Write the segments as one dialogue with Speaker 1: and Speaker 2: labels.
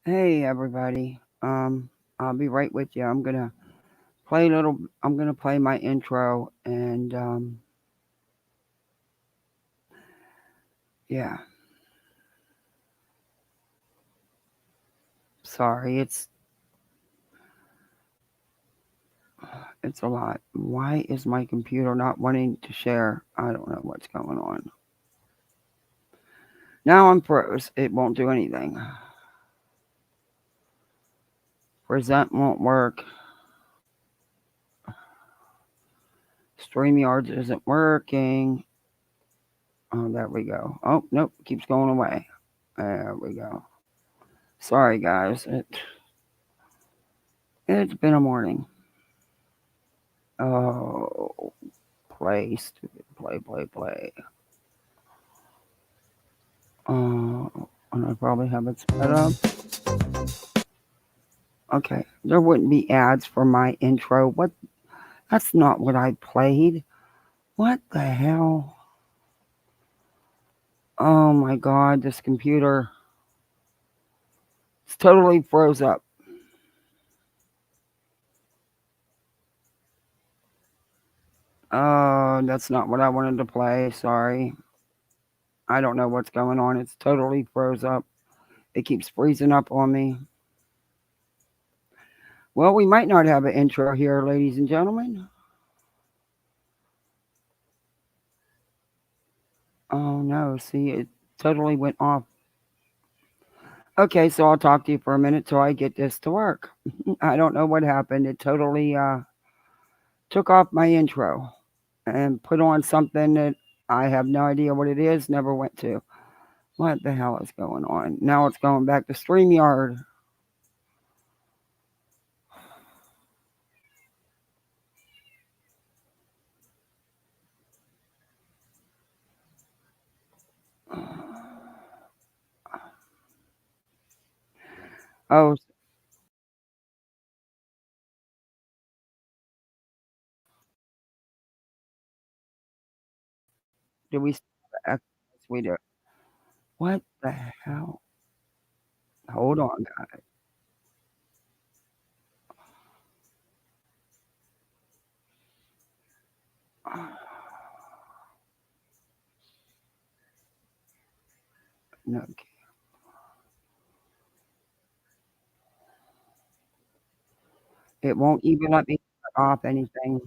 Speaker 1: Hey everybody. I'll be right with you. I'm gonna play my intro and yeah, sorry, it's a lot. Why is my computer not wanting to share? I don't know what's going on. Now I'm froze. It won't do anything. Present won't work. StreamYards isn't working. Oh, there we go. Oh, nope, keeps going away. There we go. Sorry guys. It's been a morning. Oh, play, stupid, play. And I probably have it sped up. Okay, there wouldn't be ads for my intro. What? That's not what I played. What the hell? Oh my god, this computer it's totally froze up. Oh, that's not what I wanted to play. Sorry. I don't know what's going on. It's totally froze up. It keeps freezing up on me. Well, we might not have an intro here, ladies and gentlemen. Oh no, see, it totally went off. Okay, so I'll talk to you for a minute till I get this to work. I don't know what happened. It totally took off my intro and put on something that I have no idea what it is, never went to. What the hell is going on? Now it's going back to StreamYard. Oh, do we? Yes, we do. What the hell? Hold on, guys. No, it won't even let me cut off anything.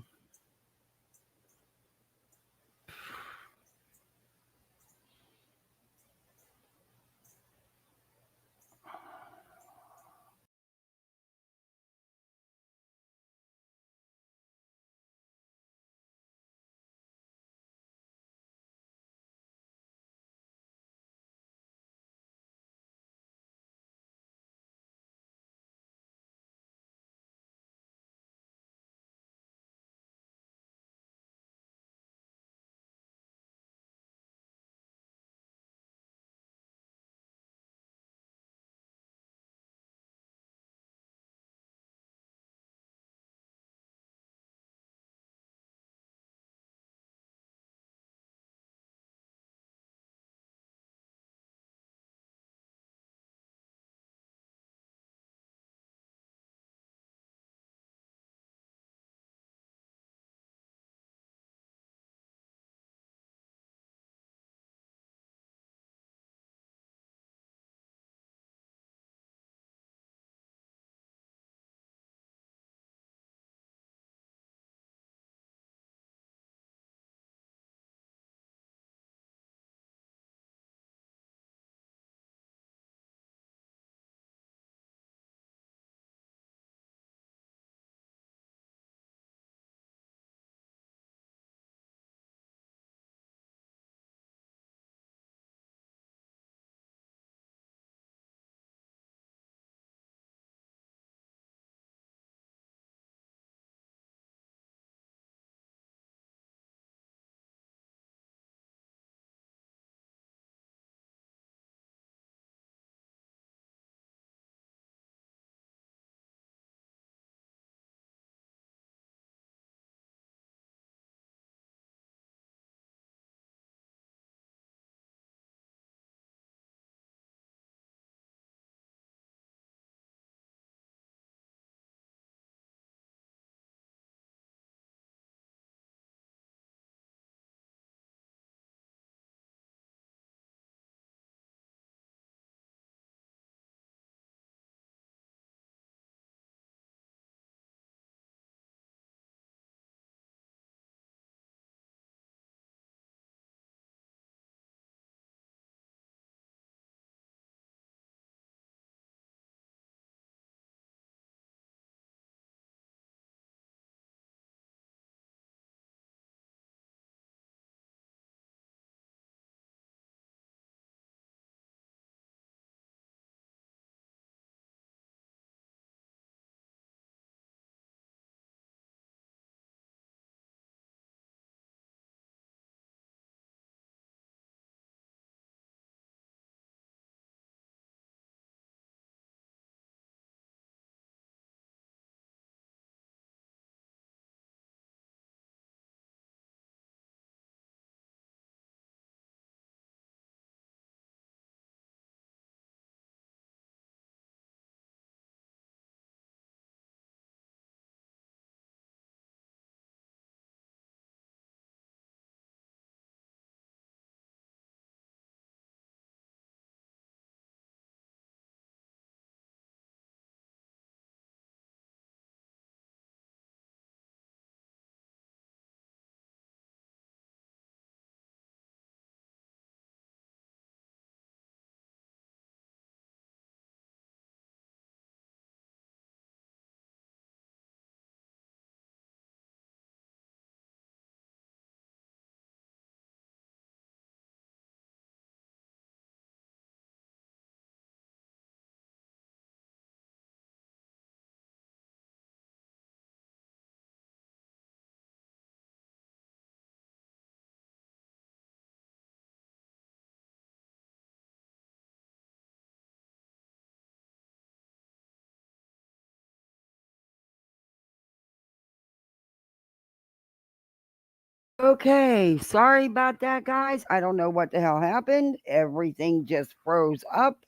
Speaker 1: Okay, sorry about that, guys. I don't know what the hell happened. Everything just froze up.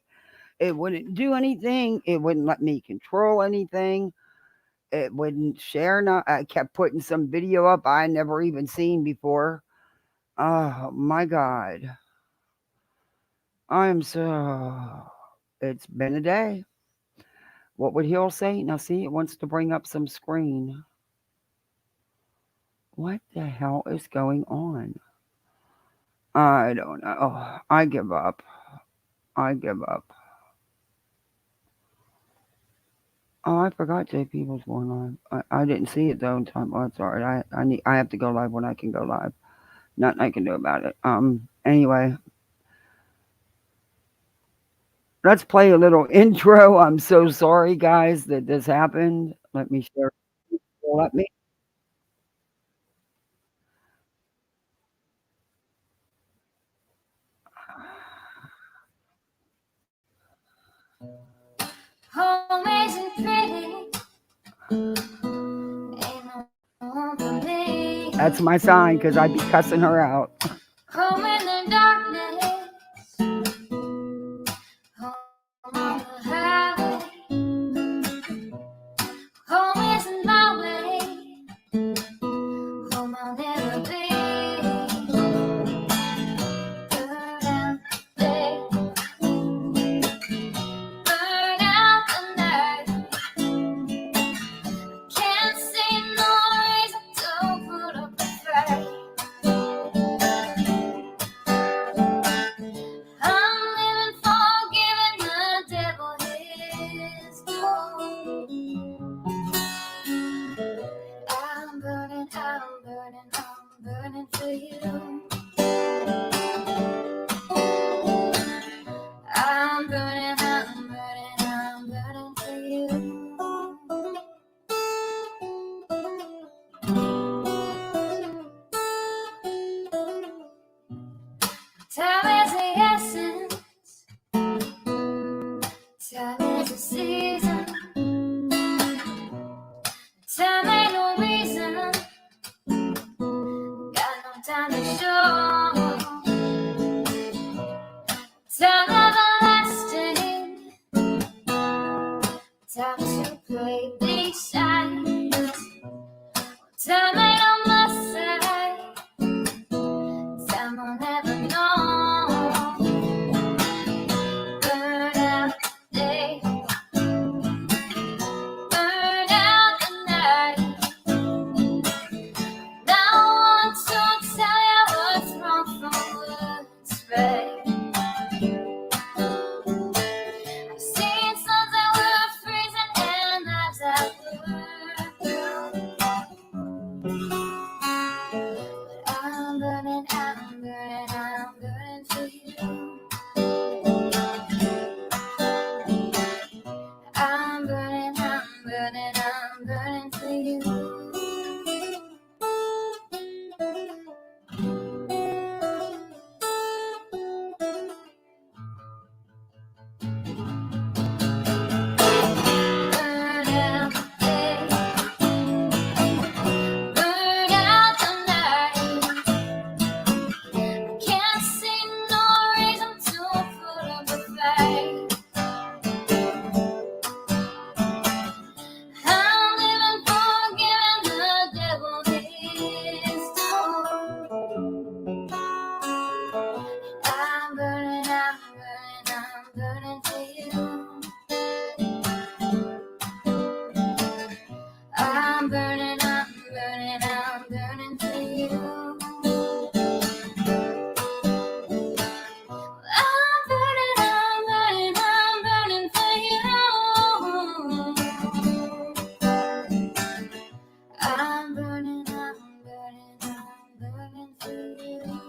Speaker 1: It wouldn't do anything. It wouldn't let me control anything. It wouldn't share. Not. I kept putting some video up I never even seen before. Oh my God. I am so. It's been a day. What would Hill say? Now, see, it wants to bring up some screen. What the hell is going on? I don't know. I give up. I give up. Oh, I forgot JP was going on. I didn't see it though in time. Oh, it's alright. I have to go live when I can go live. Nothing I can do about it. Anyway, let's play a little intro. I'm so sorry, guys, that this happened. Let me share. Let me. Home isn't pretty. Ain't no home for me. That's my sign because I'd be cussing her out. Home in the darkness. Home on the highway. Home isn't my way. Home I'll never be. Burn out the day. Burn out the night. Can't see no reason to put up a fight. I'm living for giving the devil his due. I'm burning, I'm burning, I'm burning for you. I'm burning, I'm burning, I'm burning for you. Time is the essence. Time is the season. Time ain't no reason. Got no time to show. Time everlasting. Time to play these sides. Time ain't on my side. Time will never know. Burn out the day. Burn out the night. Now I want to tell you what's wrong from what's right. I've seen suns that were freezing and lives that were blue. But I'm burning, I'm burning, I'm burning for you. I'm burning, I'm burning, I'm burning for you. Burn out the day. Burn out the night. Can't see no reason to put up a fight. I'm living for giving the devil his due. I'm burning, I'm burning, I'm burning for you. I'm burning, I'm burning, I'm burning for you. I'm burning, I'm burning, I'm burning for you. I'm burning, I'm burning, I'm burning for you.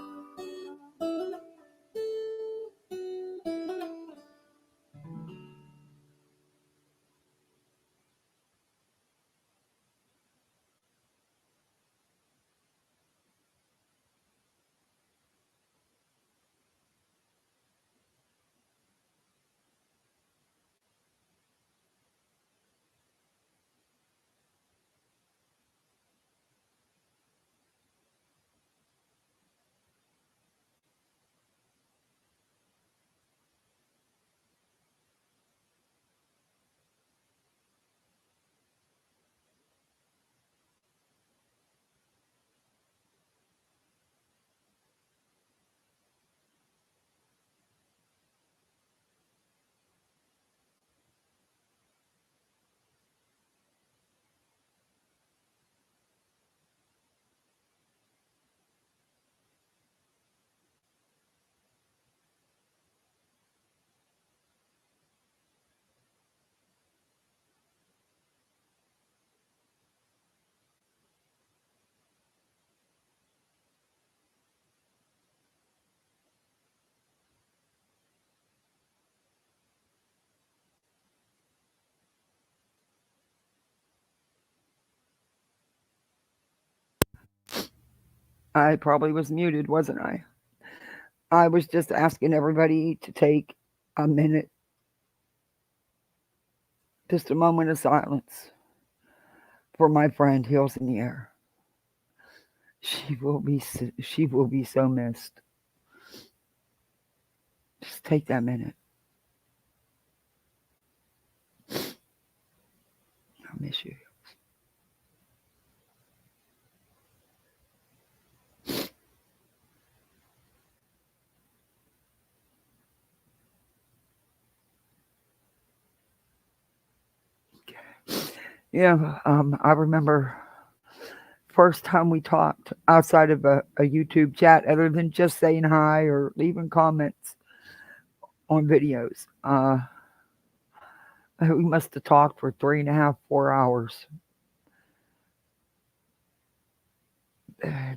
Speaker 1: I probably was muted, wasn't I? I was just asking everybody to take a minute, just a moment of silence for my friend Hills in the Air. She will be so missed. Just take that minute. I miss you. Yeah, I remember first time we talked outside of a YouTube chat, other than just saying hi or leaving comments on videos. We must have talked for 3.5, 4 hours.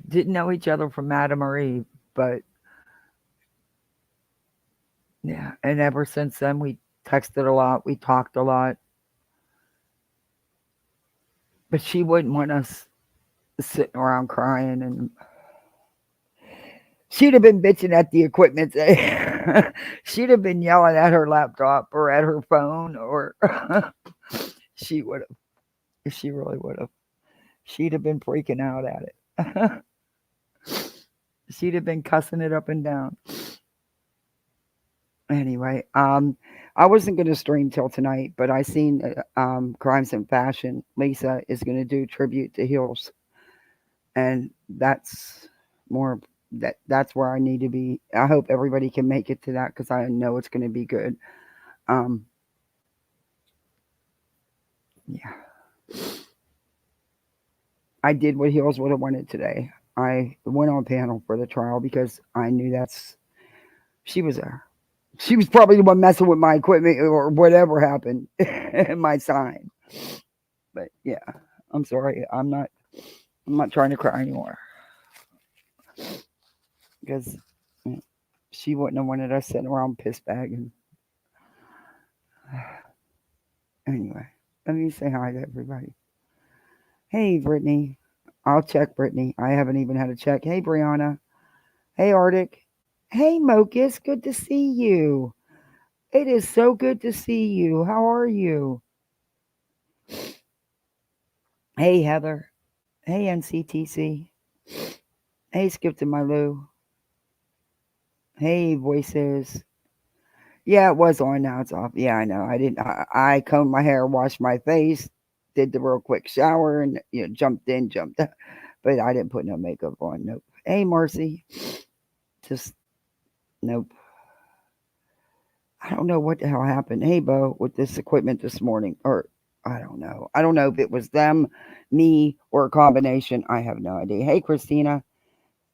Speaker 1: Didn't know each other from Adam or Eve, but yeah. And ever since then, we texted a lot, we talked a lot. But she wouldn't want us sitting around crying, and she'd have been bitching at the equipment. She'd have been yelling at her laptop or at her phone, or she would have. She really would have. She'd have been freaking out at it. She'd have been cussing it up and down. Anyway, I wasn't going to stream till tonight, but I seen Crimes and Fashion. Lisa is going to do tribute to Hills, and more that's where I need to be. I hope everybody can make it to that because I know it's going to be good. Um, yeah, I did what Hills would have wanted today. I went on panel for the trial because I knew she was there. She was probably the one messing with my equipment or whatever happened, my sign. But yeah, I'm sorry. I'm not trying to cry anymore because she wouldn't have wanted us sitting around piss bagging. Anyway, let me say hi to everybody. Hey, Brittany. I'll check Brittany. I haven't even had a check. Hey, Brianna. Hey, Arctic. Hey, Mocus. Good to see you. It is so good to see you. How are you? Hey, Heather. Hey, NCTC. Hey, Skip to my Lou. Hey, voices. Yeah, it was on. Now it's off. Yeah, I know. I didn't. I combed my hair, washed my face, did the real quick shower, and jumped in, jumped out. But I didn't put no makeup on. Nope. Hey, Marcy. Just nope. I don't know what the hell happened. Hey, Bo, with this equipment this morning, or I don't know. I don't know if it was them, me, or a combination. I have no idea. Hey, Christina.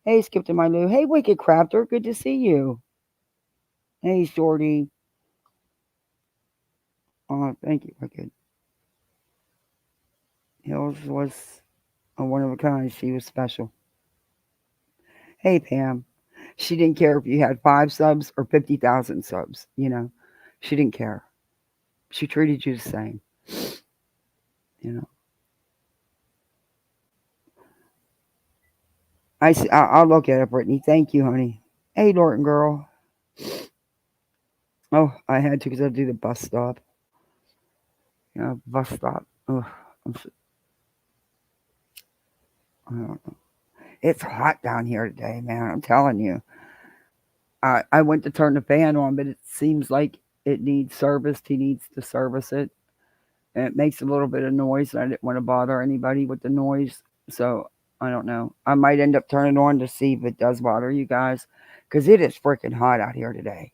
Speaker 1: Hey, Skip to my Lou. Hey, Wicked Crafter. Good to see you. Hey, Shorty. Oh, thank you, Wicked. Hills was a one of a kind. She was special. Hey, Pam. She didn't care if you had 5 subs or 50,000 subs. She didn't care. She treated you the same. You know. I see, I'll look at it, Brittany. Thank you, honey. Hey, Norton girl. Oh, I had to because I do the bus stop. Bus stop. Oh, I don't know. It's hot down here today, man. I'm telling you. I went to turn the fan on, but it seems like it needs serviced. He needs to service it. And it makes a little bit of noise. And I didn't want to bother anybody with the noise. So I don't know. I might end up turning it on to see if it does bother you guys. Because it is freaking hot out here today.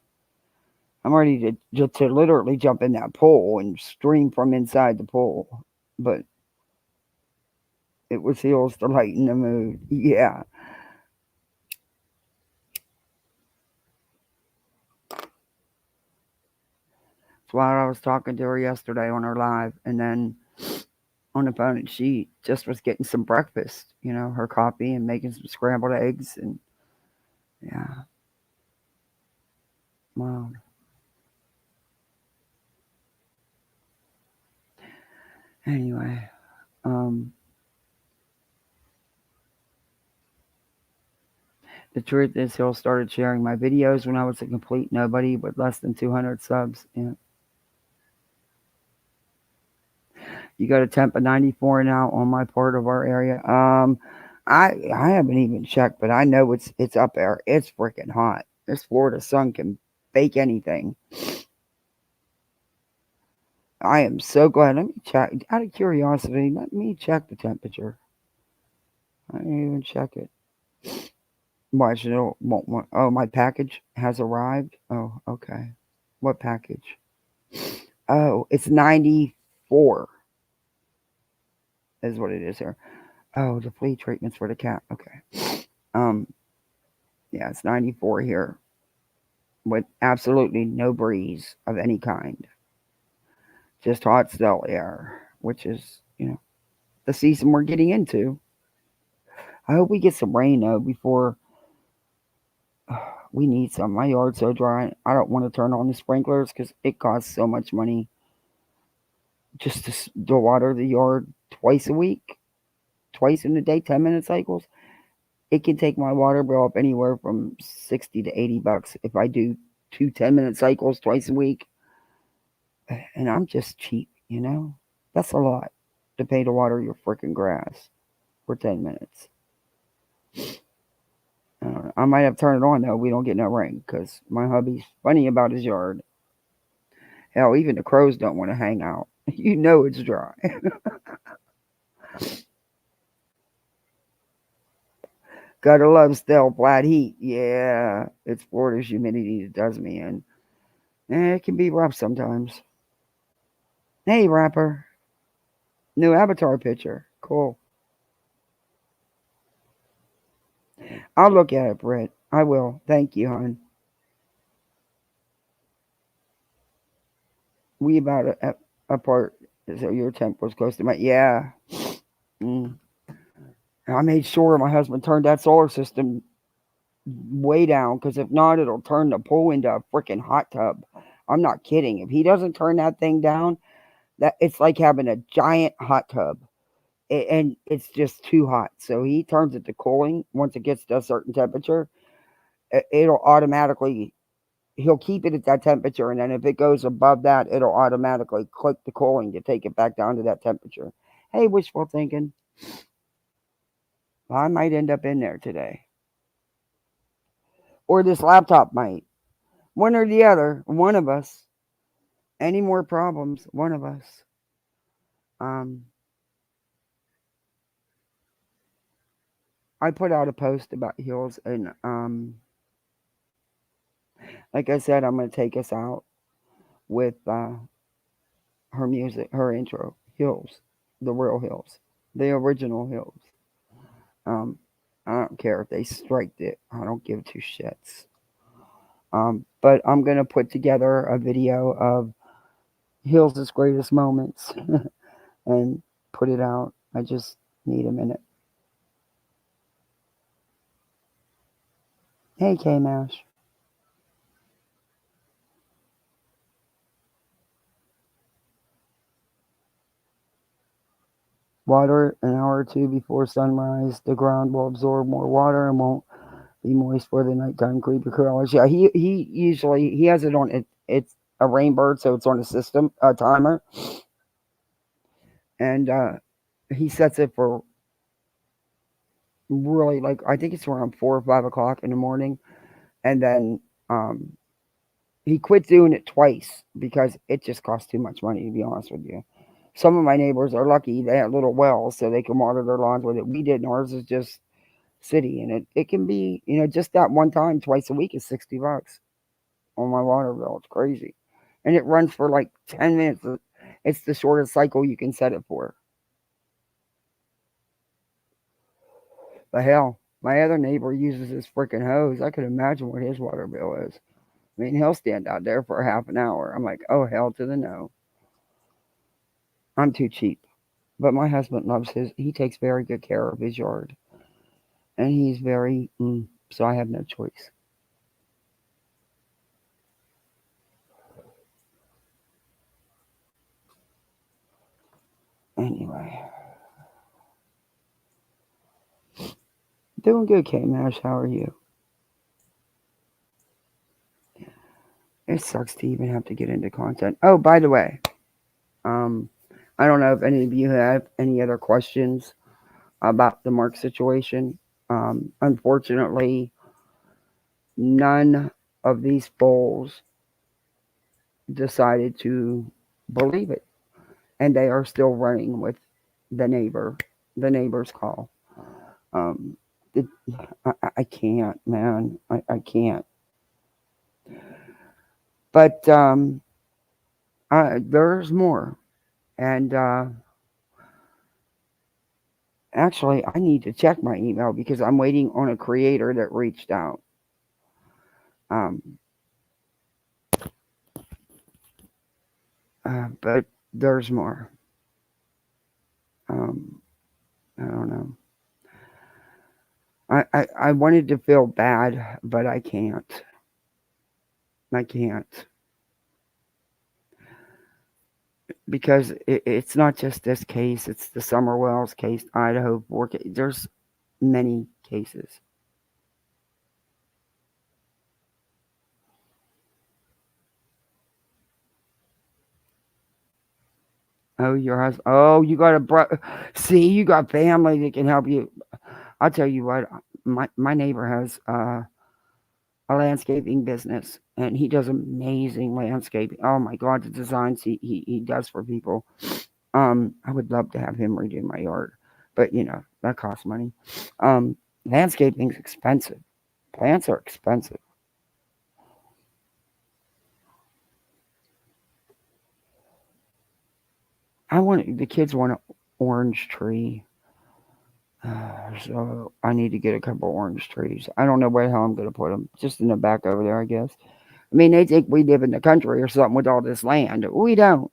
Speaker 1: I'm ready to literally jump in that pool and stream from inside the pool. But it was Hills to lighten the mood. Yeah. That's why I was talking to her yesterday on her live. And then on the phone, and she just was getting some breakfast, her coffee and making some scrambled eggs. And yeah. Wow. Anyway, um, The truth is, Hill started sharing my videos when I was a complete nobody with less than 200 subs. Yeah. You got a temp of 94 now on my part of our area. I haven't even checked, but I know it's up there. It's freaking hot. This Florida sun can bake anything. I am so glad. Let me check. Out of curiosity, let me check the temperature. I didn't even check it. Watch it. Oh, my package has arrived. Oh, okay. What package? Oh, it's 94 is what it is here. Oh, the flea treatments for the cat. Okay. Um, yeah, it's 94 here with absolutely no breeze of any kind. Just hot, still air, which is, the season we're getting into. I hope we get some rain though before we need some. My yard's so dry. I don't want to turn on the sprinklers because it costs so much money just to water the yard twice a week, twice in a day, 10-minute cycles. It can take my water bill up anywhere from 60 to $80 if I do two 10-minute cycles twice a week. And I'm just cheap. That's a lot to pay to water your freaking grass for 10 minutes. I might have to turn it on though. We don't get no rain because my hubby's funny about his yard. Hell, even the crows don't want to hang out. You know it's dry. Gotta love still flat heat. Yeah, it's Florida's humidity that does me in. It can be rough sometimes. Hey, rapper. New avatar picture. Cool. I'll look at it, Britt. I will. Thank you, hon. We about apart. So your temp was close to my. Yeah. Mm. I made sure my husband turned that solar system way down because if not, it'll turn the pool into a freaking hot tub. I'm not kidding. If he doesn't turn that thing down, that it's like having a giant hot tub, and it's just too hot. So he turns it to cooling once it gets to a certain temperature. It'll automatically he'll keep it at that temperature, and then if it goes above that, it'll automatically click the cooling to take it back down to that temperature. Hey, wishful thinking. I might end up in there today, or this laptop might. One or the other. One of us. Any more problems? One of us. Um, I put out a post about heels, and like I said, I'm gonna take us out with her music, her intro, Hills, the real Hills, the original Hills. Um, I don't care if they striked it. I don't give two shits. But I'm gonna put together a video of Hills' greatest moments and put it out. I just need a minute. Hey, K Mash. Water an hour or two before sunrise. The ground will absorb more water and won't be moist for the nighttime creeper crawlers. Yeah, he usually he has it on it. It's a rainbird, so it's on a system a timer, and he sets it for really like I think it's around 4 or 5 o'clock in the morning, and then um he quit doing it twice because it just costs too much money to be honest with you. Some of my neighbors are lucky they have little wells so they can water their lawns with it. We didn't. Ours is just city, and it can be just that one time twice a week is $60 on my water bill. It's crazy, and it runs for like 10 minutes. It's the shortest cycle you can set it for. But hell, my other neighbor uses his freaking hose. I could imagine what his water bill is. I mean, he'll stand out there for a half an hour. I'm like, oh hell to the no. I'm too cheap. But my husband loves his. He takes very good care of his yard, and he's very. So I have no choice. Anyway, doing good, K Mash. How are you? It sucks to even have to get into content. Oh, by the way, um, I don't know if any of you have any other questions about the Mark situation. Unfortunately, none of these fools decided to believe it, and they are still running with the neighbor, the neighbor's call. Um, it, I can't, man. I can't. But there's more. And actually, I need to check my email because I'm waiting on a creator that reached out. Um, but there's more. Um, I don't know. I wanted to feel bad, but I can't. I can't. Because it's not just this case, it's the Summer Wells case, Idaho 4 case. There's many cases. Oh, your husband. Oh, you got a See, you got family that can help you. I'll tell you what. My neighbor has a landscaping business, and he does amazing landscaping. Oh my God, the designs he does for people. I would love to have him redo my yard, but that costs money. Um, Landscaping's expensive. Plants are expensive. The kids want an orange tree. So I need to get a couple orange trees. I don't know where the hell I'm gonna put them. Just in the back over there, I guess. I mean, they think we live in the country or something with all this land. We don't.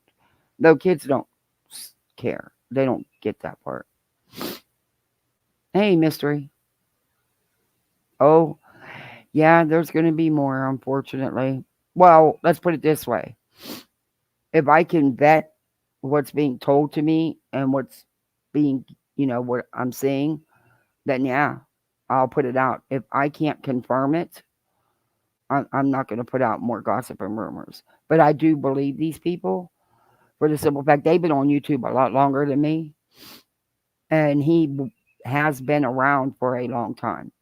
Speaker 1: Though kids don't care. They don't get that part. Hey, mystery. Oh, yeah, there's gonna be more, unfortunately. Well, let's put it this way: if I can vet what's being told to me and what's being, what I'm seeing, then yeah, I'll put it out. If I can't confirm it, I'm not going to put out more gossip and rumors. But I do believe these people for the simple fact they've been on YouTube a lot longer than me, and has been around for a long time.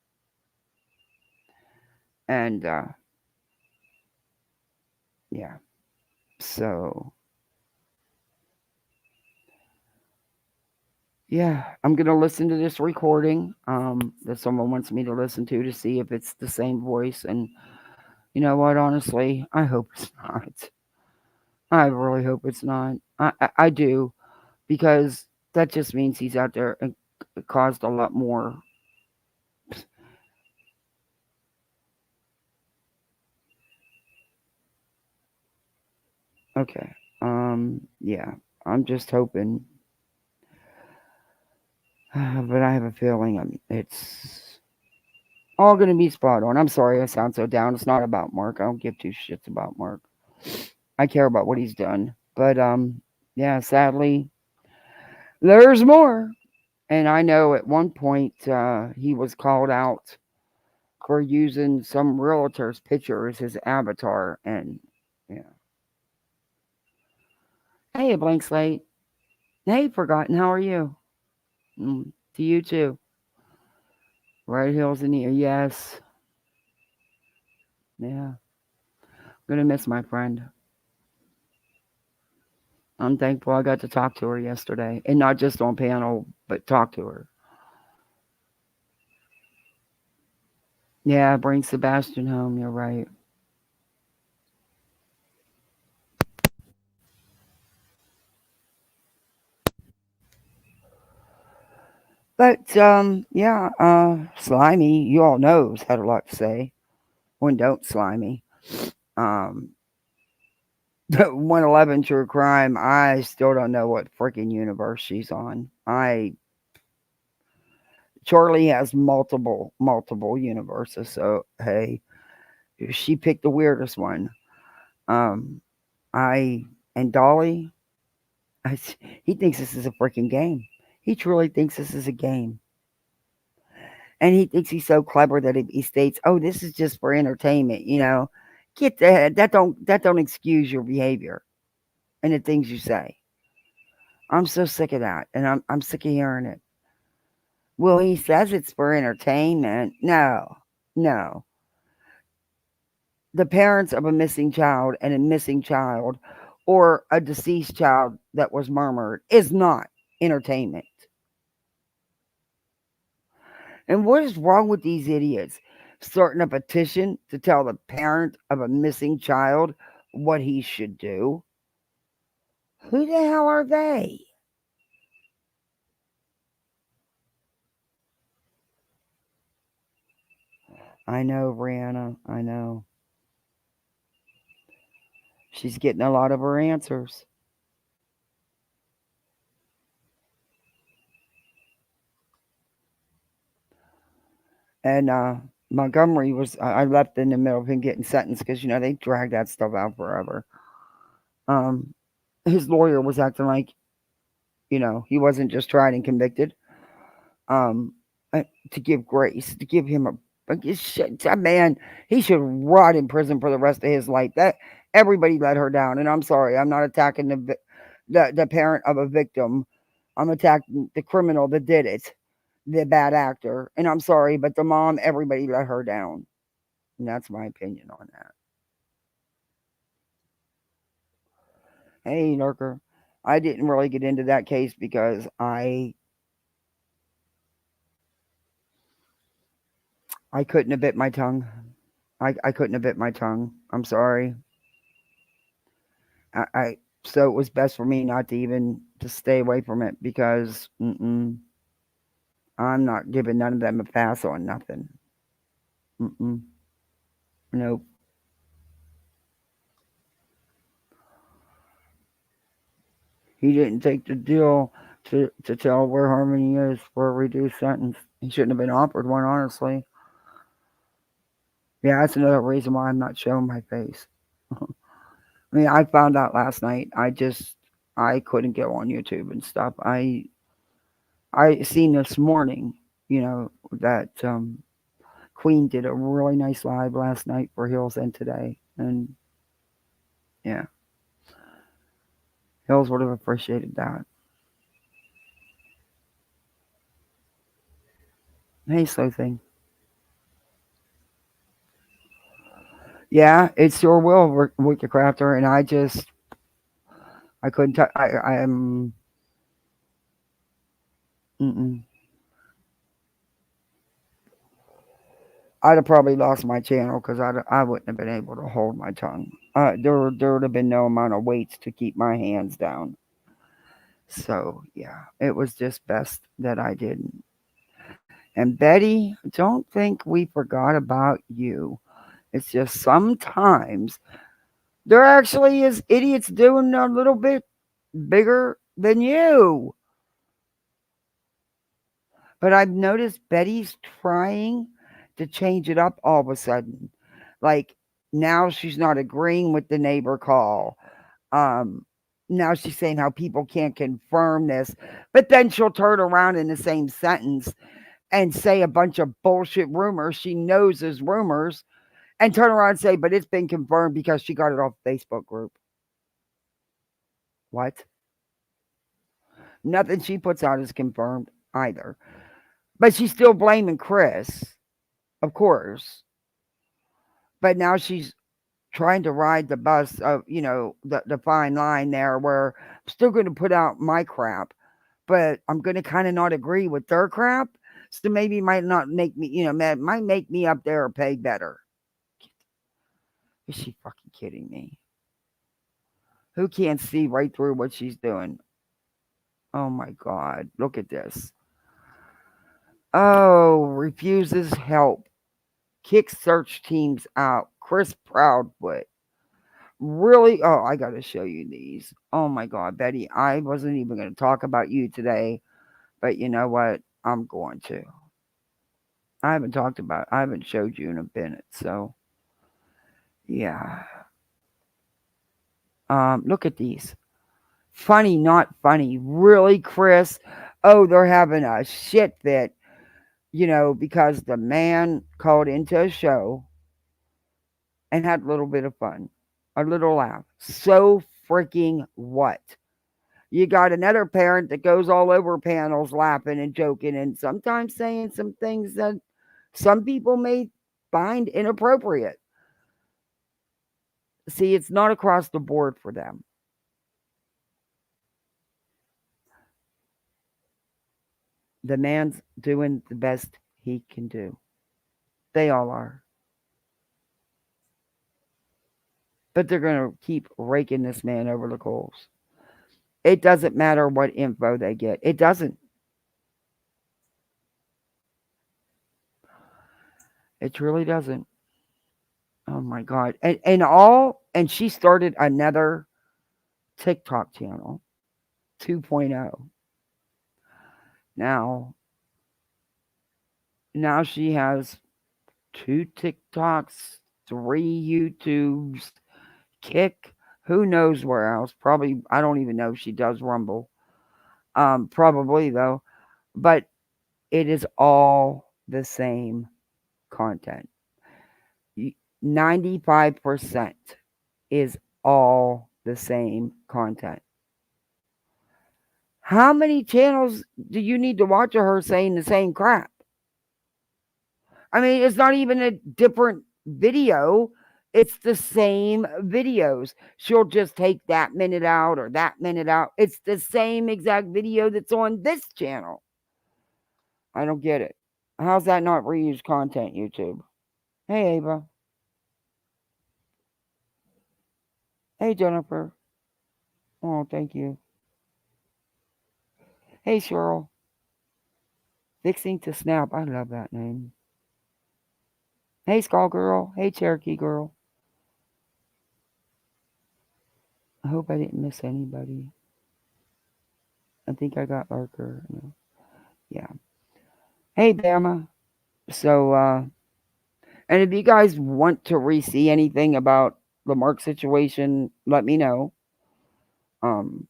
Speaker 1: And yeah, so yeah, I'm gonna listen to this recording that someone wants me to listen to see if it's the same voice. And you know what? Honestly, I hope it's not. I really hope it's not. I do, because that just means he's out there and caused a lot more. Okay. Yeah. I'm just hoping, but I have a feeling it's all gonna be spot on. I'm sorry I sound so down. It's not about Mark. I don't give two shits about Mark. I care about what he's done. But yeah. Sadly, there's more. And I know at one point he was called out for using some realtor's picture as his avatar. And yeah. Hey, a blank slate. Hey, Forgotten, how are you? Mm, to you too. Right Hills in the yes. Yeah. Gonna miss my friend. I'm thankful I got to talk to her yesterday. And not just on panel, but talk to her. Yeah, bring Sebastian home, you're right. But yeah, Slimy, you all knows had a lot to say. When don't Slimy. Um 111 True Crime, I still don't know what freaking universe she's on. Charlie has multiple universes, so hey, she picked the weirdest one. Um, I and Dolly, I, he thinks this is a freaking game. He truly thinks this is a game, and he thinks he's so clever that he states, "Oh, this is just for entertainment," Get that don't excuse your behavior and the things you say. I'm so sick of that, and I'm sick of hearing it. Well, he says it's for entertainment. No, no. The parents of a missing child and a missing child or a deceased child that was murmured is not entertainment. And what is wrong with these idiots? Starting a petition to tell the parent of a missing child what he should do? Who the hell are they? I know, Brianna. I know. She's getting a lot of her answers. And Montgomery was, I left in the middle of him getting sentenced because, they drag that stuff out forever. Um, his lawyer was acting like, he wasn't just tried and convicted. Um, to give grace, to give him that man, he should rot in prison for the rest of his life. That everybody let her down, and I'm sorry, I'm not attacking the parent of a victim. I'm attacking the criminal that did it, the bad actor. And I'm sorry, but the mom, everybody let her down. And that's my opinion on that. Hey, Lurker. I didn't really get into that case because I couldn't have bit my tongue. I couldn't have bit my tongue. I'm sorry. I so it was best for me not to even to stay away from it because I'm not giving none of them a pass on nothing. Mm-mm. Nope. He didn't take the deal to tell where Harmony is for a reduced sentence. He shouldn't have been offered one, honestly. Yeah, that's another reason why I'm not showing my face. I mean, I found out last night. I couldn't go on YouTube and stuff. I seen this morning, that Queen did a really nice live last night for Hills and today, and yeah, Hills would have appreciated that. Hey, slow thing. Yeah, it's your will, Wicked Crafter, and I couldn't. I am. Mm-mm. I'd have probably lost my channel because I wouldn't have been able to hold my tongue. There would have been no amount of weights to keep my hands down. So yeah, it was just best that I didn't. And Betty, don't think we forgot about you. It's just sometimes there actually is idiots doing a little bit bigger than you. But I've noticed Betty's trying to change it up all of a sudden. Like now she's not agreeing with the neighbor call. Um, Now she's saying how people can't confirm this, but then she'll turn around in the same sentence and say a bunch of bullshit rumors she knows is rumors and turn around and say, but it's been confirmed because she got it off Facebook group. What? Nothing she puts out is confirmed either. But she's still blaming Chris, of course. But now she's trying to ride the bus of, the fine line there where I'm still going to put out my crap, but I'm going to kind of not agree with their crap. So maybe might not make me, might make me up there or pay better. Is she fucking kidding me? Who can't see right through what she's doing? Oh my God. Look at this. Oh, refuses help. Kicks search teams out. Chris Proudfoot. Really? Oh, I got to show you these. Oh my God, Betty. I wasn't even going to talk about you today, but you know what? I'm going to. I haven't showed you in a minute. So, yeah. Look at these. Funny, not funny. Really, Chris? Oh, they're having a shit fit, because the man called into a show and had a little bit of fun, a little laugh. So freaking what? You got another parent that goes all over panels laughing and joking and sometimes saying some things that some people may find inappropriate. See, it's not across the board for them. The man's doing the best he can do. They all are. But they're going to keep raking this man over the coals. It doesn't matter what info they get. It doesn't. It truly doesn't. Oh my God. And she started another TikTok channel, 2.0. Now, now she has 2 TikToks, 3 YouTubes, Kick, who knows where else. Probably, I don't even know if she does Rumble. Probably though. But it is all the same content. 95% is all the same content. How many channels do you need to watch of her saying the same crap? I mean, it's not even a different video. It's the same videos. She'll just take that minute out or that minute out. It's the same exact video that's on this channel. I don't get it. How's that not reused content, YouTube? Hey, Ava. Hey, Jennifer. Oh, thank you. Hey, Cheryl. Fixing to Snap. I love that name. Hey, Skull Girl. Hey, Cherokee Girl. I hope I didn't miss anybody. I think I got Arker. No. Yeah. Hey, Bama. So, and if you guys want to re-see anything about the Mark situation, let me know. Um,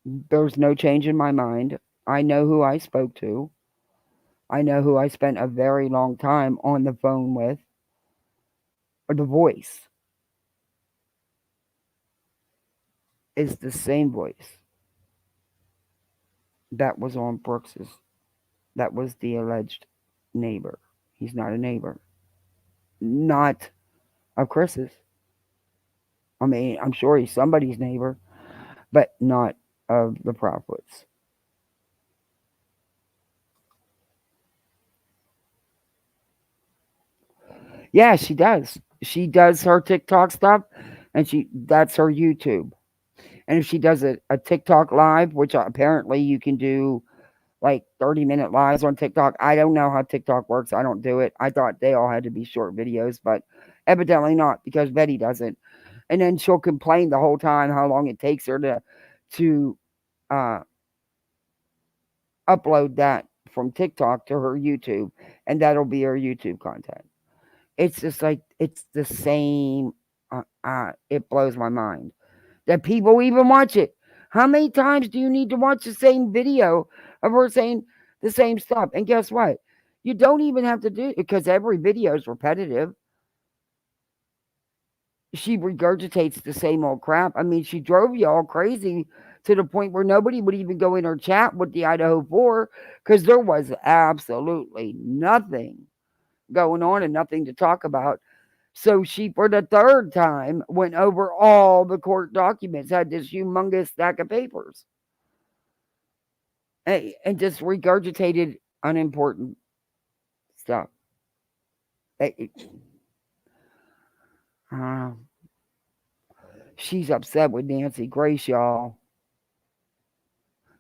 Speaker 1: there's no change in my mind. I know who I spoke to. I know who I spent a very long time on the phone with. Or the voice is the same voice that was on Brooks's. That was the alleged neighbor. He's not a neighbor. Not of Chris's. I mean, I'm sure he's somebody's neighbor, but not of the Prophets. Yeah, she does. She does her TikTok stuff, and that's her YouTube. And if she does a TikTok live, which apparently you can do like 30-minute lives on TikTok. I don't know how TikTok works. I don't do it. I thought they all had to be short videos, but evidently not because Betty doesn't. And then she'll complain the whole time how long it takes her to uh, upload that from TikTok to her YouTube, and that'll be her YouTube content. It's just like it's the same. It blows my mind that people even watch it. How many times do you need to watch the same video of her saying the same stuff? And guess what? You don't even have to do it because every video is repetitive. She regurgitates the same old crap. I mean, she drove you all crazy to the point where nobody would even go in her chat with the Idaho 4 because there was absolutely nothing going on and nothing to talk about. So she, for the third time, went over all the court documents, had this humongous stack of papers, and just regurgitated unimportant stuff. Uh, she's upset with Nancy Grace, y'all,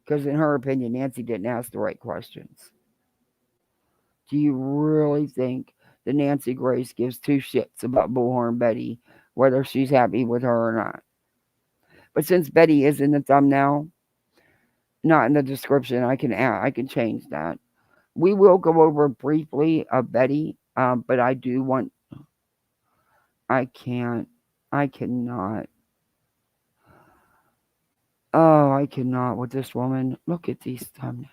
Speaker 1: because in her opinion, Nancy didn't ask the right questions. Do you really think that Nancy Grace gives two shits about Bullhorn Betty, whether she's happy with her or not? But since Betty is in the thumbnail, not in the description, I can change that. We will go over briefly of Betty, but I do want. I can't. I cannot. Oh, I cannot with this woman. Look at these thumbnails.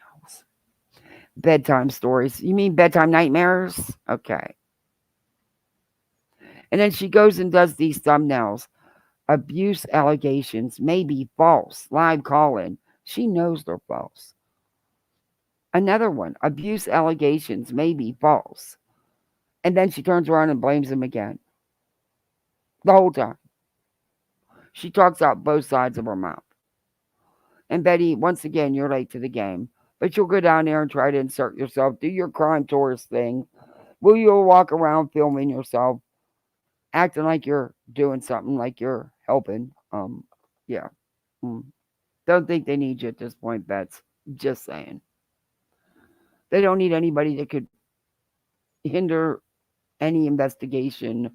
Speaker 1: Bedtime stories. You mean bedtime nightmares? Okay. And then she goes and does these thumbnails. Abuse allegations may be false. Live call in. She knows they're false. Another one. Abuse allegations may be false. And then she turns around and blames him again. The whole time. She talks out both sides of her mouth. And Betty, once again, you're late to the game. But you'll go down there and try to insert yourself. Do your crime tourist thing. Will you walk around filming yourself, acting like you're doing something, like you're helping? Yeah. Mm. Don't think they need you at this point, Bets. Just saying. They don't need anybody that could hinder any investigation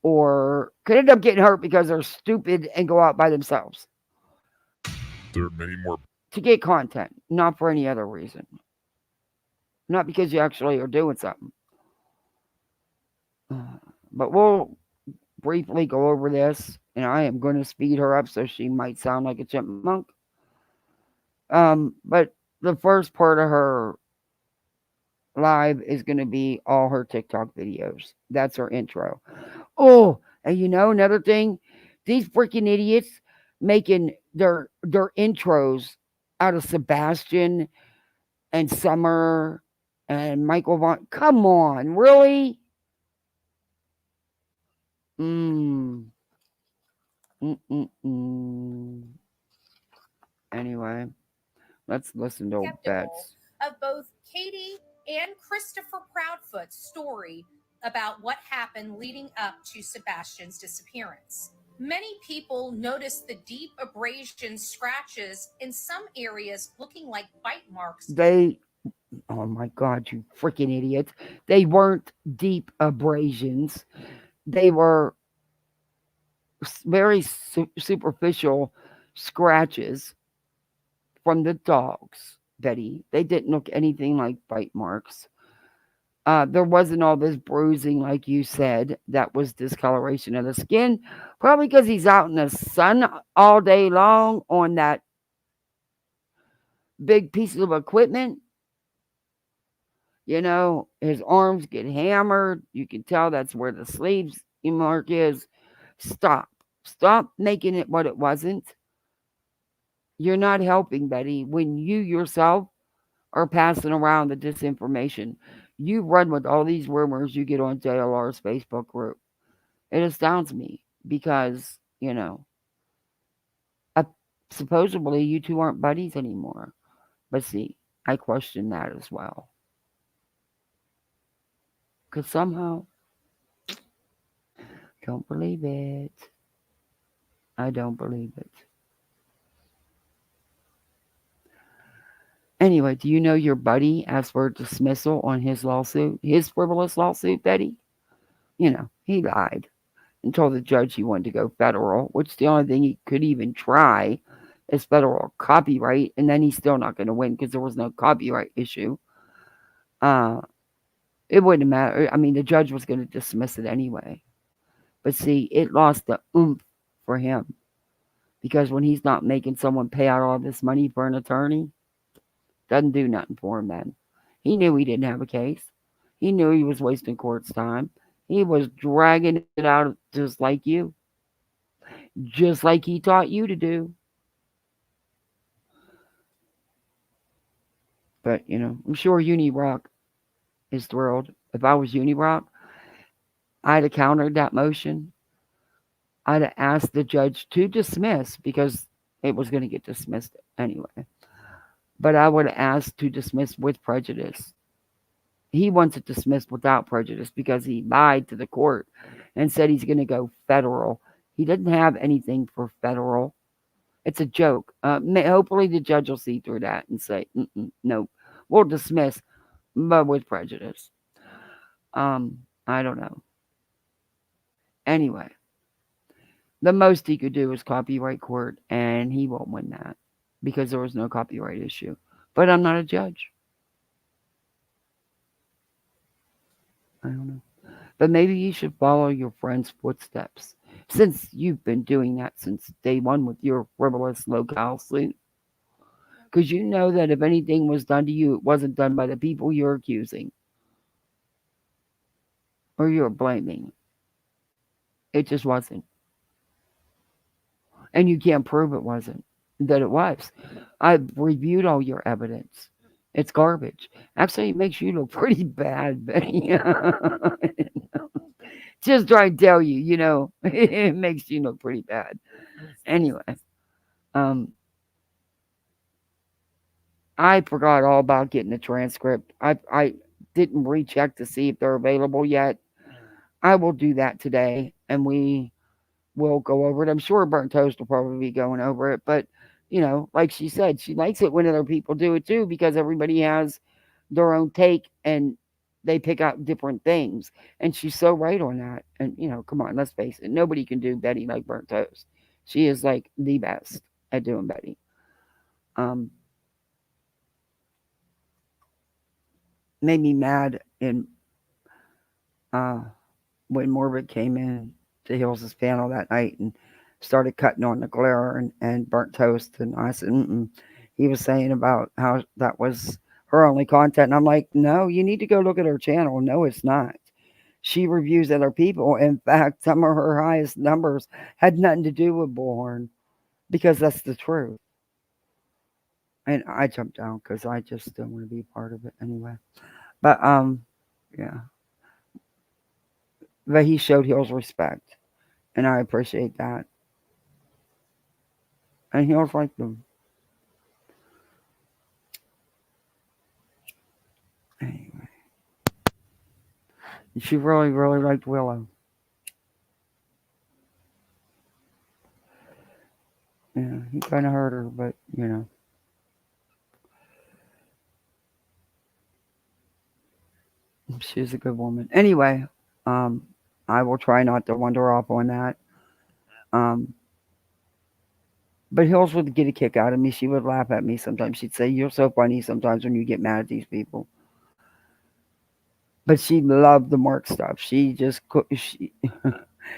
Speaker 1: or could end up getting hurt because they're stupid and go out by themselves.
Speaker 2: There are many more.
Speaker 1: To get content, not for any other reason. Not because you actually are doing something. But we'll briefly go over this, and I am going to speed her up so she might sound like a chipmunk. But the first part of her live is going to be all her TikTok videos. That's her intro. Oh, and you know another thing, these freaking idiots making their intros out of Sebastian and Summer and Michael Vaughn. Come on, really? Mm. Mm-mm-mm. Anyway, let's listen to
Speaker 3: skeptical
Speaker 1: Bets.
Speaker 3: of both Katie and Christopher Proudfoot's story about what happened leading up to Sebastian's disappearance. Many people noticed the deep abrasion scratches in some areas looking like bite marks.
Speaker 1: Oh my God, you freaking idiots. They weren't deep abrasions, they were very superficial scratches from the dogs, Betty. They didn't look anything like bite marks. There wasn't all this bruising, like you said, that was discoloration of the skin. Probably because he's out in the sun all day long on that big piece of equipment. You know, his arms get hammered. You can tell that's where the sleeves mark is. Stop. Stop making it what it wasn't. You're not helping, Betty, when you yourself are passing around the disinformation. You run with all these rumors you get on JLR's Facebook group. It astounds me because, uh, supposedly you two aren't buddies anymore. But see, I question that as well. Because somehow, don't believe it. I don't believe it. Anyway, do you know your buddy asked for dismissal on his lawsuit, his frivolous lawsuit, Betty? He lied and told the judge he wanted to go federal, which the only thing he could even try is federal copyright, and then he's still not going to win because there was no copyright issue. Uh, it wouldn't matter. I mean, the judge was going to dismiss it anyway. But see, it lost the oomph for him because when he's not making someone pay out all this money for an attorney, doesn't do nothing for him then. He knew he didn't have a case. He knew he was wasting court's time. He was dragging it out just like you. Just like he taught you to do. But, I'm sure Uni Rock is thrilled. If I was Uni Rock, I'd have countered that motion. I'd have asked the judge to dismiss because it was going to get dismissed anyway. But I would have asked to dismiss with prejudice. He wants it dismissed without prejudice because he lied to the court and said he's going to go federal. He doesn't have anything for federal. It's a joke. Hopefully, the judge will see through that and say, no, we'll dismiss, but with prejudice. I don't know. Anyway, the most he could do is copyright court, and he won't win that because there was no copyright issue. But I'm not a judge. I don't know. But maybe you should follow your friend's footsteps since you've been doing that since day one with your frivolous locale suit. Because you know that if anything was done to you, it wasn't done by the people you're accusing or you're blaming. It just wasn't. And you can't prove it wasn't, that it was. I've reviewed all your evidence. It's garbage. Actually, it makes you look pretty bad, Betty. Just trying to tell you, it makes you look pretty bad. Anyway, um, I forgot all about getting the transcript. I didn't recheck to see if they're available yet. I will do that today, and we will go over it. I'm sure Burnt Toast will probably be going over it, but like she said, she likes it when other people do it too because everybody has their own take and they pick out different things. And she's so right on that. And come on, let's face it, nobody can do Betty like Burnt Toast. She is like the best at doing Betty. Um, Made me mad in uh when Morbid came in to Hills' panel that night and started cutting on the glare and Burnt Toast. And I said, mm-mm. He was saying about how that was her only content. And I'm like, no, you need to go look at her channel. No, it's not. She reviews other people. In fact, some of her highest numbers had nothing to do with Bullhorn because that's the truth. And I jumped down because I just don't want to be part of it anyway. But yeah. But he showed Hills respect, and I appreciate that. And Hills liked them. Anyway, she really, really liked Willow. Yeah, he kind of hurt her, but she's a good woman. Anyway, um, I will try not to wander off on that. Um, but Hills would get a kick out of me. She would laugh at me sometimes. She'd say, "You're so funny sometimes when you get mad at these people." But she loved the Mark stuff. She just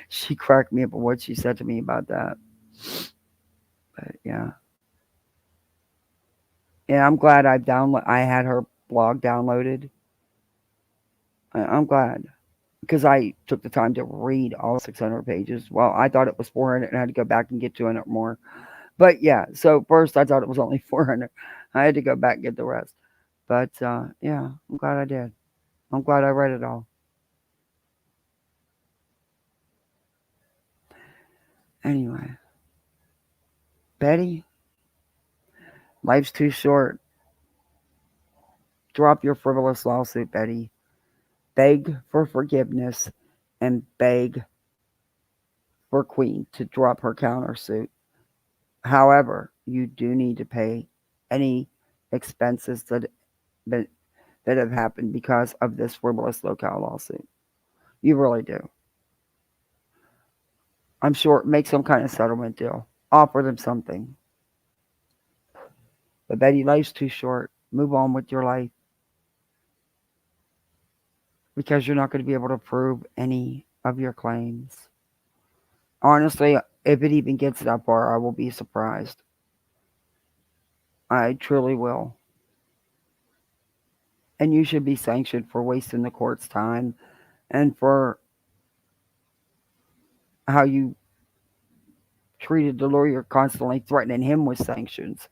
Speaker 1: she cracked me up with what she said to me about that. But yeah, yeah, I'm glad I had her blog downloaded. I'm glad because I took the time to read all 600 pages. Well, I thought it was 400 and I had to go back and get 200 more. But yeah, so first I thought it was only 400. I had to go back and get the rest. But yeah, I'm glad I did. I'm glad I read it all. Anyway, Betty, life's too short. Drop your frivolous lawsuit, Betty. Beg for forgiveness and beg for Queen to drop her countersuit. However, you do need to pay any expenses that that have happened because of this frivolous locale lawsuit. You really do. I'm sure make some kind of settlement deal. Offer them something. But Betty, life's too short. Move on with your life because you're not going to be able to prove any of your claims. Honestly, if it even gets that far, I will be surprised. I truly will. And you should be sanctioned for wasting the court's time and for how you treated the lawyer constantly threatening him with sanctions,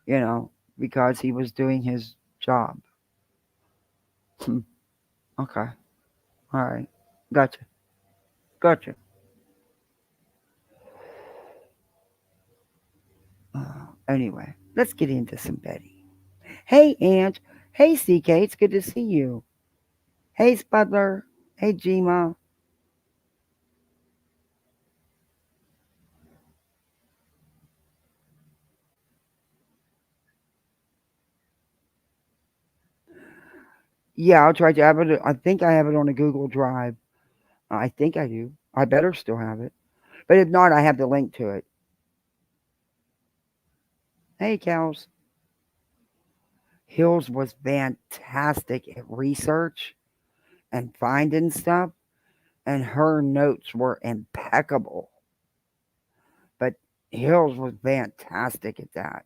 Speaker 1: you know, because he was doing his job. Okay. All right. Gotcha. Gotcha. Anyway, let's get into some Betty. Hey, Aunt. Hey, CK. It's good to see you. Hey, Spudler. Hey, Gma. Yeah, I'll try to have it. I think I have it on a Google Drive. I think I do. I better still have it. But if not, I have the link to it. Hey, cows. Hills was fantastic at research and finding stuff, and her notes were impeccable. But Hills was fantastic at that.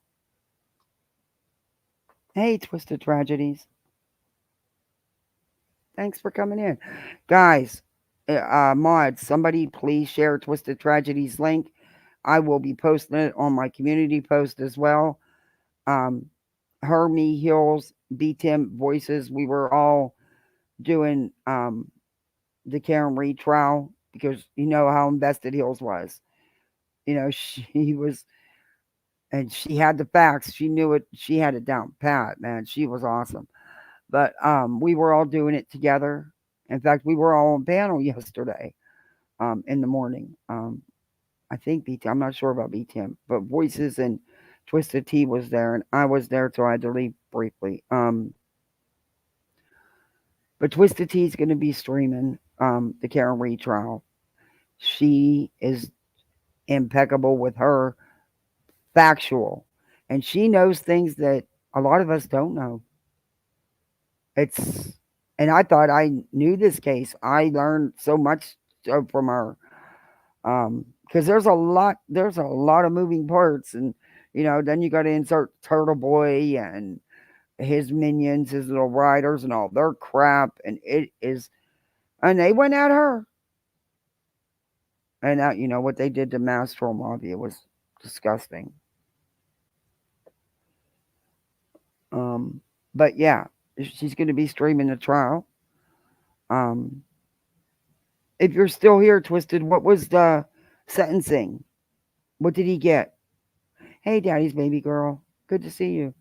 Speaker 1: Hey, Twisted Tragedies. Thanks for coming in. Guys, Mods, somebody please share Twisted Tragedies link. I will be posting it on my community post as well. Um, Her, me, Hills, B Tim, Voices, we were all doing the Karen Reed trial because you know how invested Hills was. You know, she was, and she had the facts. She knew it. She had it down pat, man. She was awesome. But we were all doing it together. In fact, we were all on panel yesterday in the morning. I think BT. I'm not sure about BTM, but Voices and Twisted Tea was there, and I was there, so I had to leave briefly. But Twisted Tea is going to be streaming the Karen Reed trial. She is impeccable with her factual, and she knows things that a lot of us don't know. It's and I thought I knew this case. I learned so much from her because there's a lot of moving parts, and then you got to insert Turtle Boy and his minions, his little riders, and all their crap, and they went at her, and that what they did to Mastro Mafia was disgusting. Um, but yeah, she's going to be streaming the trial. Um, if you're still here, Twisted, what was the sentencing? What did he get? Hey, Daddy's baby girl. Good to see you.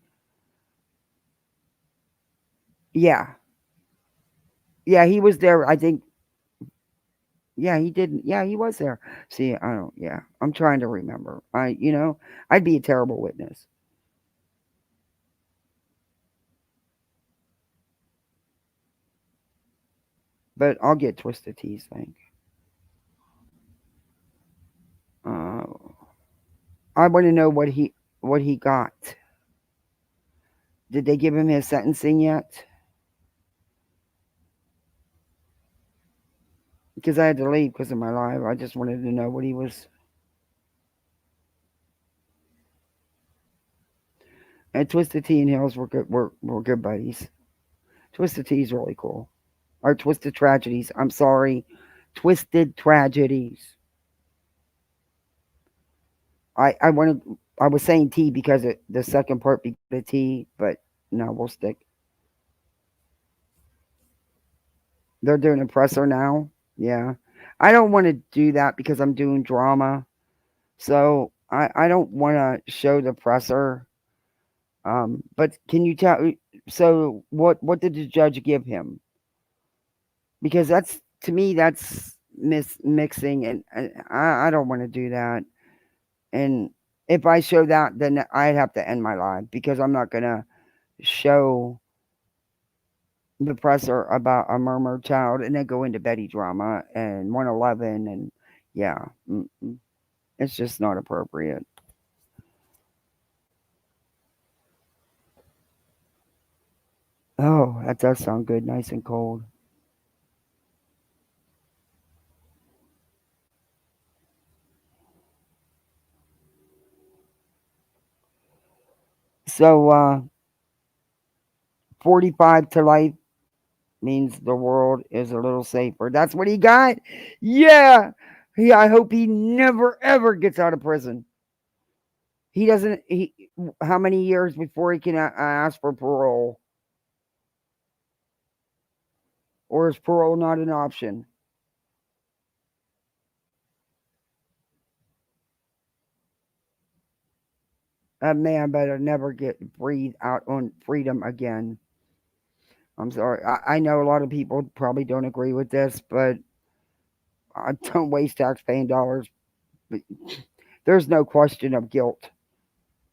Speaker 1: Yeah. Yeah, he was there. I think. Yeah, he didn't. Yeah, he was there. See, I don't. Yeah, I'm trying to remember. I'd be a terrible witness. But I'll get Twisted Tea's thing. Uh, I want to know what he got. Did they give him his sentencing yet? Because I had to leave because of my live. I just wanted to know what he was. And Twisted Tea and Hills were good. Were good buddies. Twisted Tea is really cool. Or Twisted Tragedies. I'm sorry, Twisted Tragedies. I wanted. I was saying T because the second part began the T, but no, we'll stick. They're doing a presser now. Yeah, I don't want to do that because I'm doing drama. So I don't want to show the presser. But can you tell? So what did the judge give him? Because that's to me that's mixing, and I don't want to do that. And if I show that, then I'd have to end my live because I'm not gonna show the presser about a murmur child and then go into Betty drama and 111 and yeah, it's just not appropriate. Oh, that does sound good, nice and cold. So 45 to life means the world is a little safer. That's what he got. Yeah. I hope he never ever gets out of prison. He doesn't. He How many years before he can ask for parole, or is parole not an option? That man better never get breathe out on freedom again. I'm sorry. I know a lot of people probably don't agree with this, but I don't waste taxpaying dollars. But there's no question of guilt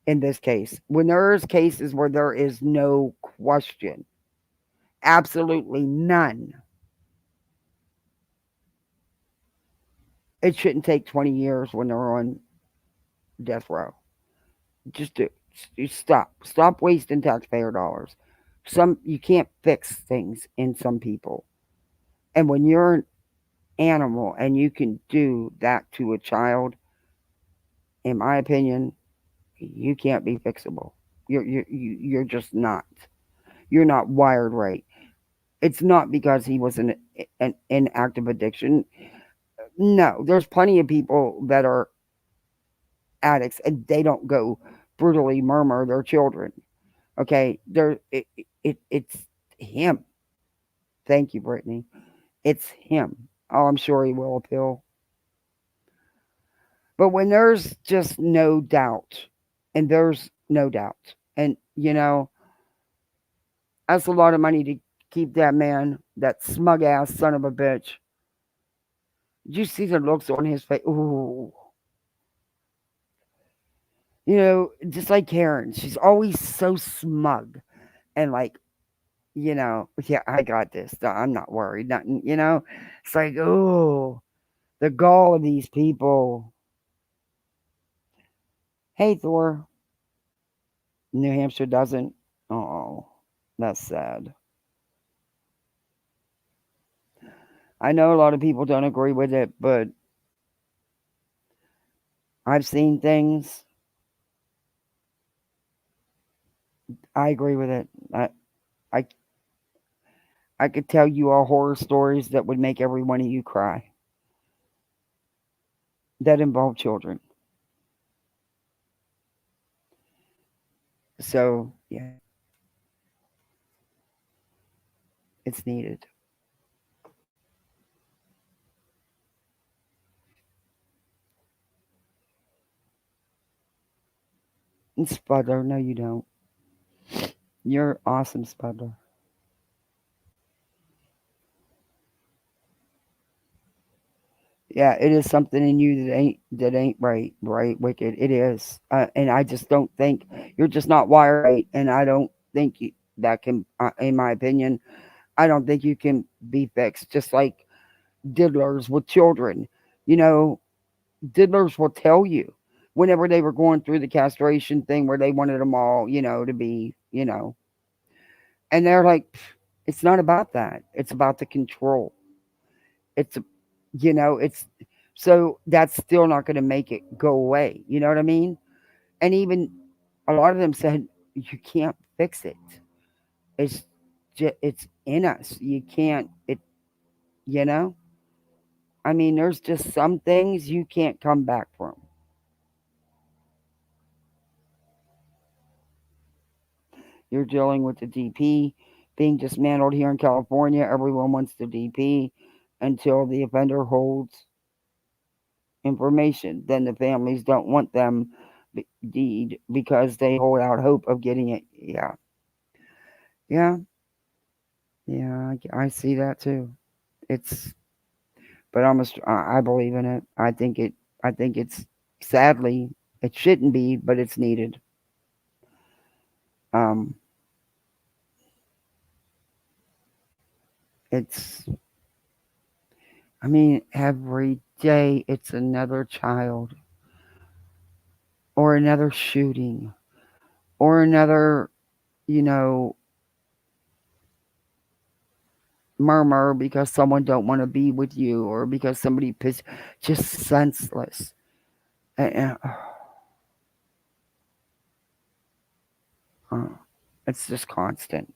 Speaker 1: in this case. When there's cases where there is no question, absolutely none, it shouldn't take 20 years when they're on death row. Just do stop wasting taxpayer dollars. You can't fix things in some people, and when you're an animal and you can do that to a child, in my opinion, you can't be fixable. You're just not. You're not wired right. It's not because he was in active addiction. No, there's plenty of people that are addicts and they don't go brutally murmur their children. Okay, it's him. Thank you, Brittany. It's him. Oh, I'm sure he will appeal. But when there's just no doubt, and there's no doubt, and that's a lot of money to keep that man, that smug ass son of a bitch. Did you see the looks on his face? Ooh, just like Karen, she's always so smug and like, yeah, I got this. I'm not worried. Nothing, It's like, oh, the gall of these people. Hey, Thor. New Hampshire doesn't. Oh, that's sad. I know a lot of people don't agree with it, but I've seen things. I agree with it. I, I could tell you all horror stories that would make every one of you cry that involve children. So, yeah, it's needed. And Spudler, no, you don't. You're awesome, Spudler. Yeah, it is something in you that ain't right, wicked. It is, and I just don't think you're just not wired right, and I don't think that can, in my opinion, I don't think you can be fixed. Just like diddlers with children, you know, diddlers will tell you whenever they were going through the castration thing where they wanted them all, to be, and they're like, it's not about that. It's about the control. It's it's so that's still not going to make it go away. You know what I mean? And even a lot of them said you can't fix it. It's it's in us. You can't. It. You know. I mean, there's just some things you can't come back from. You're dealing with the DP being dismantled here in California. Everyone wants the DP until the offender holds information. Then the families don't want them deed because they hold out hope of getting it. Yeah, yeah, yeah. I see that too. It's, but I believe in it. I think it. I think it's sadly it shouldn't be, but it's needed. Um, it's. I mean, every day it's another child or another shooting or another, you know, murmur because someone don't want to be with you or because somebody pissed, just senseless. And, uh, it's just constant.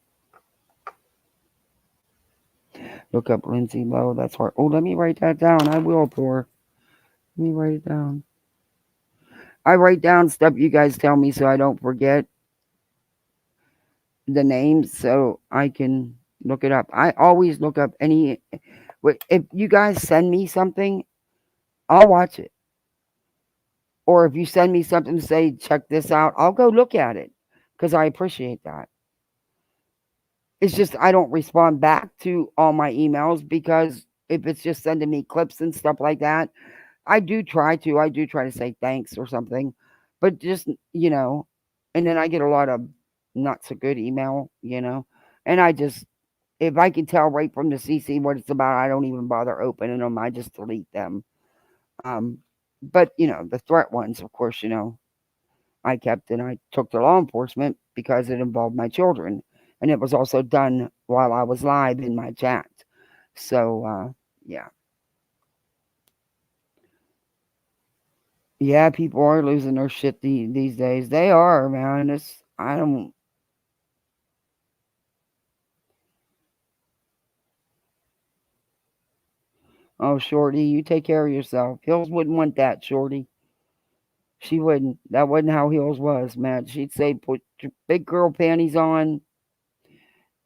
Speaker 1: Look up Lindsay Lowe. That's hard. Oh, let me write that down. I will, Thor. Let me write it down. I write down stuff you guys tell me so I don't forget the names so I can look it up. I always look up any. If you guys send me something, I'll watch it. Or if you send me something to say, check this out, I'll go look at it because I appreciate that. It's just I don't respond back to all my emails because if it's just sending me clips and stuff like that, I do try to. I do try to say thanks or something. But just, and then I get a lot of not so good email. And I just, if I can tell right from the CC what it's about, I don't even bother opening them. I just delete them. Um, but, the threat ones, of course, I kept and I took to law enforcement because it involved my children. And it was also done while I was live in my chat. So, yeah. Yeah, people are losing their shit these days. They are, man. I don't. Oh, Shorty, you take care of yourself. Hills wouldn't want that, Shorty. She wouldn't. That wasn't how Hills was, man. She'd say, put your big girl panties on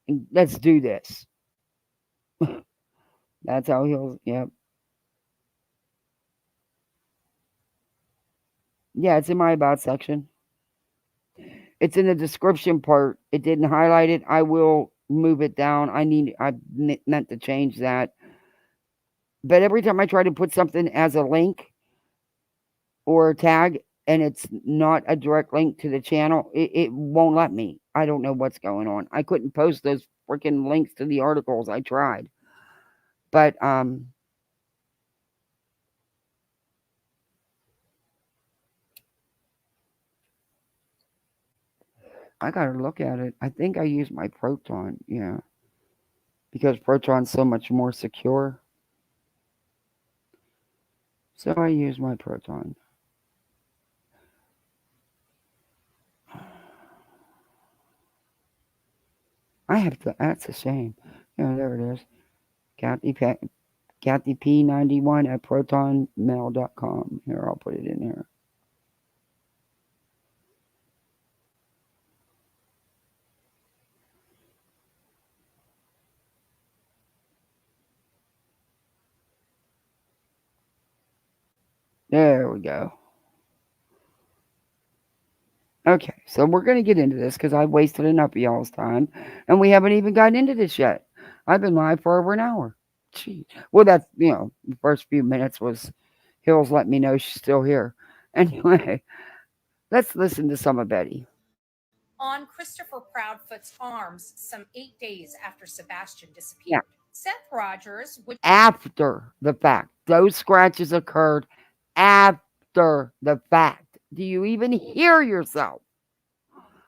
Speaker 1: and let's do this. That's how Hills, yep. Yeah, it's in my about section. It's in the description part. It didn't highlight it. I will move it down. Meant to change that. But every time I try to put something as a link or a tag and it's not a direct link to the channel, it won't let me. I don't know what's going on. I couldn't post those freaking links to the articles. I tried. But I gotta look at it. I think I use my Proton, yeah. Because Proton's so much more secure. So I use my Proton. I have to, that's a shame. Yeah, there it is. Kathy P91 at protonmail.com. Here, I'll put it in here. There we go. Okay, so we're going to get into this because I've wasted enough of y'all's time, and we haven't even gotten into this yet. I've been live for over an hour. Gee. Well, that's, the first few minutes was Hills letting me know she's still here. Anyway, let's listen to some of Betty.
Speaker 3: On Christopher Proudfoot's arms some 8 days after Sebastian disappeared.
Speaker 1: Yeah.
Speaker 3: Seth Rogers would
Speaker 1: After the fact. Those scratches occurred after the fact. Do you even hear yourself?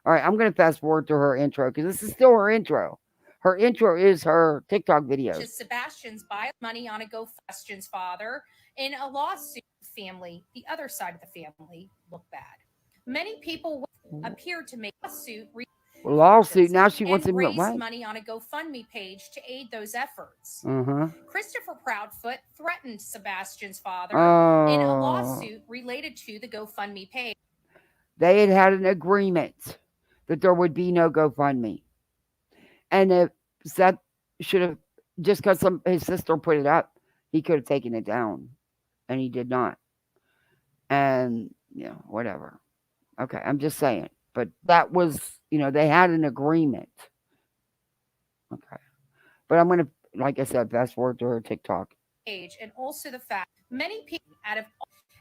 Speaker 1: All right, I'm going to fast forward to her intro because this is still her intro. Her intro is her TikTok videos.
Speaker 3: Sebastian's bio money on a GoFundMe's father in a lawsuit family. The other side of the family looked bad. Many people appeared to make a
Speaker 1: lawsuit. Now she wants to
Speaker 3: raise
Speaker 1: what?
Speaker 3: money on a GoFundMe page to aid those efforts.
Speaker 1: Uh-huh.
Speaker 3: Christopher Proudfoot threatened Sebastian's father
Speaker 1: Oh.
Speaker 3: in a lawsuit related to the GoFundMe page.
Speaker 1: They had an agreement that there would be no GoFundMe. And if Seth should have, just because his sister put it up, he could have taken it down. And he did not. And, whatever. Okay, I'm just saying. But that was, they had an agreement. Okay. But I'm going to, like I said, fast forward to her TikTok.
Speaker 3: Age, and also the fact many people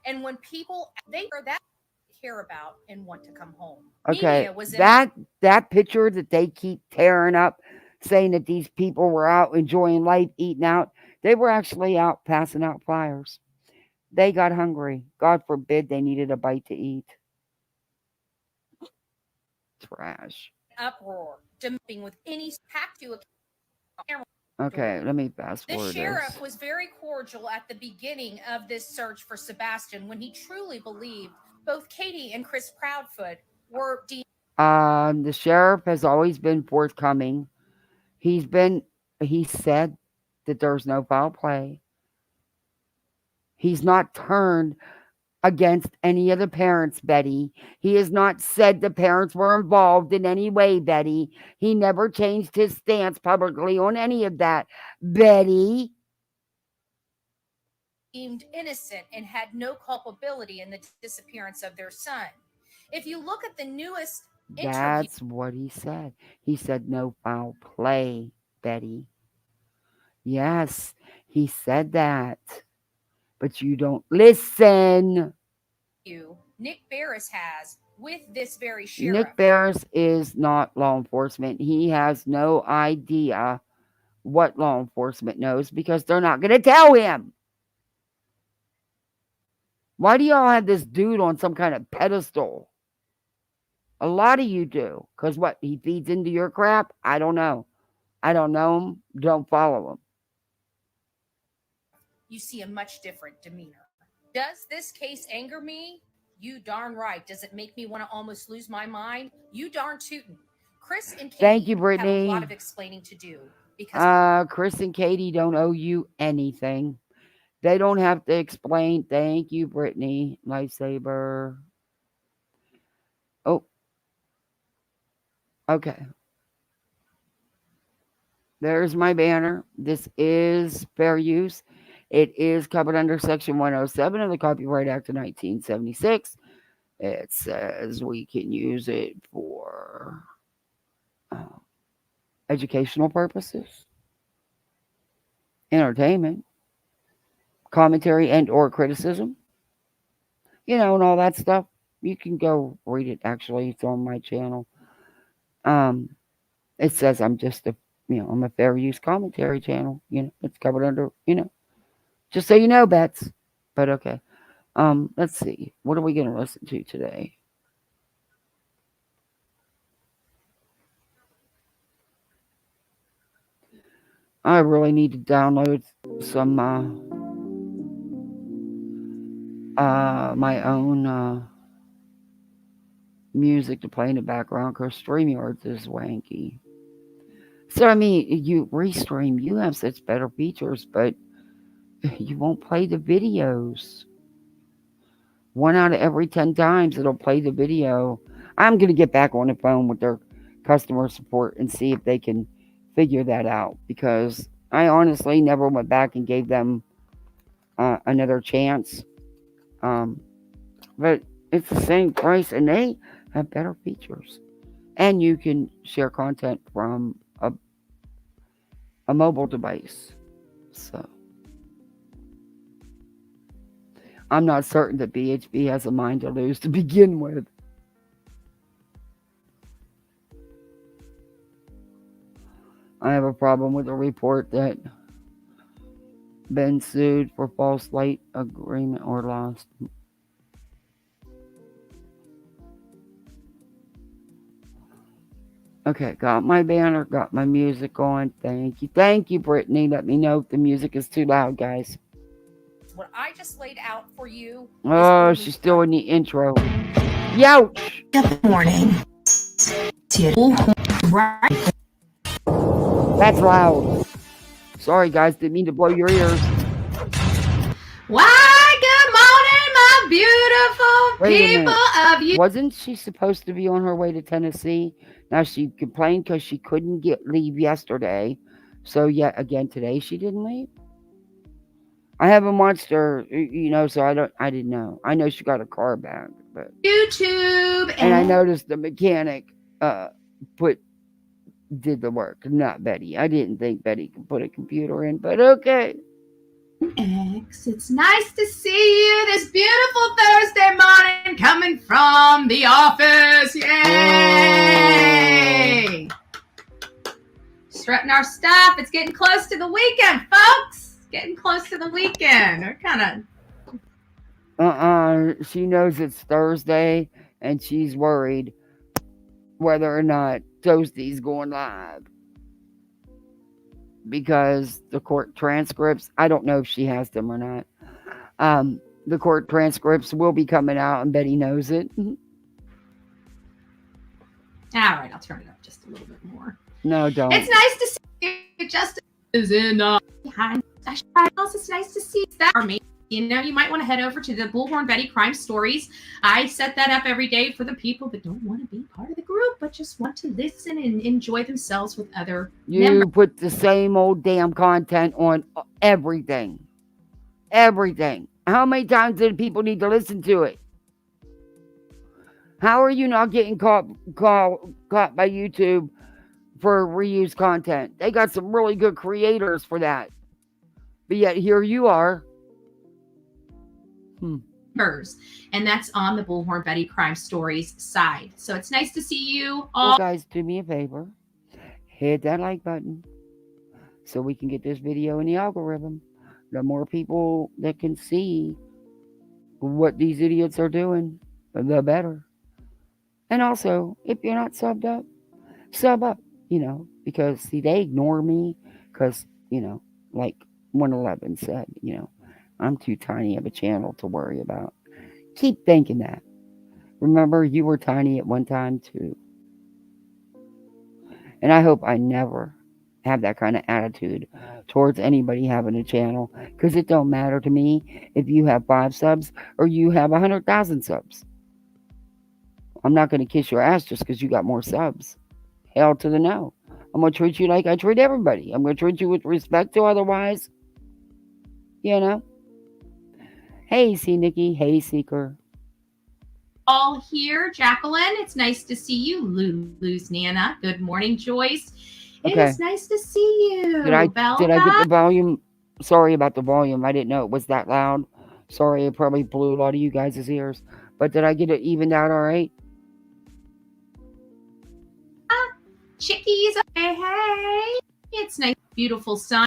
Speaker 3: and when people, they are that care about and want to come home.
Speaker 1: Okay, that picture that they keep tearing up, saying that these people were out enjoying life, eating out, they were actually out passing out flyers. They got hungry. God forbid they needed a bite to eat. Trash.
Speaker 3: Uproar, dumping with any packed to a camera.
Speaker 1: Okay, let me fast forward.
Speaker 3: The sheriff was very cordial at the beginning of this search for Sebastian when he truly believed both Katie and Chris Proudfoot were
Speaker 1: the sheriff has always been forthcoming. He said that there's no foul play. He's not turned against any of the parents, Betty. He has not said the parents were involved in any way, Betty. He never changed his stance publicly on any of that, Betty.
Speaker 3: Deemed innocent and had no culpability in the disappearance of their son. If you look at the newest interview,
Speaker 1: that's what he said. He said no foul play, Betty. Yes, he said that. But you don't listen.
Speaker 3: Nick Barris has with this very sheriff.
Speaker 1: Nick Barris is not law enforcement. He has no idea what law enforcement knows because they're not going to tell him. Why do y'all have this dude on some kind of pedestal? A lot of you do. Because what? He feeds into your crap? I don't know. I don't know him. Don't follow him.
Speaker 3: You see a much different demeanor. Does this case anger me? You darn right. Does it make me want to almost lose my mind? You darn tootin'. Chris and Katie
Speaker 1: Thank you, Brittany.
Speaker 3: have a lot of explaining to do. Because
Speaker 1: Chris and Katie don't owe you anything. They don't have to explain. Thank you, Brittany. Lifesaver. Oh, okay. There's my banner. This is fair use. It is covered under Section 107 of the Copyright Act of 1976. It says we can use it for uh, educational purposes, entertainment, commentary and or criticism, and all that stuff. You can go read it. Actually, it's on my channel. Um, it says I'm just I'm a fair use commentary channel. It's covered under, just so you know, Bets. But okay. Let's see. What are we going to listen to today? I really need to download some my own music to play in the background because StreamYards is wanky. So I mean, you restream, you have such better features, but you won't play the videos. 1 out of every 10 times it'll play the video. I'm gonna get back on the phone with their customer support and see if they can figure that out because I honestly never went back and gave them another chance. But it's the same price and they have better features. And you can share content from a mobile device. So I'm not certain that BHB has a mind to lose to begin with. I have a problem with a report that been sued for false light agreement or lost. Okay, got my banner, got my music on. Thank you. Thank you, Brittany. Let me know if the music is too loud, guys.
Speaker 3: What I just laid out for you.
Speaker 1: Oh, she's still in the intro. Youch!
Speaker 4: Good morning. Right.
Speaker 1: That's loud. Sorry, guys. Didn't mean to blow your ears.
Speaker 4: Why, good morning, my beautiful
Speaker 1: Wait a
Speaker 4: people
Speaker 1: minute.
Speaker 4: of you.
Speaker 1: Wasn't she supposed to be on her way to Tennessee? Now she complained because she couldn't leave yesterday. So yet again today she didn't leave. I haven't watched her, so I didn't know. I know she got her car back, but
Speaker 4: YouTube
Speaker 1: and I noticed the mechanic did the work, not Betty. I didn't think Betty could put a computer in, but okay.
Speaker 4: X. It's nice to see you this beautiful Thursday morning coming from the office. Yay! Strutting our stuff. It's getting close to the weekend, folks. Getting close to the weekend. We're kind
Speaker 1: of. She knows it's Thursday, and she's worried whether or not Toasty's going live. Because the court transcripts, I don't know if she has them or not. The court transcripts will be coming out, and Betty knows it.
Speaker 4: All right, I'll turn it up just a little bit more.
Speaker 1: No, don't.
Speaker 4: It's nice to see you. Justin is in behind. It's nice to see that. You might want to head over to the Bullhorn Betty Crime Stories. I set that up every day for the people that don't want to be part of the group, but just want to listen and enjoy themselves with other members.
Speaker 1: Put the same old damn content on everything. Everything. How many times did people need to listen to it? How are you not getting caught by YouTube for reused content? They got some really good creators for that. But yet here you are.
Speaker 4: And that's on the Bullhorn Betty Crime Stories side. So it's nice to see you all.
Speaker 1: Well, guys, do me a favor. Hit that like button so we can get this video in the algorithm. The more people that can see what these idiots are doing, the better. And also, if you're not subbed up, sub up, because see, they ignore me because, like 111 said, I'm too tiny of a channel to worry about. Keep thinking that. Remember, you were tiny at one time too. And I hope I never have that kind of attitude towards anybody having a channel, because it don't matter to me if you have 5 subs or you have 100,000 subs. I'm not going to kiss your ass just because you got more subs. Hell to the no. I'm going to treat you like I treat everybody. I'm going to treat you with respect, to otherwise, you know. Hey, C. Nikki. Hey, Seeker.
Speaker 4: All here, Jacqueline. It's nice to see you. Lulu's Nana. Good morning, Joyce. It
Speaker 1: Okay.
Speaker 4: is nice to see you.
Speaker 1: Did I
Speaker 4: Belva.
Speaker 1: get the volume? Sorry about the volume. I didn't know it was that loud. Sorry, it probably blew a lot of you guys' ears. But did I get it evened out all right?
Speaker 4: Chickies. Hey. It's nice, beautiful sun.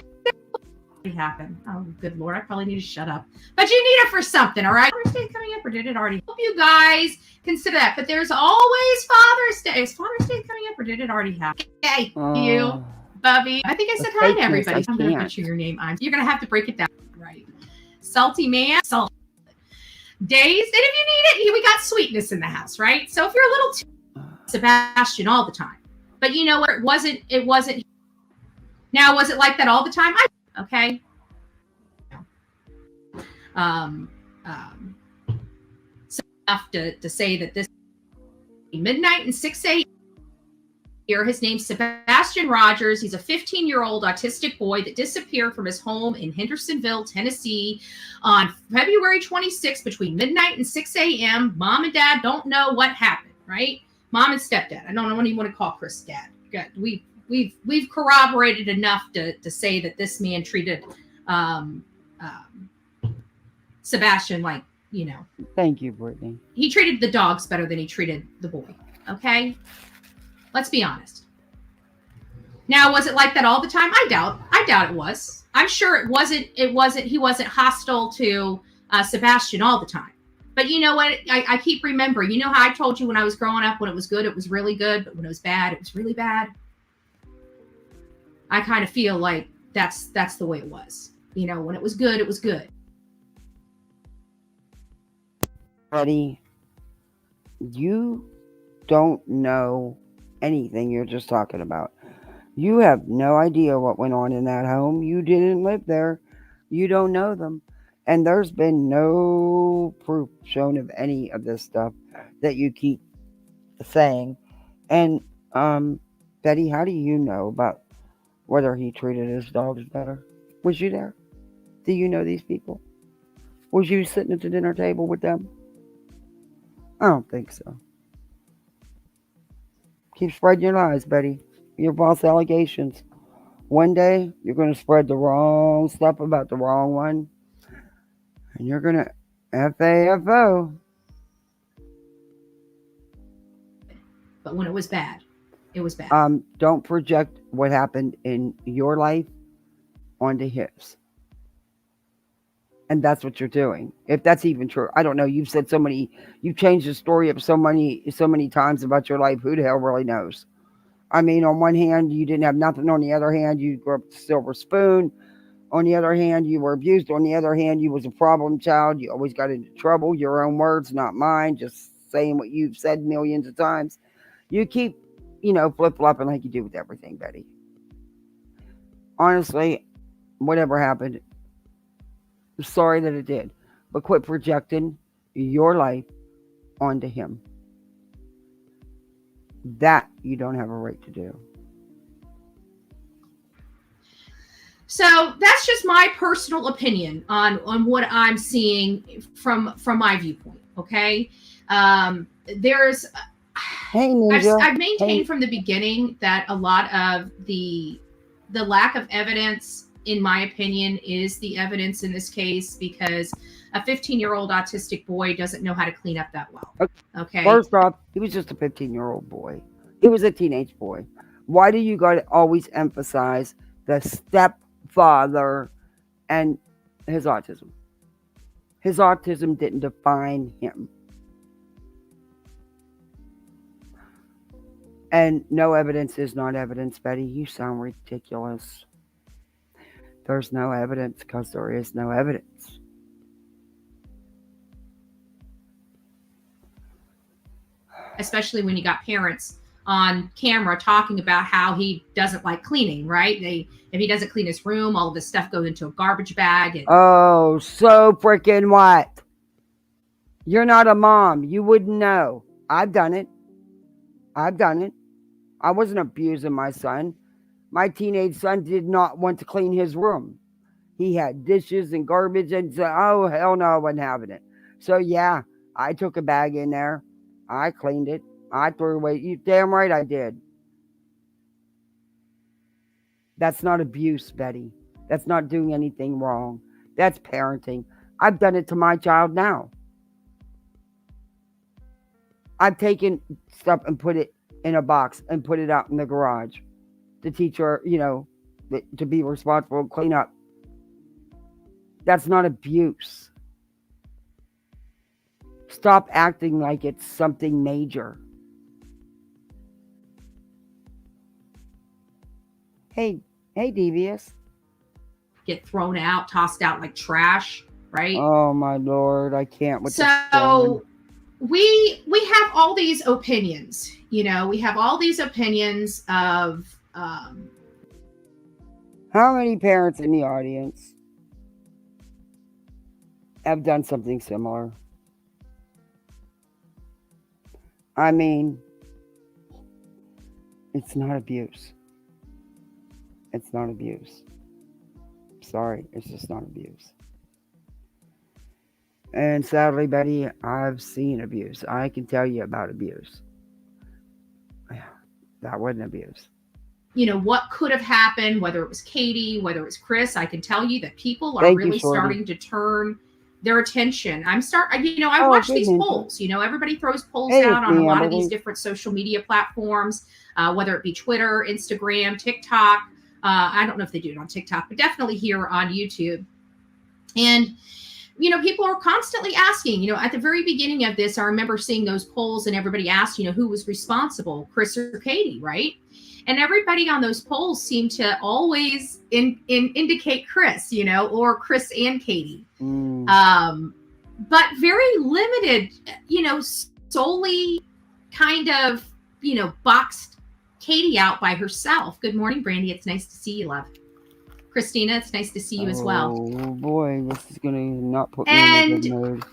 Speaker 4: What happened? Oh, good Lord. I probably need to shut up. But you need it for something, all right? Father's Day coming up, or did it already? Hope you guys consider that. But there's always Father's Day. Is Father's Day coming up, or did it already happen? Okay, you, Bubby. I think I said hi to everybody. I'm going to butcher your name. You're going to have to break it down. Right. Salty man. Salt. Days. And if you need it, we got sweetness in the house, right? So if you're a little too Sebastian all the time. But you know what? It wasn't. Now, was it like that all the time? Okay. So enough to say that this midnight and 6 a.m. here. His name's Sebastian Rogers. He's a 15-year-old autistic boy that disappeared from his home in Hendersonville, Tennessee on February 26th between midnight and 6 a.m. Mom and dad don't know what happened, right? Mom and stepdad. I don't know what you want to call Chris dad. We've corroborated enough to say that this man treated Sebastian like, you know.
Speaker 1: Thank you, Brittany.
Speaker 4: He treated the dogs better than he treated the boy. Okay? Let's be honest. Now, was it like that all the time? I doubt it was. I'm sure he wasn't hostile to Sebastian all the time. But you know what? I keep remembering, you know how I told you when I was growing up, when it was good, it was really good. But when it was bad, it was really bad. I kind of feel like that's the way it was. You know, when it was good, it was good.
Speaker 1: Buddy, you don't know anything you're just talking about. You have no idea what went on in that home. You didn't live there. You don't know them. And there's been no proof shown of any of this stuff that you keep saying. And, Betty, how do you know about whether he treated his dogs better? Was you there? Do you know these people? Was you sitting at the dinner table with them? I don't think so. Keep spreading your lies, Betty. Your false allegations. One day, you're going to spread the wrong stuff about the wrong one. And you're going to FAFO.
Speaker 4: But when it was bad, it was bad.
Speaker 1: Don't project what happened in your life onto his. And that's what you're doing. If that's even true. I don't know. You've changed the story up so many times about your life. Who the hell really knows? I mean, on one hand, you didn't have nothing. On the other hand, you grew up with a silver spoon. On the other hand, you were abused. On the other hand, you was a problem child. You always got into trouble. Your own words, not mine. Just saying what you've said millions of times. You keep, flip-flopping like you do with everything, Betty. Honestly, whatever happened, I'm sorry that it did. But quit projecting your life onto him. That you don't have a right to do.
Speaker 4: So that's just my personal opinion on what I'm seeing from my viewpoint. Okay, there's.
Speaker 1: Hey, Ninja.
Speaker 4: I've maintained from the beginning that a lot of the lack of evidence, in my opinion, is the evidence in this case, because a 15-year-old autistic boy doesn't know how to clean up that well. Okay.
Speaker 1: First off, he was just a 15-year-old boy. He was a teenage boy. Why do you got to always emphasize the stepfather and his autism? His autism didn't define him. And no evidence is not evidence, Betty. You sound ridiculous. There's no evidence because there is no evidence.
Speaker 4: Especially when you got parents on camera talking about how he doesn't like cleaning, right? If he doesn't clean his room, all of his stuff goes into a garbage bag. And
Speaker 1: Oh, so freaking what? You're not a mom. You wouldn't know. I've done it. I wasn't abusing my son. My teenage son did not want to clean his room. He had dishes and garbage and said, oh, hell no, I wasn't having it. So, yeah, I took a bag in there. I cleaned it. I threw away. You damn right I did. That's not abuse, Betty. That's not doing anything wrong. That's parenting. I've done it to my child now. I've taken stuff and put it in a box and put it out in the garage to teach her, to be responsible and clean up. That's not abuse. Stop acting like it's something major. Hey, Devious.
Speaker 4: Get thrown out, tossed out like trash, right?
Speaker 1: Oh my Lord, I can't with this storm.
Speaker 4: So we have all these opinions, we have all these opinions of
Speaker 1: How many parents in the audience have done something similar? I mean, it's not abuse. It's not abuse. Sorry, it's just not abuse. And sadly, Betty, I've seen abuse. I can tell you about abuse. That wasn't abuse.
Speaker 4: What could have happened, whether it was Katie, whether it was Chris. I can tell you that people are really starting to turn their attention. I watch these polls. Everybody throws polls out on a lot of these different social media platforms, whether it be Twitter, Instagram, TikTok. I don't know if they do it on TikTok, but definitely here on YouTube. And people are constantly asking, at the very beginning of this, I remember seeing those polls and everybody asked, who was responsible, Chris or Katie, right? And everybody on those polls seemed to always indicate Chris, or Chris and Katie. But very limited, solely kind of, boxed Katie out by herself. Good morning, Brandy. It's nice to see you, love. Christina, it's nice to see you as well.
Speaker 1: Oh boy, this is gonna not put me in a good mood.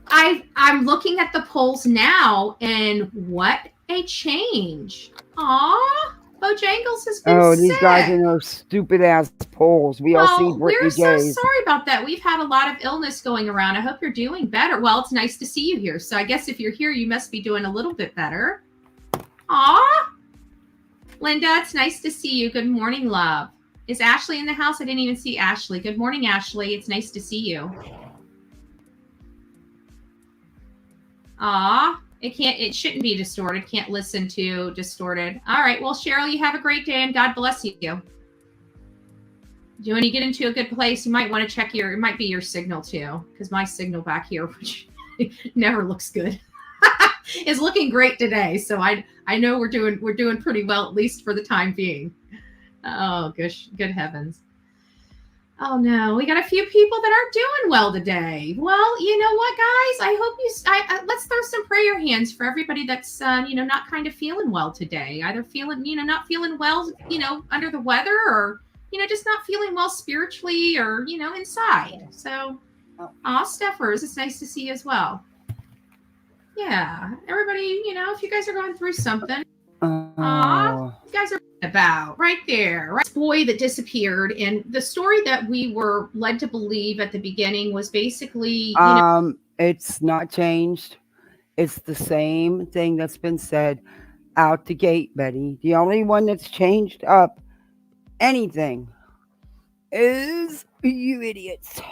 Speaker 4: I'm looking at the polls now, and what a change! Aw, Bojangles has been sick.
Speaker 1: These guys in those stupid ass polls. We all see Brittany
Speaker 4: We're so
Speaker 1: Gaze.
Speaker 4: sorry about that. We've had a lot of illness going around. I hope you're doing better. Well, it's nice to see you here. So I guess if you're here, you must be doing a little bit better. Aw, Linda, it's nice to see you. Good morning, love. Is Ashley in the house? I didn't even see Ashley. Good morning, Ashley. It's nice to see you. It shouldn't be distorted. Can't listen to distorted. All right. Well, Cheryl, you have a great day and God bless you. When you get into a good place, you might want to check it might be your signal too, because my signal back here, which never looks good, is looking great today. So I know we're doing pretty well, at least for the time being. Oh gosh, good heavens. Oh no, we got a few people that aren't doing well today. Well, you know what, guys? I hope let's throw some prayer hands for everybody that's not kind of feeling well today. Either feeling, not feeling well, under the weather, or just not feeling well spiritually, or inside. So, Steffers, it's nice to see you as well. Yeah, everybody, if you guys are going through something, you guys are about right there, right? This boy that disappeared, and the story that we were led to believe at the beginning was basically,
Speaker 1: it's not changed. It's the same thing that's been said out the gate, Betty. The only one that's changed up anything is you idiots.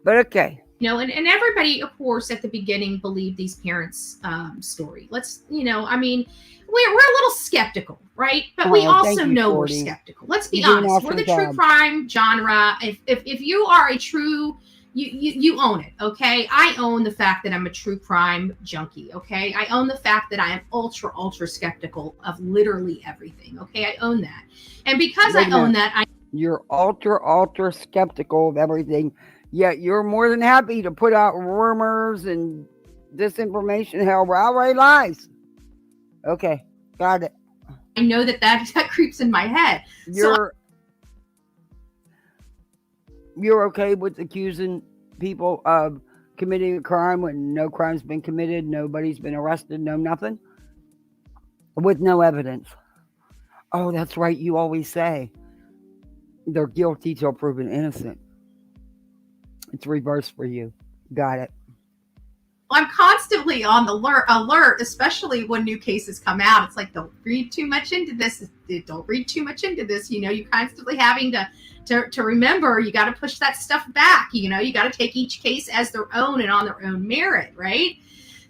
Speaker 1: But okay.
Speaker 4: And everybody, of course, at the beginning believed these parents' story. Let's, we're a little skeptical, right? But we also know we're skeptical. Let's be honest. We're the true crime genre. If you are a true, you own it, okay? I own the fact that I'm a true crime junkie, okay? I own the fact that I am ultra, ultra skeptical of literally everything, okay? I own that. And because I own that,
Speaker 1: you're ultra, ultra skeptical of everything. Yet you're more than happy to put out rumors and disinformation, hell, outright lies. Okay, got it.
Speaker 4: I know that creeps in my head.
Speaker 1: You're okay with accusing people of committing a crime when no crime's been committed, nobody's been arrested, no nothing, with no evidence. Oh, that's right. You always say they're guilty till proven innocent. It's reversed for you. Got it.
Speaker 4: I'm constantly on the alert, especially when new cases come out. It's like, don't read too much into this. Don't read too much into this. You know, you're constantly having to remember, you got to push that stuff back. You know, you got to take each case as their own and on their own merit, right?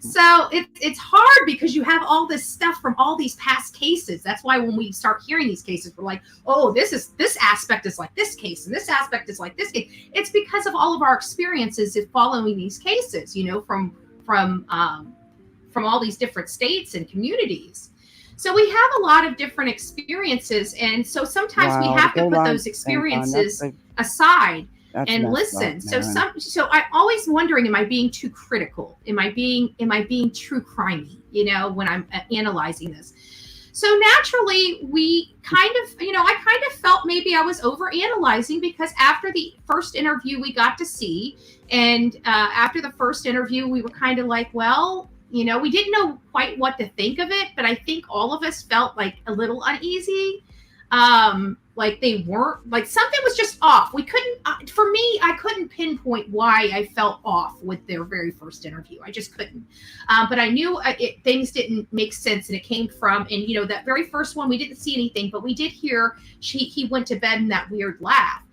Speaker 4: So it's hard because you have all this stuff from all these past cases. That's why when we start hearing these cases, we're like, oh, this aspect is like this case, and this aspect is like this case. It's because of all of our experiences in following these cases, you know, from all these different states and communities. So we have a lot of different experiences, and so sometimes we have to put those experiences aside and listen. So I'm always wondering, am I being too critical? Am I being true crimey, you know, when I'm analyzing this? So naturally, we kind of, you know, I kind of felt maybe I was over analyzing, because after the first interview we got to see, and after the first interview, we were kind of like, well, you know, we didn't know quite what to think of it, but I think all of us felt like a little uneasy. Like they weren't, like something was just off. We couldn't, for me, I couldn't pinpoint why I felt off with their very first interview. I just couldn't. But I knew things didn't make sense, and it came from, and you know, that very first one, we didn't see anything, but we did hear he went to bed in that weird laugh.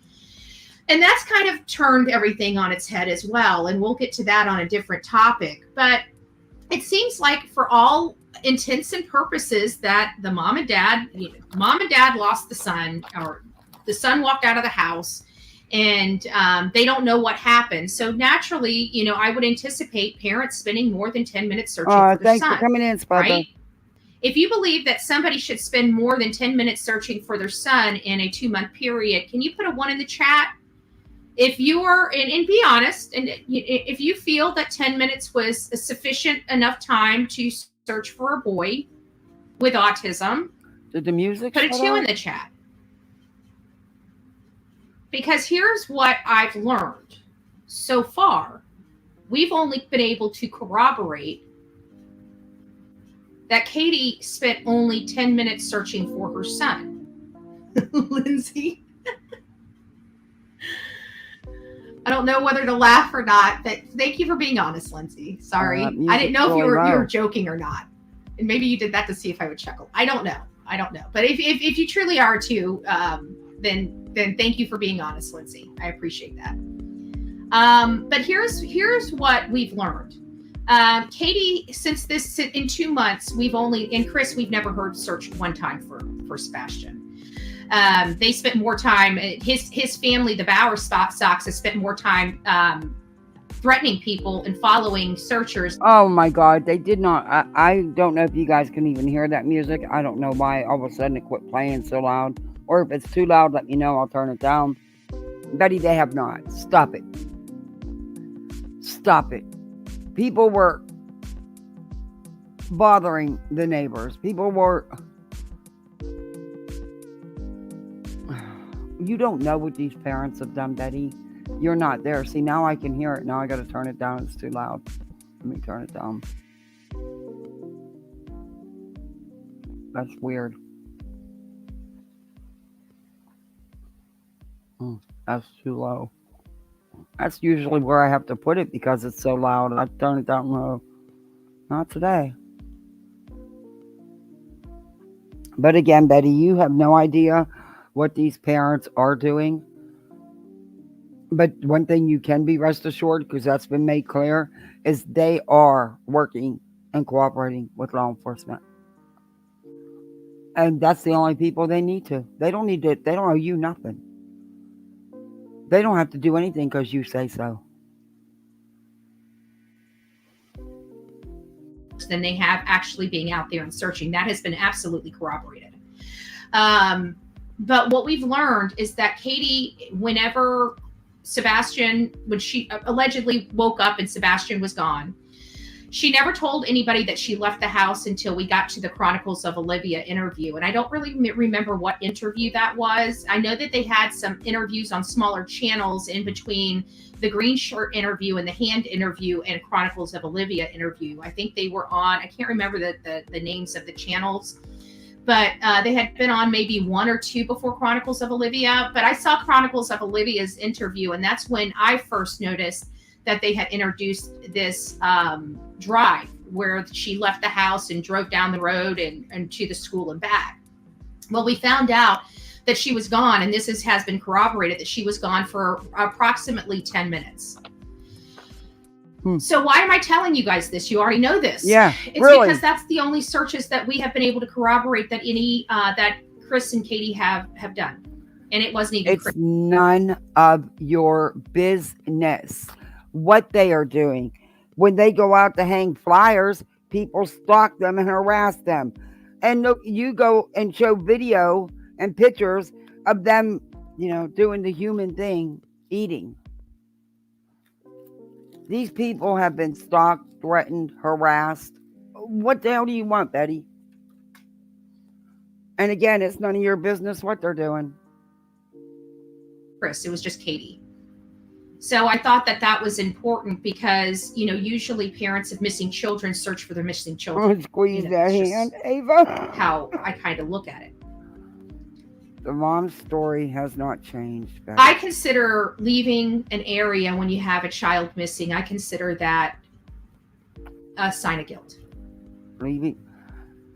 Speaker 4: And that's kind of turned everything on its head as well. And we'll get to that on a different topic. But it seems like for all intents and purposes that the mom and dad lost the son, or the son walked out of the house, and they don't know what happened. So naturally, you know, I would anticipate parents spending more than 10 minutes searching for their son.
Speaker 1: Thanks for coming in, Spother.
Speaker 4: Right? If you believe that somebody should spend more than 10 minutes searching for their son in a 2-month period, can you put a 1 in the chat? If you are, and be honest, and if you feel that 10 minutes was a sufficient enough time to search for a boy with autism,
Speaker 1: did the music
Speaker 4: put a 2 in the chat. Because here's what I've learned so far. We've only been able to corroborate that Katie spent only 10 minutes searching for her son. Lindsay? I don't know whether to laugh or not, but thank you for being honest, Lindsay. Sorry. I didn't know if you were joking or not. And maybe you did that to see if I would chuckle. I don't know. But if you truly are too, then thank you for being honest, Lindsay. I appreciate that. But here's what we've learned. Katie, since this in 2 months, and Chris, we've never heard searched one time for Sebastian. They spent more time, his family, the Bauer Sox, has spent more time threatening people and following searchers.
Speaker 1: Oh my God, they did not. I don't know if you guys can even hear that music. I don't know why all of a sudden it quit playing so loud. Or if it's too loud, let me know. I'll turn it down. Betty, they have not. Stop it. Stop it. People were bothering the neighbors. People were... You don't know what these parents have done, Betty. You're not there. See, now I can hear it. Now I got to turn it down. It's too loud. Let me turn it down. That's weird. That's too low. That's usually where I have to put it because it's so loud. I turn it down low. Not today. But again, Betty, you have no idea what these parents are doing. But one thing you can be rest assured, because that's been made clear, is they are working and cooperating with law enforcement. And that's the only people they need to. They don't need to. They don't owe you nothing. They don't have to do anything because you say so.
Speaker 4: Than they have actually being out there and searching. That has been absolutely corroborated. But what we've learned is that Katie, when she allegedly woke up and Sebastian was gone, She never told anybody that she left the house until we got to the Chronicles of Olivia interview. And I don't really remember what interview that was. I know that they had some interviews on smaller channels in between the Green Shirt interview and the Hand interview and Chronicles of Olivia interview. I think they were on, I can't remember the names of the channels, but they had been on maybe one or two before Chronicles of Olivia. But I saw Chronicles of Olivia's interview, and that's when I first noticed that they had introduced this drive where she left the house and drove down the road and to the school and back. Well, we found out that she was gone, and this has been corroborated, that she was gone for approximately 10 minutes. So why am I telling you guys this? You already know this.
Speaker 1: Yeah,
Speaker 4: it's
Speaker 1: really.
Speaker 4: because that's the only searches that we have been able to corroborate that that Chris and Katie have done, and it wasn't even.
Speaker 1: It's none of your business what they are doing. When they go out to hang flyers, people stalk them and harass them. And look, you go and show video and pictures of them, doing the human thing, eating. These people have been stalked, threatened, harassed. What the hell do you want, Betty? And again, it's none of your business what they're doing.
Speaker 4: Chris, it was just Katie. So I thought that was important because, usually parents of missing children search for their missing children.
Speaker 1: Squeeze that hand, Ava.
Speaker 4: How I kind of look at it.
Speaker 1: The mom's story has not changed, Betty.
Speaker 4: I consider leaving an area when you have a child missing, I consider that a sign of guilt.
Speaker 1: Leaving?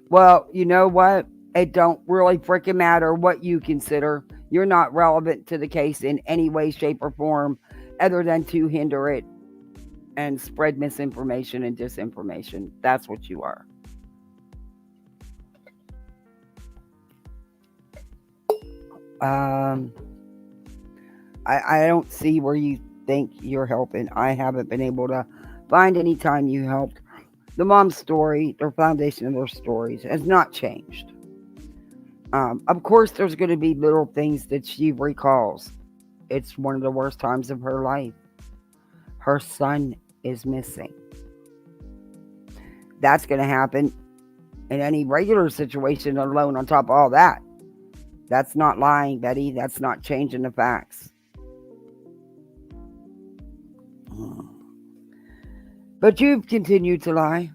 Speaker 1: Well, you know what? It don't really freaking matter what you consider. You're not relevant to the case in any way, shape, or form other than to hinder it and spread misinformation and disinformation. That's what you are. I don't see where you think you're helping. I haven't been able to find any time you helped. The mom's story, their foundation of their stories has not changed. Of course, there's going to be little things that she recalls. It's one of the worst times of her life. Her son is missing. That's going to happen in any regular situation alone on top of all that. That's not lying, Betty. That's not changing the facts. But you've continued to lie.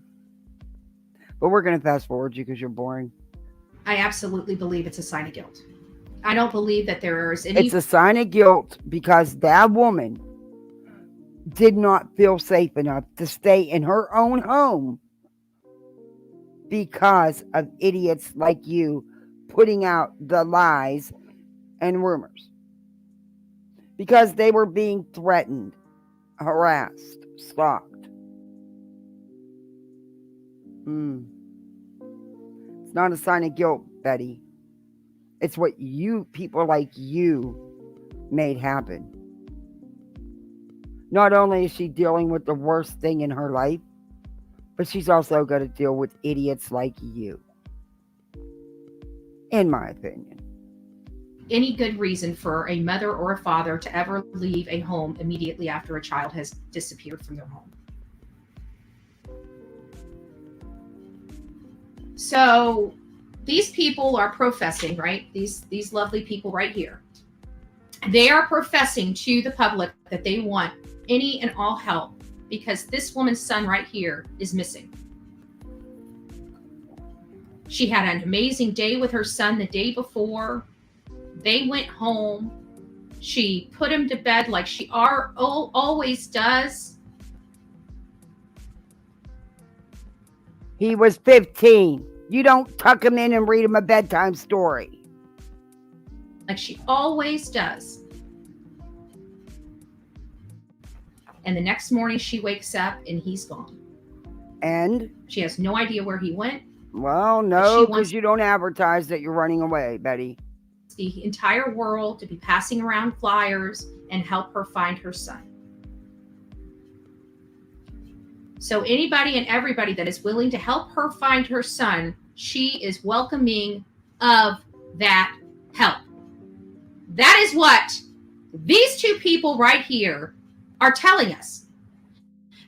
Speaker 1: But we're going to fast forward you because you're boring.
Speaker 4: I absolutely believe it's a sign of guilt. I don't believe that there is any...
Speaker 1: It's a sign of guilt because that woman did not feel safe enough to stay in her own home because of idiots like you putting out the lies and rumors. Because they were being threatened, harassed, stalked. It's not a sign of guilt, Betty. It's what you, people like you, made happen. Not only is she dealing with the worst thing in her life, but she's also got to deal with idiots like you. In my opinion.
Speaker 4: Any good reason for a mother or a father to ever leave a home immediately after a child has disappeared from their home. So these people are professing, right? These lovely people right here. They are professing to the public that they want any and all help because this woman's son right here is missing. She had an amazing day with her son the day before. They went home. She put him to bed like she always does.
Speaker 1: He was 15. You don't tuck him in and read him a bedtime story.
Speaker 4: Like she always does. And the next morning she wakes up and he's gone.
Speaker 1: And?
Speaker 4: She has no idea where he went.
Speaker 1: Well, no, because you don't advertise that you're running away, Betty.
Speaker 4: The entire world to be passing around flyers and help her find her son. So anybody and everybody that is willing to help her find her son, she is welcoming of that help. That is what these two people right here are telling us.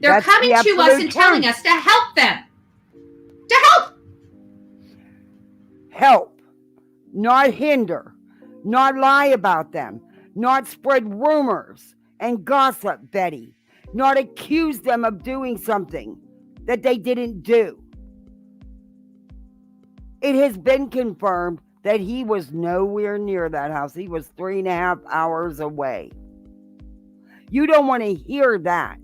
Speaker 4: They're
Speaker 1: That's
Speaker 4: coming
Speaker 1: the
Speaker 4: to us
Speaker 1: absolute
Speaker 4: and telling
Speaker 1: truth.
Speaker 4: us to help them. To help.
Speaker 1: Help, not hinder, not lie about them, not spread rumors and gossip, Betty, not accuse them of doing something that they didn't do. It has been confirmed that he was nowhere near that house. He was 3.5 hours away. You don't want to hear that.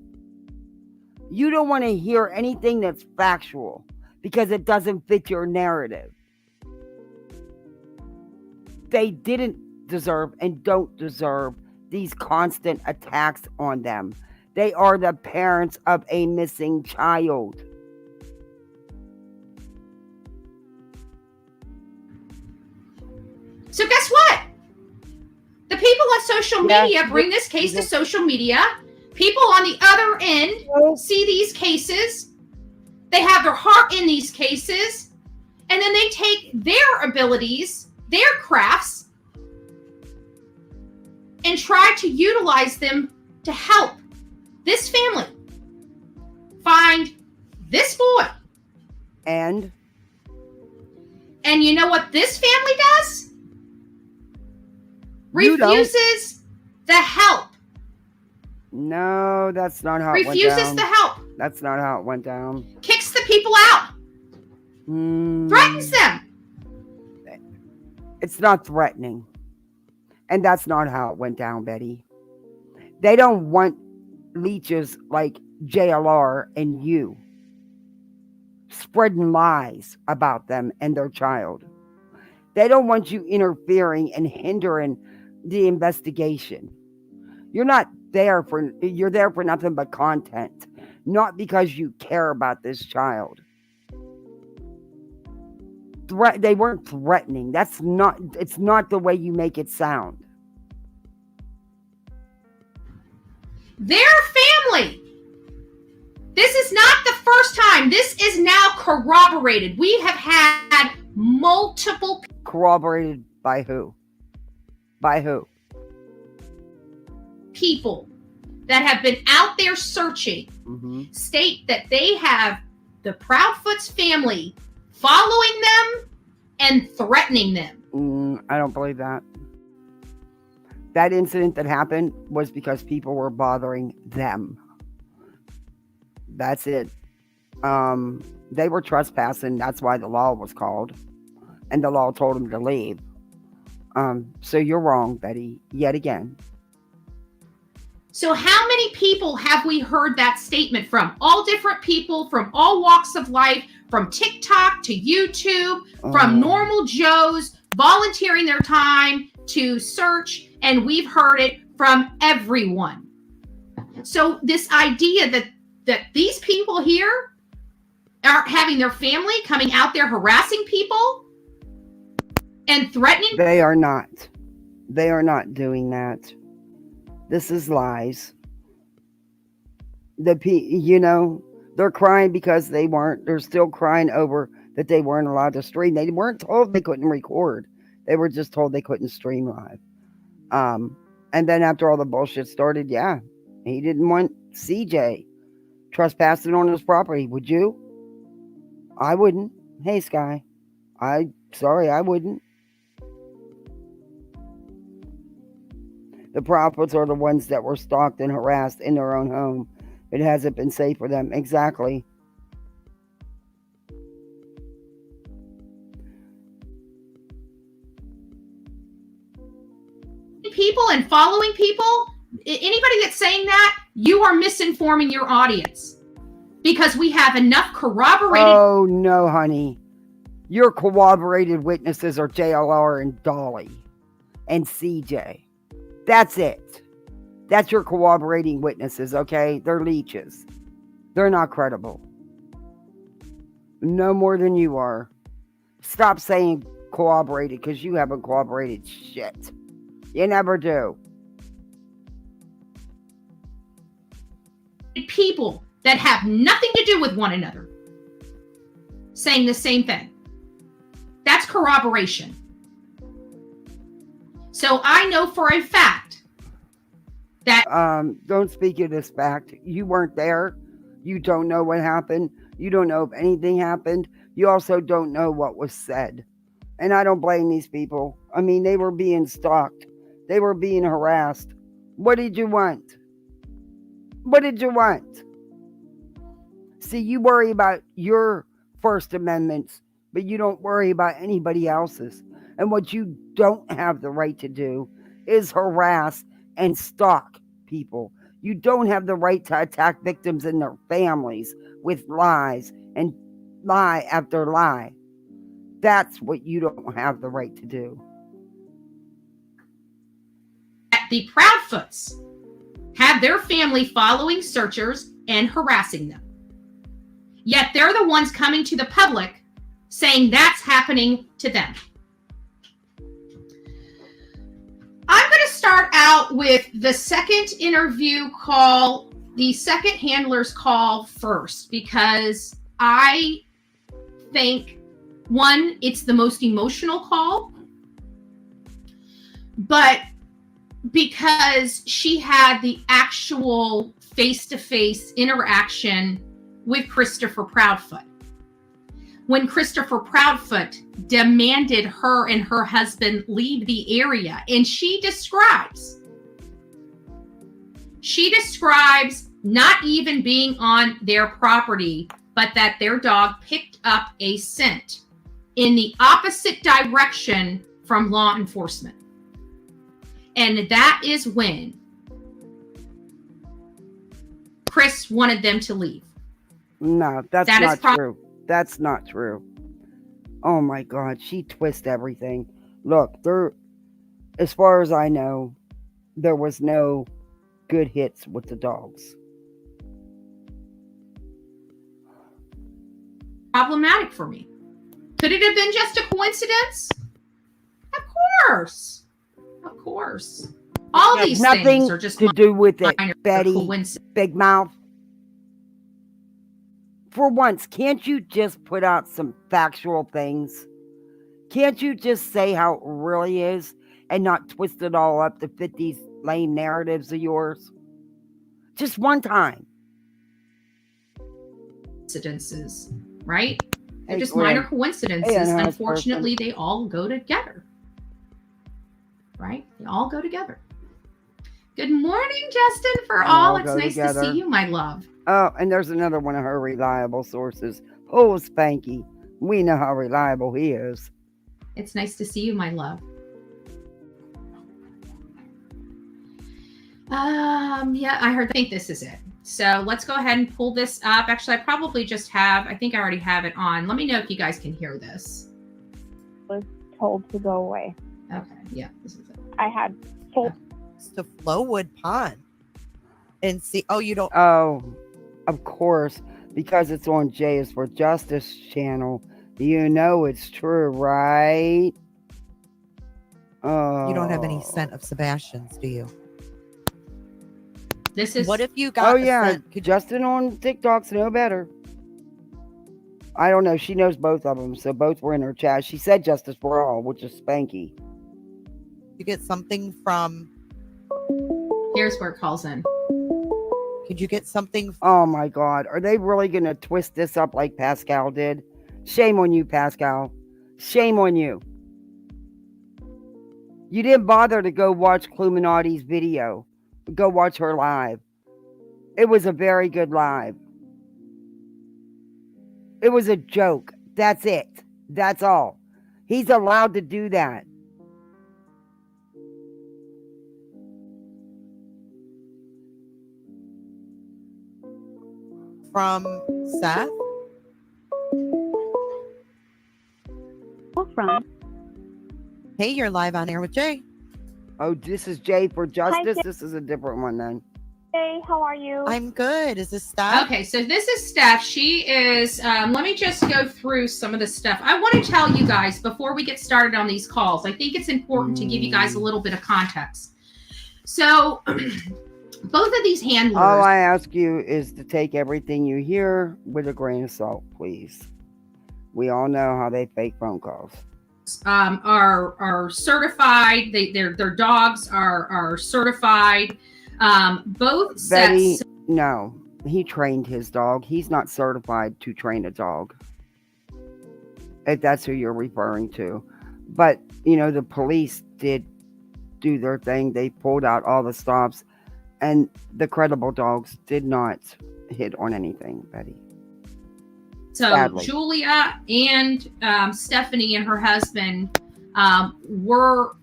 Speaker 1: You don't want to hear anything that's factual because it doesn't fit your narrative. They didn't deserve and don't deserve these constant attacks on them. They are the parents of a missing child.
Speaker 4: So guess what? The people on social media
Speaker 1: Yes.
Speaker 4: bring this case to social media. People on the other end see these cases. They have their heart in these cases. And then they take their abilities, their crafts, and try to utilize them to help this family find this boy.
Speaker 1: And
Speaker 4: you know what this family does?
Speaker 1: You don't.
Speaker 4: Refuses the help.
Speaker 1: no, that's not how it went
Speaker 4: Refuses
Speaker 1: down.
Speaker 4: the help.
Speaker 1: That's not how it went down.
Speaker 4: Kicks the people out. Threatens them.
Speaker 1: It's not threatening. And that's not how it went down, Betty. They don't want leeches like JLR and you spreading lies about them and their child. They don't want you interfering and hindering the investigation. You're there for nothing but content, not because you care about this child. They weren't threatening. It's not the way you make it sound.
Speaker 4: Their family. This is not the first time. This is now corroborated. We have had multiple
Speaker 1: Corroborated by who? By who?
Speaker 4: people that have been out there searching state that they have the Proudfoot's family following them and threatening them.
Speaker 1: I don't believe that. That incident that happened was because people were bothering them. That's it. They were trespassing. That's why the law was called. And the law told them to leave. So you're wrong, Betty, yet again.
Speaker 4: So how many people have we heard that statement from? All different people from all walks of life, from TikTok to YouTube, from normal Joes volunteering their time to search, and we've heard it from everyone. So this idea that these people here are having their family coming out there harassing people and threatening.
Speaker 1: They are not. They are not doing that. This is lies. They're crying because they're still crying over that they weren't allowed to stream. They weren't told they couldn't record. They were just told they couldn't stream live. And then after all the bullshit started, he didn't want CJ trespassing on his property. Would you? I wouldn't. Hey, Sky. I wouldn't. The Prophets are the ones that were stalked and harassed in their own home. It hasn't been safe for them. Exactly.
Speaker 4: People and following people, anybody that's saying that, you are misinforming your audience, because we have enough corroborated.
Speaker 1: Oh, no, honey. Your corroborated witnesses are JLR and Dolly and CJ. That's it. That's your corroborating witnesses, okay? They're leeches. They're not credible. No more than you are. Stop saying corroborated, because you haven't corroborated shit. You never do.
Speaker 4: People that have nothing to do with one another saying the same thing. That's corroboration. So I know for a fact that
Speaker 1: don't speak of this fact. You weren't there. You don't know what happened. You don't know if anything happened. You also don't know what was said. And I don't blame these people. I mean, they were being stalked. They were being harassed. What did you want? What did you want? See, you worry about your First Amendments, but you don't worry about anybody else's. And what you don't have the right to do is harass and stalk people. You don't have the right to attack victims and their families with lies and lie after lie. That's what you don't have the right to do.
Speaker 4: The Proudfoots have their family following searchers and harassing them. Yet they're the ones coming to the public saying that's happening to them. I'm going to start out with the second interview call, the second handler's call first, because I think, one, it's the most emotional call, but because she had the actual face-to-face interaction with Christopher Proudfoot. When Christopher Proudfoot demanded her and her husband leave the area, and she describes not even being on their property, but that their dog picked up a scent in the opposite direction from law enforcement. And that is when Chris wanted them to leave.
Speaker 1: No, that's not true. That's not true. Oh my God, she twists everything. Look, as far as I know, there was no good hits with the dogs.
Speaker 4: Problematic for me. Could it have been just a coincidence? Of course. Of course. All these things are just
Speaker 1: nothing to do with it, Betty. Big mouth. For once, can't you just put out some factual things? Can't you just say how it really is and not twist it all up to fit these lame narratives of yours? Just one time.
Speaker 4: Coincidences, right? They're just minor coincidences. Unfortunately, they all go together. Right? They all go together. Good morning, Justin, for all. It's nice to see you, my love.
Speaker 1: Oh, and there's another one of her reliable sources. Oh, Spanky. We know how reliable he is.
Speaker 4: It's nice to see you, my love. Yeah, I think this is it. So let's go ahead and pull this up. Actually, I probably just have, I think I already have it on. Let me know if you guys can hear this.
Speaker 5: Was told to go away.
Speaker 4: Okay, yeah, this is it.
Speaker 5: I had full
Speaker 6: to Flowwood Pond and see. Oh, you don't.
Speaker 1: Oh, of course, because it's on J is for Justice channel. You know it's true, right? Oh.
Speaker 6: You don't have any scent of Sebastian's, do you?
Speaker 4: This is.
Speaker 6: What if you got?
Speaker 1: Oh yeah, Justin on TikToks know better. I don't know. She knows both of them, so both were in her chat. She said Justice for All, which is Spanky.
Speaker 6: You get something from.
Speaker 4: Here's where it calls in.
Speaker 6: Could you get something?
Speaker 1: Oh my God. Are they really going to twist this up like Pascal did? Shame on you, Pascal. Shame on you. You didn't bother to go watch Cluminati's video. Go watch her live. It was a very good live. It was a joke. That's it. That's all. He's allowed to do that.
Speaker 6: From Seth?
Speaker 5: from.
Speaker 6: Hey, you're live on air with Jay.
Speaker 1: Oh, this is Jay for Justice?
Speaker 5: Jay.
Speaker 1: This is a different one then.
Speaker 5: Hey, how are you?
Speaker 6: I'm good. Is this Steph?
Speaker 4: Okay, so this is Steph. She is, let me just go through some of the stuff. I want to tell you guys before we get started on these calls, I think it's important to give you guys a little bit of context. So both of these handlers.
Speaker 1: All I ask you is to take everything you hear with a grain of salt, please. We all know how they fake phone calls.
Speaker 4: Are certified. Their dogs are certified. Both
Speaker 1: Betty,
Speaker 4: sets.
Speaker 1: no. he trained his dog. He's not certified to train a dog, if that's who you're referring to. But, the police did do their thing. They pulled out all the stops, and the credible dogs did not hit on anything, Betty.
Speaker 4: So
Speaker 1: Sadly.
Speaker 4: Julia and Stephanie and her husband were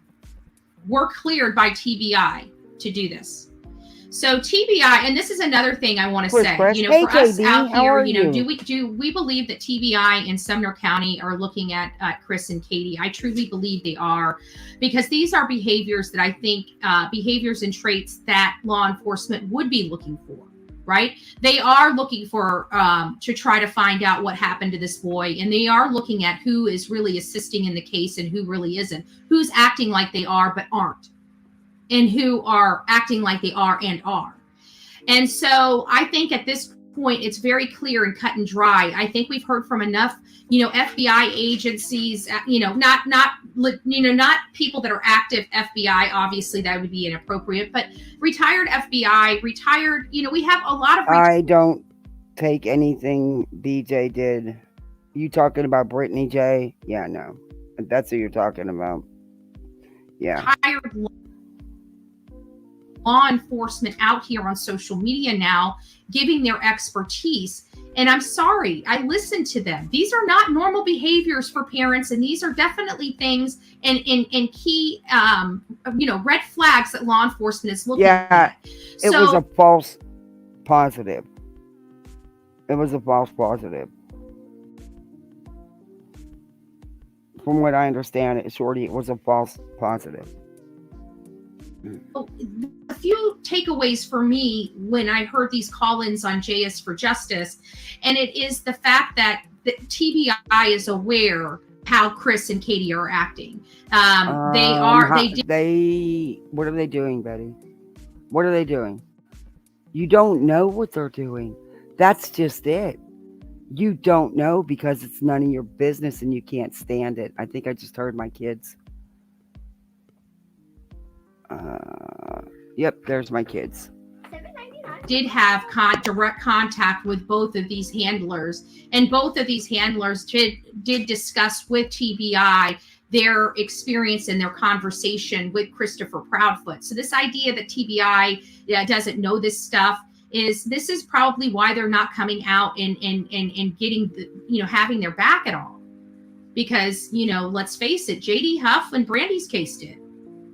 Speaker 4: cleared by TBI to do this. So TBI, and this is another thing I want to say,
Speaker 1: Hey,
Speaker 4: for us
Speaker 1: KB,
Speaker 4: out
Speaker 1: how
Speaker 4: here,
Speaker 1: are
Speaker 4: do we believe that TBI in Sumner County are looking at Chris and Katie? I truly believe they are, because these are behaviors that I think behaviors and traits that law enforcement would be looking for. Right? They are looking for to try to find out what happened to this boy, and they are looking at who is really assisting in the case and who really isn't, who's acting like they are but aren't, and who are acting like they are and are. And so I think at this point it's very clear and cut and dry. I think we've heard from enough, FBI agencies, not people that are active FBI, obviously that would be inappropriate, but retired FBI, we have a lot of
Speaker 1: I don't take anything BJ did. You talking about Brittany J? Yeah, no. That's who you're talking about. Yeah.
Speaker 4: retired law enforcement out here on social media now giving their expertise. And I'm sorry, I listened to them. These are not normal behaviors for parents, and these are definitely things and key, red flags that law enforcement is looking at.
Speaker 1: It was a false positive. It was a false positive. From what I understand, Shorty, it was a false positive.
Speaker 4: A few takeaways for me when I heard these call-ins on JS for Justice, and it is the fact that the TBI is aware how Chris and Katie are acting. What are
Speaker 1: they doing, Betty? What are they doing? You don't know what they're doing. That's just it. You don't know because it's none of your business and you can't stand it. I think I just heard my kids. Yep, there's my kids.
Speaker 4: Did have direct contact with both of these handlers, and both of these handlers did discuss with TBI their experience and their conversation with Christopher Proudfoot. So this idea that TBI doesn't know this stuff is probably why they're not coming out and getting having their back at all, because let's face it, JD Huff and Brandy's case did.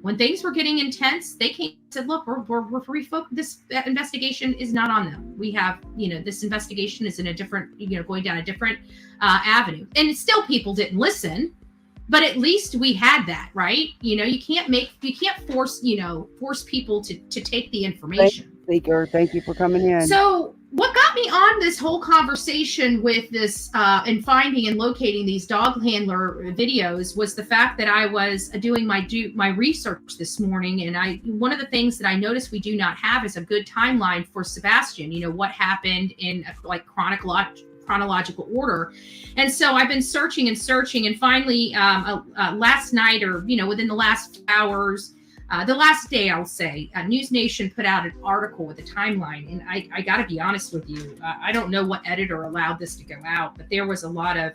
Speaker 4: When things were getting intense, they came and said, look, we're refocused. This investigation is not on them. We have, this investigation is in a different, going down a different avenue. And still people didn't listen, but at least we had that, right? You can't force people to take the information.
Speaker 1: Thank you for coming in.
Speaker 4: So what got me on this whole conversation with this and finding and locating these dog handler videos was the fact that I was doing my research this morning, and one of the things that I noticed we do not have is a good timeline for Sebastian. What happened in chronological order. And so I've been searching, and finally last night, or within the last few hours, the last day, I'll say, News Nation put out an article with a timeline. And I got to be honest with you, I don't know what editor allowed this to go out, but there was a lot of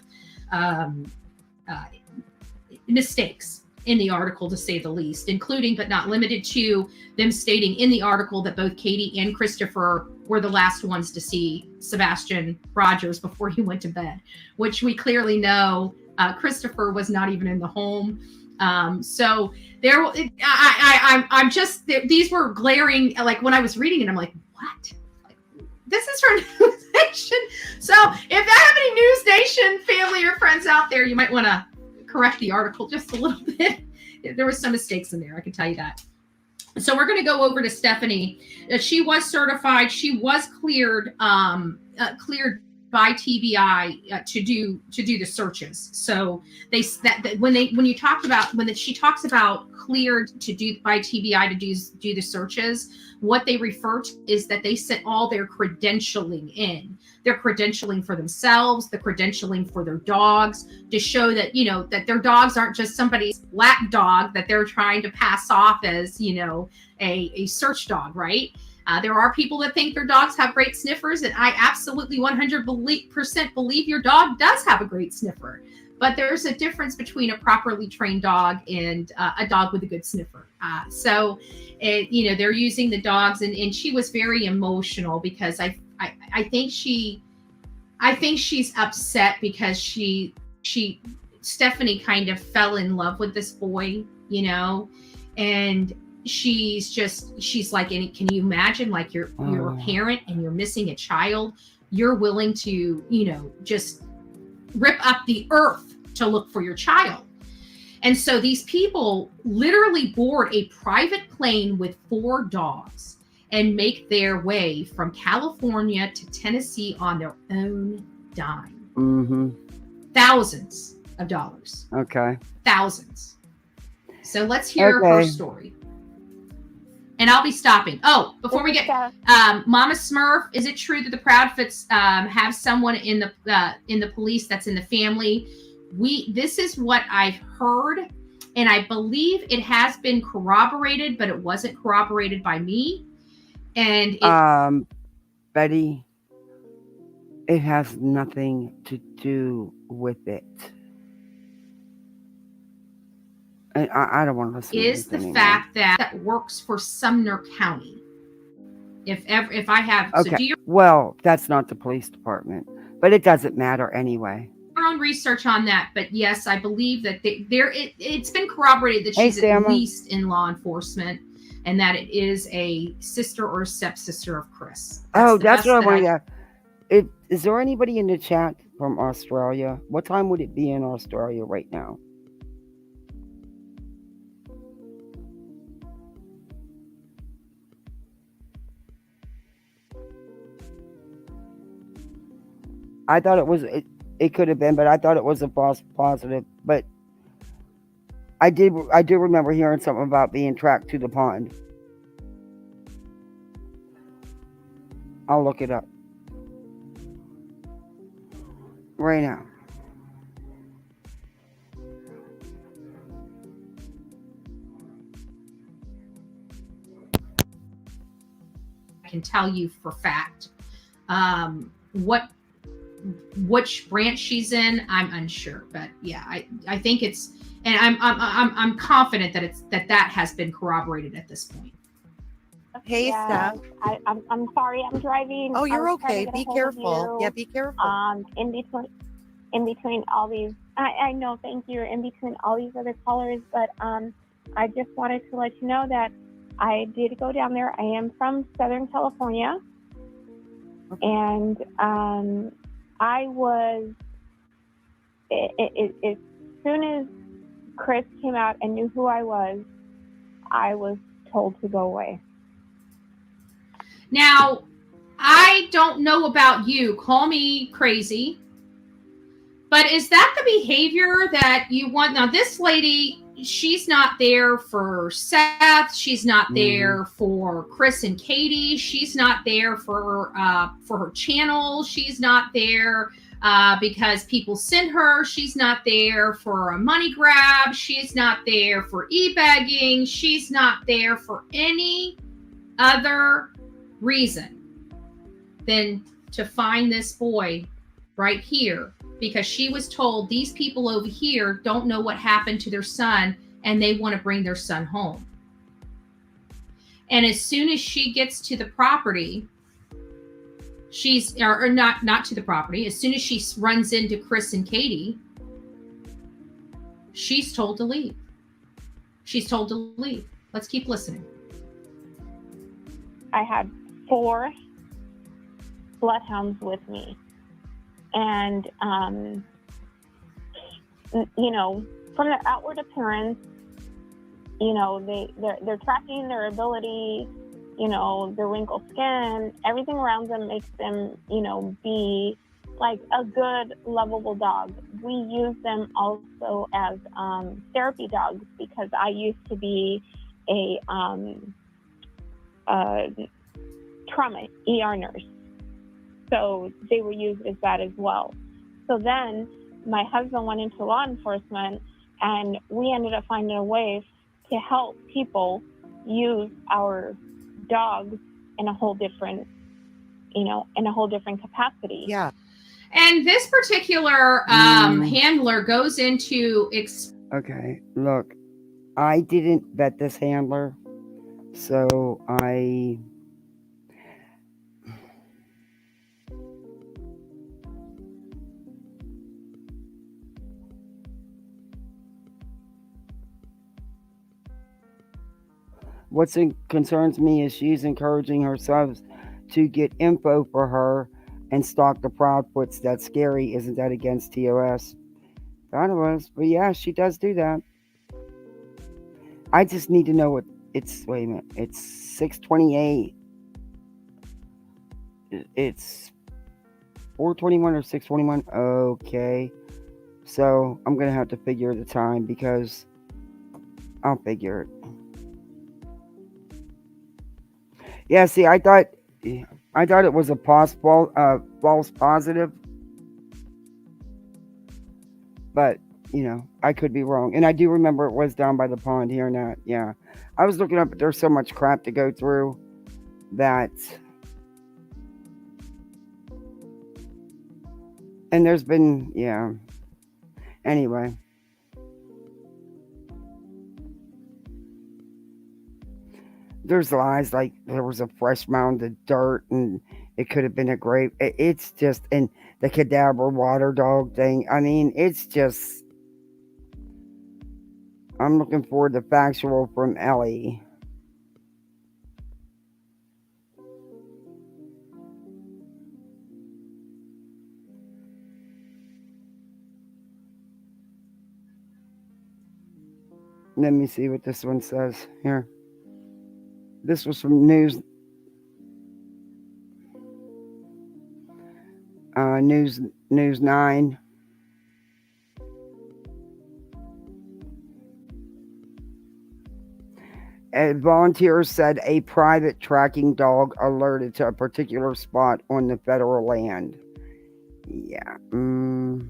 Speaker 4: mistakes in the article, to say the least, including but not limited to them stating in the article that both Katie and Christopher were the last ones to see Sebastian Rogers before he went to bed, which we clearly know Christopher was not even in the home. So there, I'm just, these were glaring, like when I was reading it, I'm like, what? This is from News Nation. So if there have any News Nation family or friends out there, you might want to correct the article just a little bit. There was some mistakes in there, I can tell you that. So we're going to go over to Stephanie. She was certified. She was cleared by TBI to do the searches. So she talks about cleared by TBI to do the searches, what they refer to is that they sent all their credentialing in. Their credentialing for themselves, the credentialing for their dogs, to show that, that their dogs aren't just somebody's lap dog that they're trying to pass off as, a search dog, right? There are people that think their dogs have great sniffers, and I absolutely 100% believe your dog does have a great sniffer. But there's a difference between a properly trained dog and a dog with a good sniffer. They're using the dogs, and she was very emotional because I think she's upset because Stephanie kind of fell in love with this boy, and she's like, can you imagine, like, you're a parent and you're missing a child, you're willing to, just rip up the earth to look for your child. And so these people literally board a private plane with 4 dogs and make their way from California to Tennessee on their own dime.
Speaker 1: Mm-hmm.
Speaker 4: Thousands of dollars.
Speaker 1: Okay.
Speaker 4: Thousands. So let's hear her story. And I'll be stopping. Oh, before we get Mama Smurf, is it true that the Proudfoots have someone in the police that's in the family? This is what I've heard, and I believe it has been corroborated, but it wasn't corroborated by me. And
Speaker 1: Betty, it has nothing to do with it. And I don't want to listen to this
Speaker 4: the
Speaker 1: anymore.
Speaker 4: fact that works for Sumner County. If I have,
Speaker 1: okay.
Speaker 4: So do
Speaker 1: well, that's not the police department, but it doesn't matter anyway.
Speaker 4: Your own research on that, but yes, I believe that it's been corroborated that she's at least in law enforcement, and that it is a sister or stepsister of Chris.
Speaker 1: That's what I wanted to. Is there anybody in the chat from Australia? What time would it be in Australia right now? I thought it was. It could have been, but I thought it was a false positive. But I do remember hearing something about being tracked to the pond. I'll look it up right now.
Speaker 4: I can tell you for fact. Which branch she's in, I'm unsure, but yeah, I think it's, and I'm confident that has been corroborated at this point.
Speaker 6: Hey, Steph.
Speaker 5: I'm sorry, I'm driving.
Speaker 6: Oh, you're okay. Be careful. Yeah, be careful.
Speaker 5: In between all these, I know, thank you. In between all these other callers, but I just wanted to let you know that I did go down there. I am from Southern California, and I was, as soon as Chris came out and knew who I was told to go away.
Speaker 4: Now, I don't know about you. Call me crazy. But is that the behavior that you want? Now, this lady, she's not there for Seth. She's not there for Chris and Katie. She's not there for her channel. She's not there because people send her. She's not there for a money grab. She's not there for e-bagging. She's not there for any other reason than to find this boy right here, because she was told these people over here don't know what happened to their son and they want to bring their son home. And as soon as she gets to the property, she's or not to the property, as soon as she runs into Chris and Katie, she's told to leave. She's told to leave. Let's keep listening.
Speaker 5: I had 4 bloodhounds with me, and from their outward appearance, they're tracking their ability, their wrinkled skin, everything around them makes them, be like a good, lovable dog. We use them also as therapy dogs, because I used to be a trauma ER nurse. So they were used as that as well. So then my husband went into law enforcement, and we ended up finding a way to help people use our dogs in a whole different, in a whole different capacity.
Speaker 6: Yeah.
Speaker 4: And this particular handler goes into
Speaker 1: Okay, look, I didn't vet this handler, so what concerns me is she's encouraging herself to get info for her and stalk the Proudfoots. That's scary. Isn't that against TOS? Thought it was, but yeah, she does do that. I just need to know what it's. Wait a minute. It's 6:28. It's 4:21 or 6:21. Okay, so I'm gonna have to figure the time because I'll figure it. Yeah, see, I thought it was a false positive, but I could be wrong. And I do remember it was down by the pond here and that. Yeah, I was looking up, but there's so much crap to go through that, and there's been Anyway. There's lies like there was a fresh mound of dirt and it could have been a grave. It's just, and the cadaver water dog thing. I mean, it's just, I'm looking forward to factual from Ellie. Let me see what this one says here. This was from News 9. Volunteers said a private tracking dog alerted to a particular spot on the federal land. Yeah. Then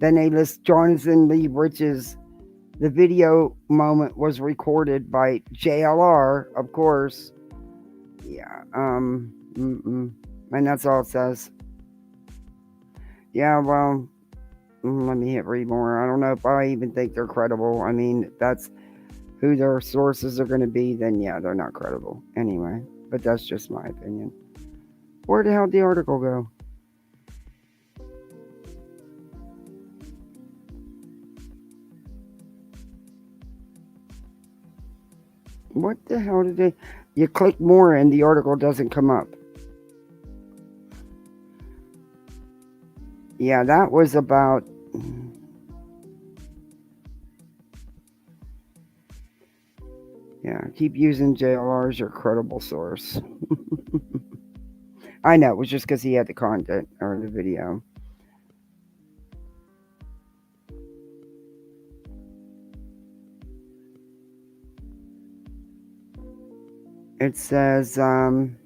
Speaker 1: they list Jonathan Lee Rich's. The video moment was recorded by JLR, of course. Yeah. And that's all it says. Yeah, well, let me hit read more. I don't know if I even think they're credible. I mean, if that's who their sources are going to be, then yeah, they're not credible. Anyway, but that's just my opinion. Where the hell did the article go? What the hell did they... You click more and the article doesn't come up. Yeah, that was about... Yeah, keep using JLR as your credible source. I know, it was just because he had the content or the video. It says, I'm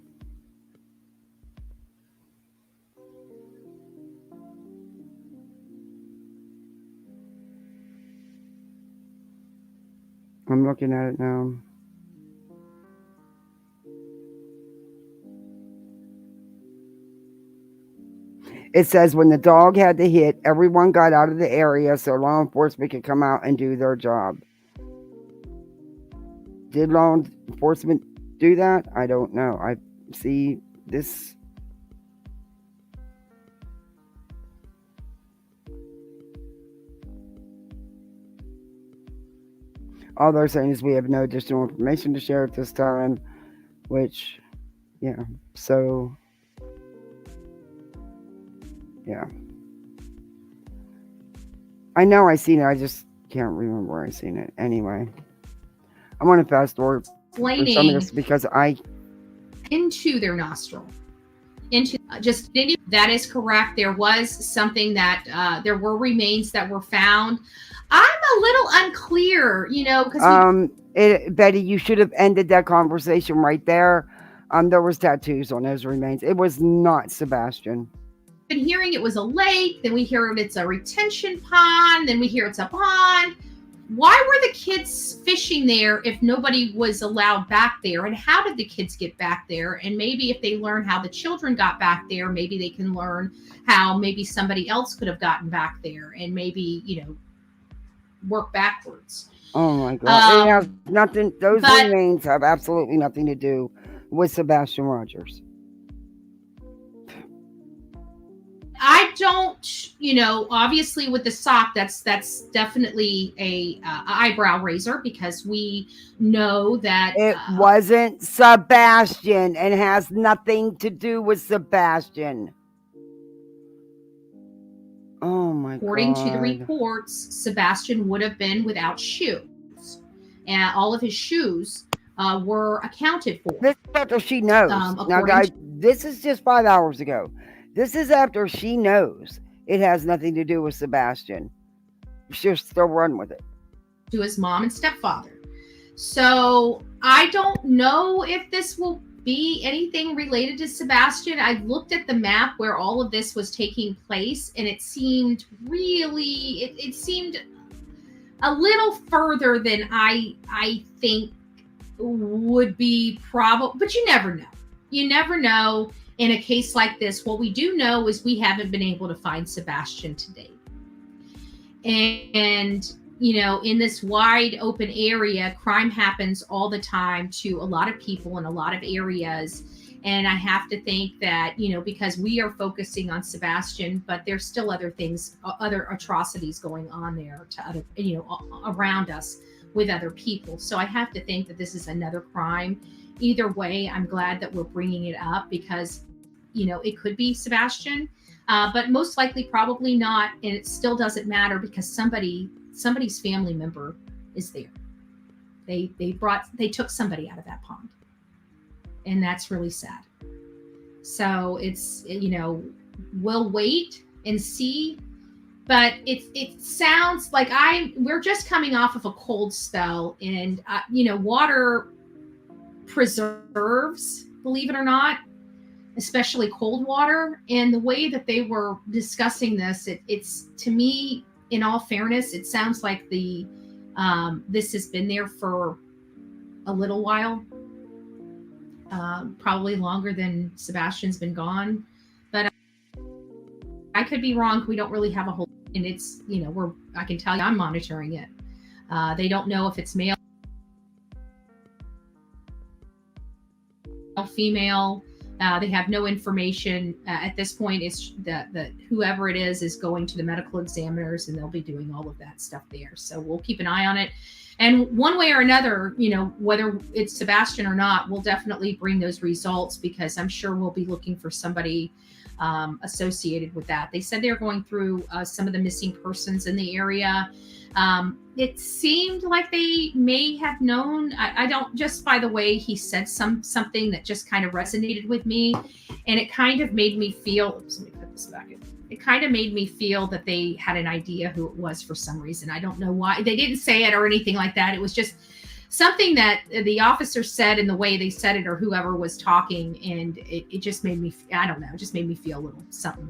Speaker 1: looking at it now. It says when the dog had the hit, everyone got out of the area so law enforcement could come out and do their job. Did law enforcement do that? I don't know. I see this. All they're saying is we have no additional information to share at this time, which, yeah, so, yeah. I know I seen it, I just can't remember where I seen it. Anyway, I'm going to fast forward some of this because
Speaker 4: into their nostril. That is correct. There was something that there were remains that were found. I'm a little unclear, because
Speaker 1: Betty, you should have ended that conversation right there. There was tattoos on those remains. It was not Sebastian.
Speaker 4: Been hearing it was a lake, then we hear it's a retention pond, then we hear it's a pond. why were the kids fishing there if nobody was allowed back there? And how did the kids get back there? And maybe if they learn how the children got back there, maybe they can learn how maybe somebody else could have gotten back there, and maybe, work backwards.
Speaker 1: Oh my God. It has nothing, those
Speaker 4: but-
Speaker 1: remains have absolutely nothing to do with Sebastian Rogers.
Speaker 4: I don't, obviously with the sock, that's definitely a eyebrow raiser, because we know that
Speaker 1: It wasn't Sebastian and has nothing to do with Sebastian. Oh my
Speaker 4: according
Speaker 1: God.
Speaker 4: to the reports, Sebastian would have been without shoes, and all of his shoes were accounted for.
Speaker 1: This is after she knows. Now, guys, this is just 5 hours ago. This is after she knows it has nothing to do with Sebastian. She'll still run with it.
Speaker 4: To his mom and stepfather. So I don't know if this will be anything related to Sebastian. I looked at the map where all of this was taking place, and it seemed really, it seemed a little further than I think would be probable, but you never know. You never know in a case like this. What we do know is we haven't been able to find Sebastian to date. And in this wide open area, crime happens all the time to a lot of people in a lot of areas. And I have to think that, because we are focusing on Sebastian, but there's still other things, other atrocities going on there to other, around us with other people. So I have to think that this is another crime. Either way, I'm glad that we're bringing it up, because, it could be Sebastian, but most likely probably not. And it still doesn't matter, because somebody's family member is there. They took somebody out of that pond. And that's really sad. So it's, we'll wait and see. But it sounds like we're just coming off of a cold spell, and water preserves, believe it or not, especially cold water. And the way that they were discussing this, it's, to me, in all fairness, it sounds like this has been there for a little while, probably longer than Sebastian's been gone. But I could be wrong. We don't really have a whole, and it's, I can tell you I'm monitoring it. They don't know if it's male, female. They have no information at this point. It's that whoever it is going to the medical examiners, and they'll be doing all of that stuff there. So we'll keep an eye on it. And one way or another, whether it's Sebastian or not, we'll definitely bring those results, because I'm sure we'll be looking for somebody associated with that. They said they're going through some of the missing persons in the area. It seemed like they may have known. I don't, just by the way he said something that just kind of resonated with me, and it kind of made me feel. Oops, let me put this back in. It kind of made me feel that they had an idea who it was for some reason. I don't know why. They didn't say it or anything like that. It was just something that the officer said, and the way they said it, or whoever was talking, and it just made me, I don't know, it just made me feel a little something.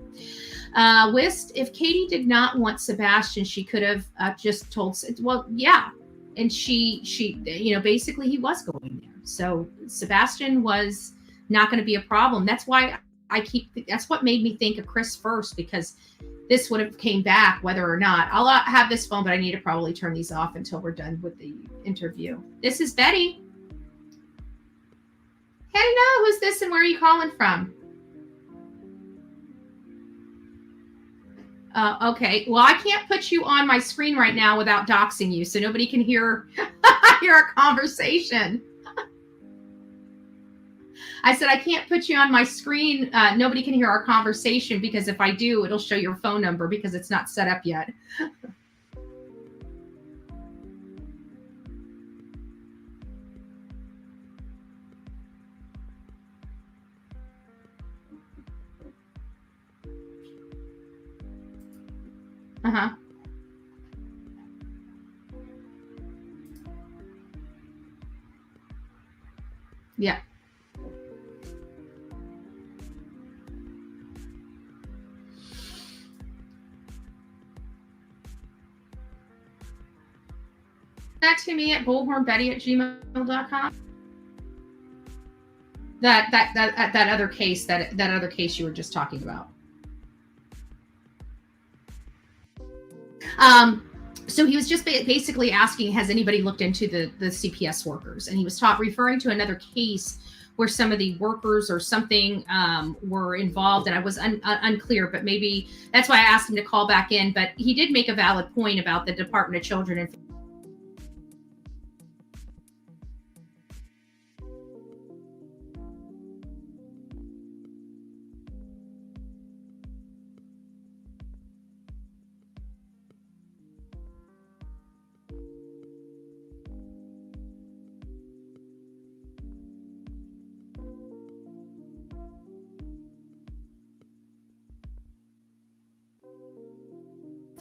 Speaker 4: Wist, if Katie did not want Sebastian, she could have just told, well, yeah. And she, basically he was going there. So Sebastian was not going to be a problem. That's why that's what made me think of Chris first, because this would have came back whether or not. I'll have this phone, but I need to probably turn these off until we're done with the interview. This is Betty. Hello, who's this and where are you calling from? Okay, well, I can't put you on my screen right now without doxing you, so nobody can hear our conversation. I said, I can't put you on my screen. Nobody can hear our conversation, because if I do, it'll show your phone number, because it's not set up yet. Uh-huh. Yeah. that to me at bullhornbetty@gmail.com. That other case, that other case you were just talking about. So he was just basically asking, has anybody looked into the CPS workers? And he was referring to another case where some of the workers or something were involved, and I was unclear, but maybe that's why I asked him to call back in. But he did make a valid point about the Department of Children and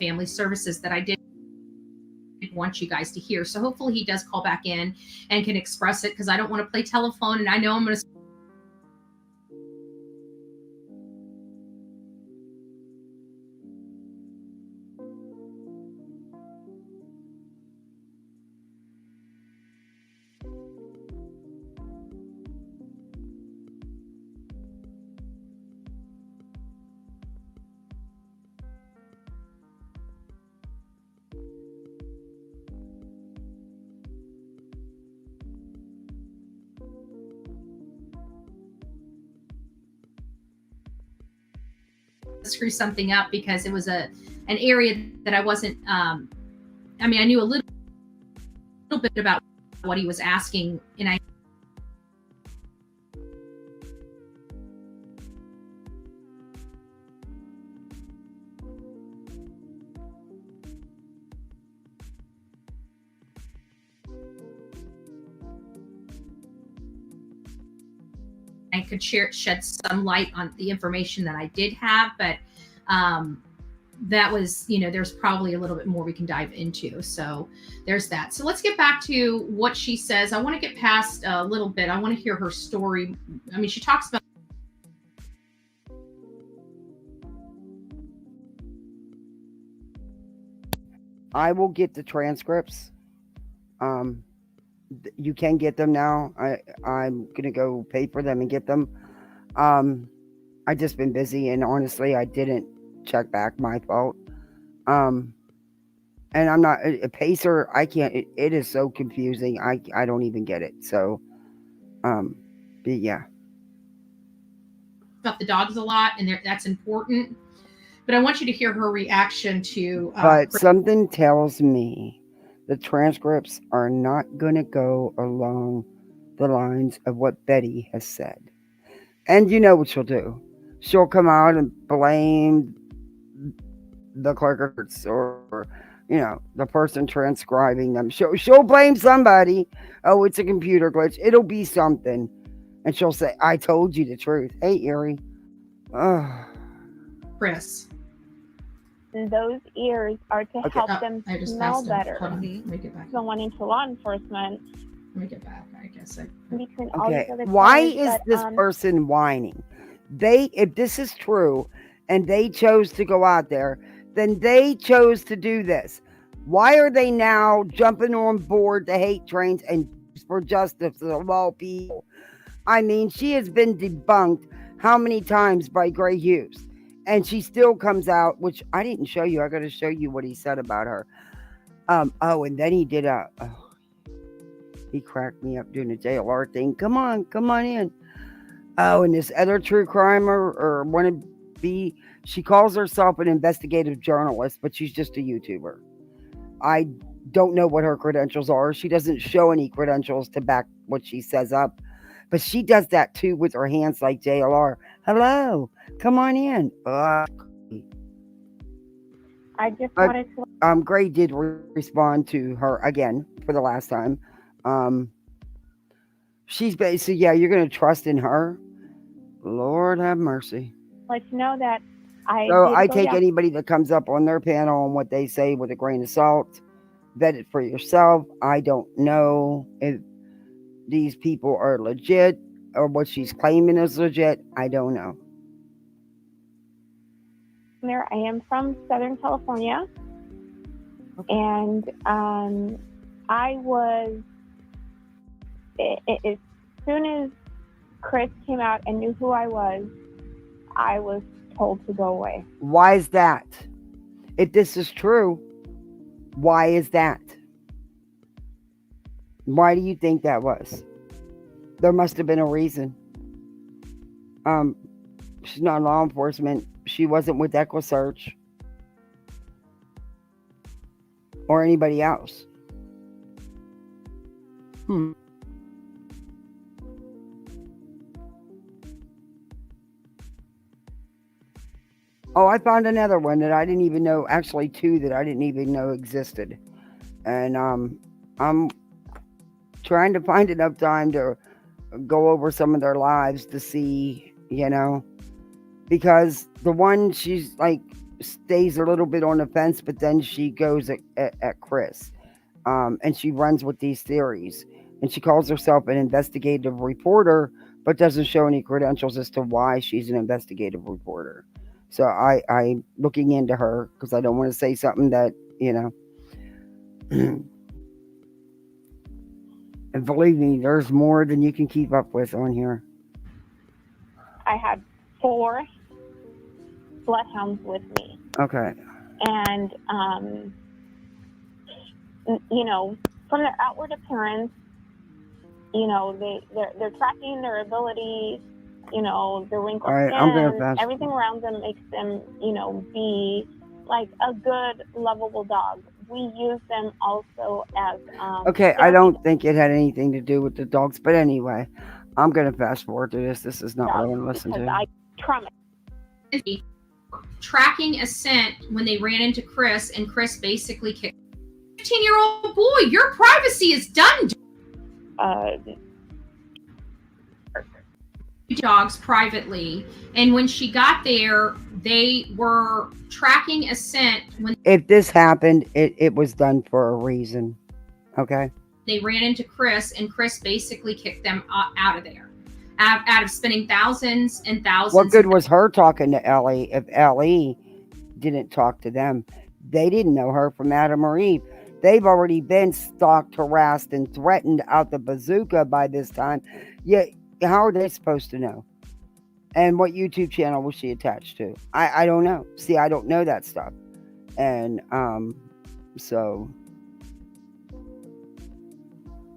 Speaker 4: Family Services that I did want you guys to hear. So hopefully he does call back in and can express it, because I don't want to play telephone, and I know I'm going to screw something up, because it was an area that I wasn't I knew a little bit about what he was asking, and I could shed some light on the information that I did have, but that was, there's probably a little bit more we can dive into. So there's that. So let's get back to what she says. I want to get past a little bit. I want to hear her story. I mean, she talks about
Speaker 1: I will get the transcripts. You can get them now. I'm gonna go pay for them and get them. I just been busy, and honestly, I didn't check back. My fault. And I'm not a pacer. I can't. It is so confusing. I don't even get it. So, but yeah.
Speaker 4: about the dogs a lot, and that's important. But I want you to hear her reaction to.
Speaker 1: But something tells me the transcripts are not going to go along the lines of what Betty has said. And you know what she'll do? She'll come out and blame the clerks or the person transcribing them. She'll blame somebody. Oh, it's a computer glitch. It'll be something. And she'll say, I told you the truth. Hey, Erie.
Speaker 4: Chris.
Speaker 5: Those ears are to help them smell better.
Speaker 4: Hold on. Let me get back.
Speaker 5: Someone into law enforcement.
Speaker 4: Let me get back. I guess
Speaker 5: between all these other
Speaker 1: why
Speaker 5: callers,
Speaker 1: is this person whining? If this is true and they chose to go out there, then they chose to do this. Why are they now jumping on board the hate trains and for justice of all people? I mean, she has been debunked how many times by Gray Hughes? And she still comes out, which I didn't show you. I got to show you what he said about her. And then he did he cracked me up doing the JLR thing. Come on in. Oh, and this other true crimer or wannabe, she calls herself an investigative journalist, but she's just a YouTuber. I don't know what her credentials are. She doesn't show any credentials to back what she says up. But she does that too with her hands like JLR. Hello, come on in.
Speaker 5: I just wanted to.
Speaker 1: Gray did respond to her again for the last time. She's basically, you're going to trust in her. Lord have mercy.
Speaker 5: Let you know that
Speaker 1: I take anybody that comes up on their panel and what they say with a grain of salt. Vet it for yourself. I don't know if these people are legit or what she's claiming is legit. I don't know.
Speaker 5: There, I am from Southern California, and I was, as soon as Chris came out and knew who I was told to go away.
Speaker 1: Why is that? If this is true, why is that? Why do you think that was? There must have been a reason. She's not law enforcement. She wasn't with EquiSearch or anybody else. Oh, I found another one that I didn't even know. Actually, two that I didn't even know existed. And I'm trying to find enough time to go over some of their lives to see, because the one, she's like stays a little bit on the fence, but then she goes at Chris, and she runs with these theories, and she calls herself an investigative reporter, but doesn't show any credentials as to why she's an investigative reporter. So I'm looking into her because I don't want to say something that, and believe me, there's more than you can keep up with on here.
Speaker 5: I had 4 bloodhounds with me.
Speaker 1: Okay.
Speaker 5: And, from their outward appearance, they're tracking their abilities, their wrinkled
Speaker 1: All right,
Speaker 5: skin,
Speaker 1: I'm gonna fast.
Speaker 5: everything around them makes them, be like a good, lovable dog. We use them also as
Speaker 1: Okay, I don't think it had anything to do with the dogs, but anyway, I'm gonna fast forward through this. This is not what I want to listen
Speaker 5: because
Speaker 1: to.
Speaker 5: I promise.
Speaker 4: Tracking a scent when they ran into Chris, and Chris basically kicked 15-year-old boy. Your privacy is done. Dogs privately, and when she got there, they were tracking a scent when
Speaker 1: If this happened, it was done for a reason. Okay.
Speaker 4: they ran into Chris, and Chris basically kicked them out of there, out of spending thousands and thousands.
Speaker 1: What good was her talking to Ellie if Ellie didn't talk to them? They didn't know her from Adam or Eve. They've already been stalked, harassed, and threatened out the bazooka by this time. Yet, how are they supposed to know? And what YouTube channel was she attached to? I don't know. See, I don't know that stuff. And so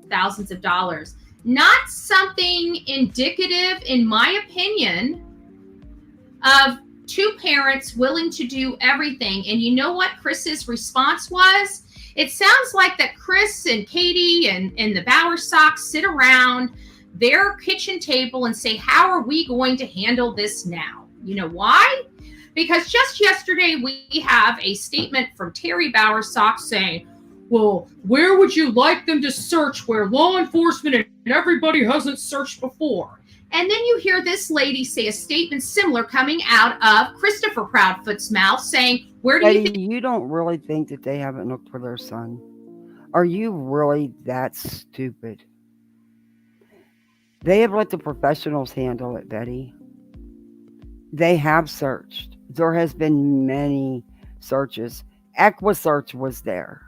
Speaker 4: thousands of dollars. Not something indicative, in my opinion, of 2 parents willing to do everything. And you know what Chris's response was? It sounds like that Chris and Katie and the Bowersox sit around their kitchen table and say, how are we going to handle this now? You know why? Because just yesterday we have a statement from Terry Bowersox saying, well, where would you like them to search where law enforcement and everybody hasn't searched before? And then you hear this lady say a statement similar coming out of Christopher Proudfoot's mouth saying, where do you think?
Speaker 1: you don't really think that they haven't looked for their son? Are you really that stupid? They have let the professionals handle it, Betty. They have searched. There has been many searches. EquiSearch was there.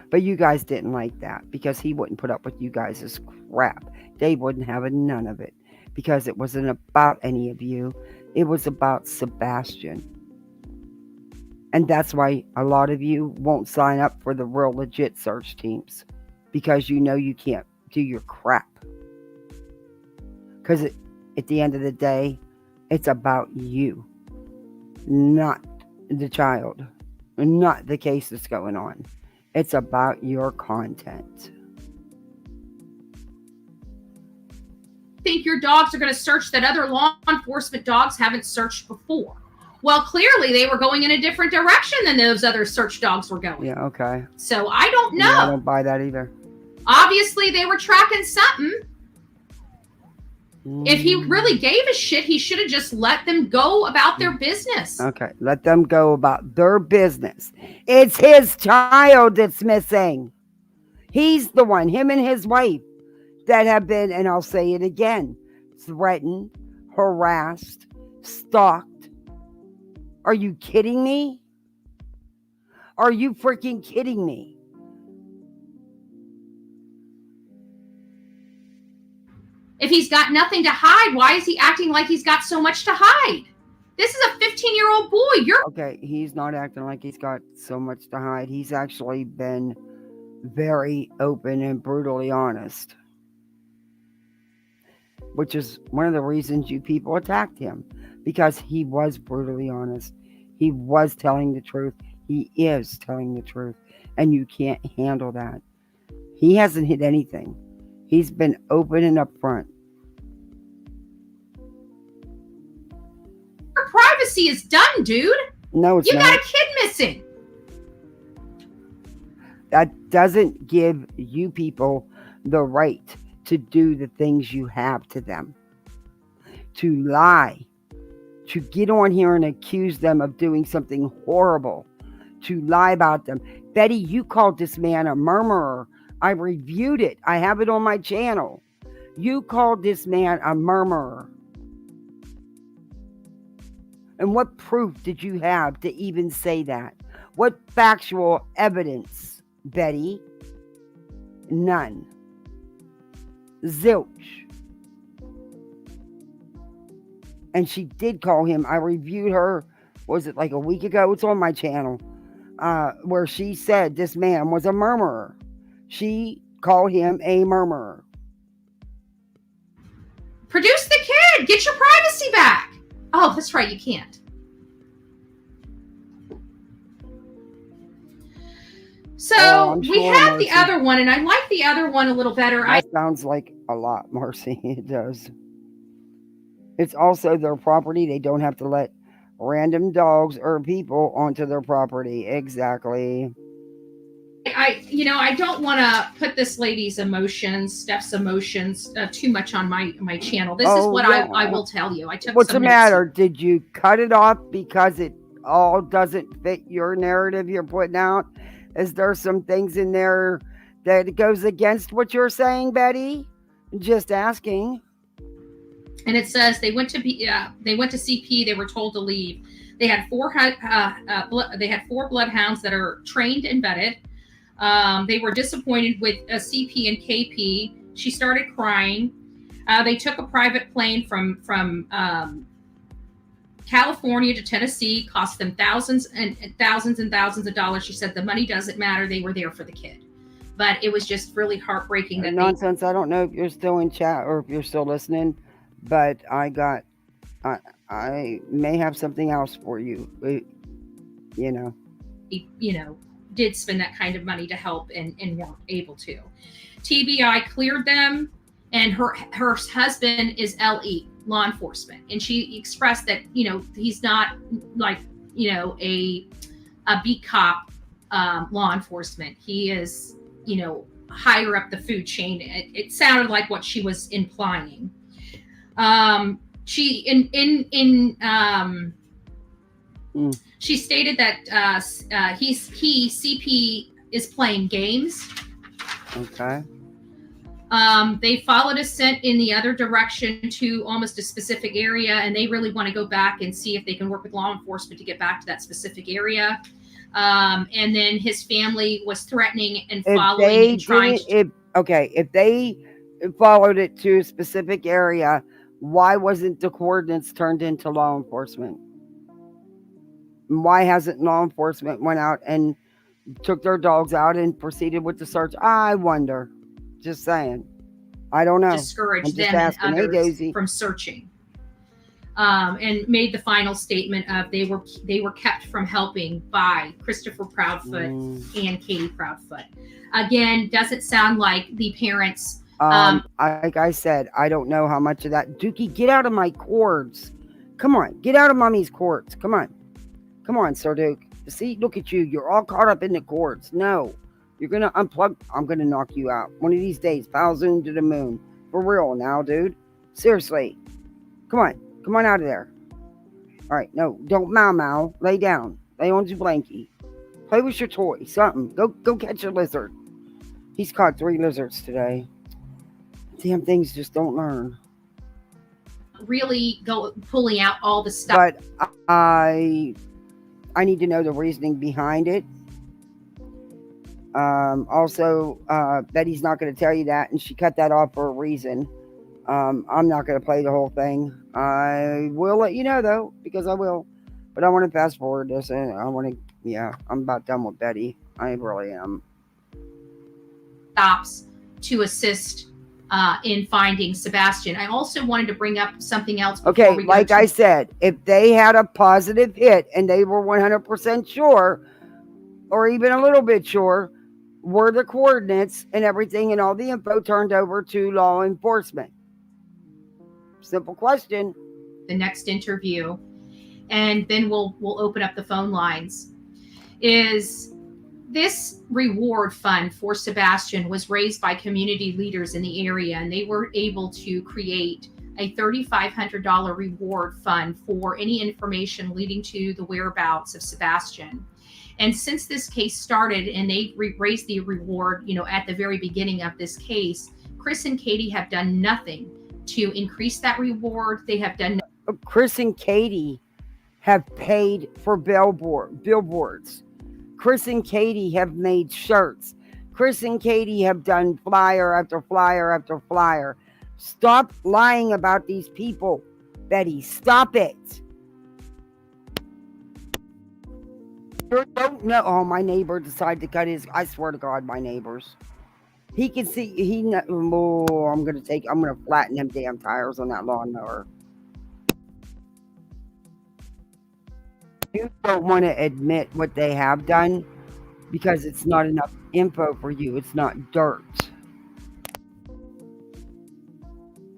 Speaker 1: But you guys didn't like that because he wouldn't put up with you guys' crap. They wouldn't have none of it because it wasn't about any of you. It was about Sebastian. And that's why a lot of you won't sign up for the real legit search teams because you know you can't do your crap. Because at the end of the day, it's about you, not the child, not the case that's going on. It's about your content.
Speaker 4: Think your dogs are going to search that other law enforcement dogs haven't searched before? Well, clearly they were going in a different direction than those other search dogs were going.
Speaker 1: Yeah, okay.
Speaker 4: So I don't know.
Speaker 1: Yeah, I don't buy that either.
Speaker 4: Obviously they were tracking something. If he really gave a shit, he should have just let them go about their business.
Speaker 1: Okay, let them go about their business. It's his child that's missing. He's the one, him and his wife, that have been, and I'll say it again, threatened, harassed, stalked. Are you kidding me? Are you freaking kidding me?
Speaker 4: If he's got nothing to hide, why is he acting like he's got so much to hide? This is a 15-year-old boy. You're
Speaker 1: Okay, he's not acting like he's got so much to hide. He's actually been very open and brutally honest, which is one of the reasons you people attacked him, because he was brutally honest. He was telling the truth. He is telling the truth, and you can't handle that. He hasn't hid anything. He's been open and upfront.
Speaker 4: your privacy is done, dude.
Speaker 1: No, it's
Speaker 4: You
Speaker 1: not.
Speaker 4: got a kid missing.
Speaker 1: That doesn't give you people the right to do the things you have to them. To lie. To get on here and accuse them of doing something horrible. To lie about them. Betty, you called this man a murmurer. I reviewed it. I have it on my channel. You called this man a murmurer. And what proof did you have to even say that? What factual evidence, Betty? None. Zilch. And she did call him. I reviewed her, was it like a week ago? It's on my channel. Where she said this man was a murmurer. She called him a murmurer.
Speaker 4: Produce the kid. Get your privacy back. Oh, that's right. You can't. So
Speaker 1: I'm
Speaker 4: we
Speaker 1: sure,
Speaker 4: have the
Speaker 1: Marcy.
Speaker 4: other one, and I like the other one a little better.
Speaker 1: That sounds like a lot, Marcy. It does. It's also their property. They don't have to let random dogs or people onto their property. Exactly.
Speaker 4: I don't want to put this lady's emotions, Steph's emotions, too much on my channel. This is what
Speaker 1: yeah.
Speaker 4: I will tell you. I took
Speaker 1: What's
Speaker 4: some
Speaker 1: the
Speaker 4: notes.
Speaker 1: matter? Did you cut it off because it all doesn't fit your narrative you're putting out? Is there some things in there that goes against what you're saying, Betty? Just asking.
Speaker 4: And it says they went to CP. They were told to leave. They had four bloodhounds that are trained and vetted. They were disappointed with CP and KP. She started crying. They took a private plane from California to Tennessee, cost them thousands and thousands and thousands of dollars. She said the money doesn't matter. They were there for the kid. But it was just really heartbreaking. That
Speaker 1: nonsense. I don't know if you're still in chat or if you're still listening, but I may have something else for you.
Speaker 4: Did spend that kind of money to help and weren't able to. TBI cleared them, and her husband is LE, law enforcement. And she expressed that, he's not like, a beat cop law enforcement. He is, higher up the food chain. It sounded like what she was implying. She stated that CP is playing games.
Speaker 1: Okay.
Speaker 4: They followed a scent in the other direction to almost a specific area, and they really want to go back and see if they can work with law enforcement to get back to that specific area. And then his family was threatening and following and trying.
Speaker 1: If they followed it to a specific area, why wasn't the coordinates turned into law enforcement? Why hasn't law enforcement went out and took their dogs out and proceeded with the search? I wonder. Just saying. I don't know.
Speaker 4: Discourage them and others from searching. And made the final statement of they were kept from helping by Christopher Proudfoot and Katie Proudfoot. Again, doesn't sound like the parents.
Speaker 1: Like I said, I don't know how much of that. Dookie, get out of my cords. Come on, get out of mommy's cords. Come on, Sir Duke. See, look at you. You're all caught up in the cords. No, you're gonna unplug. I'm gonna knock you out one of these days. Pal Zoom to the moon. For real now, dude. Seriously. Come on out of there. All right, no, don't meow. Lay down. Lay on your blankie. Play with your toy. Something. Go catch a lizard. He's caught 3 lizards today. Damn things just don't learn.
Speaker 4: Really pulling out all the stuff.
Speaker 1: But I need to know the reasoning behind it. Also, Betty's not going to tell you that, and she cut that off for a reason. I'm not going to play the whole thing. I will let you know, though, because I will. But I want to fast forward this, and I want to, yeah, I'm about done with Betty. I really am.
Speaker 4: Stops to assist in finding Sebastian. I also wanted to bring up something else.
Speaker 1: Okay, like I said, if they had a positive hit and they were 100% sure, or even a little bit sure, were the coordinates and everything and all the info turned over to law enforcement? Simple question.
Speaker 4: The next interview, and then we'll open up the phone lines. Is this reward fund for Sebastian was raised by community leaders in the area, and they were able to create a $3,500 reward fund for any information leading to the whereabouts of Sebastian. And since this case started and they raised the reward, at the very beginning of this case, Chris and Katie have done nothing to increase that reward. They have done.
Speaker 1: Chris and Katie have paid for billboards. Chris and Katie have made shirts. Chris and Katie have done flyer after flyer after flyer. Stop lying about these people, Betty. Stop it. You don't know. Oh, my neighbor decided to cut his. I swear to God, my neighbors. He can see. Oh, I'm gonna flatten them damn tires on that lawnmower. You don't want to admit what they have done because it's not enough info for you. It's not dirt.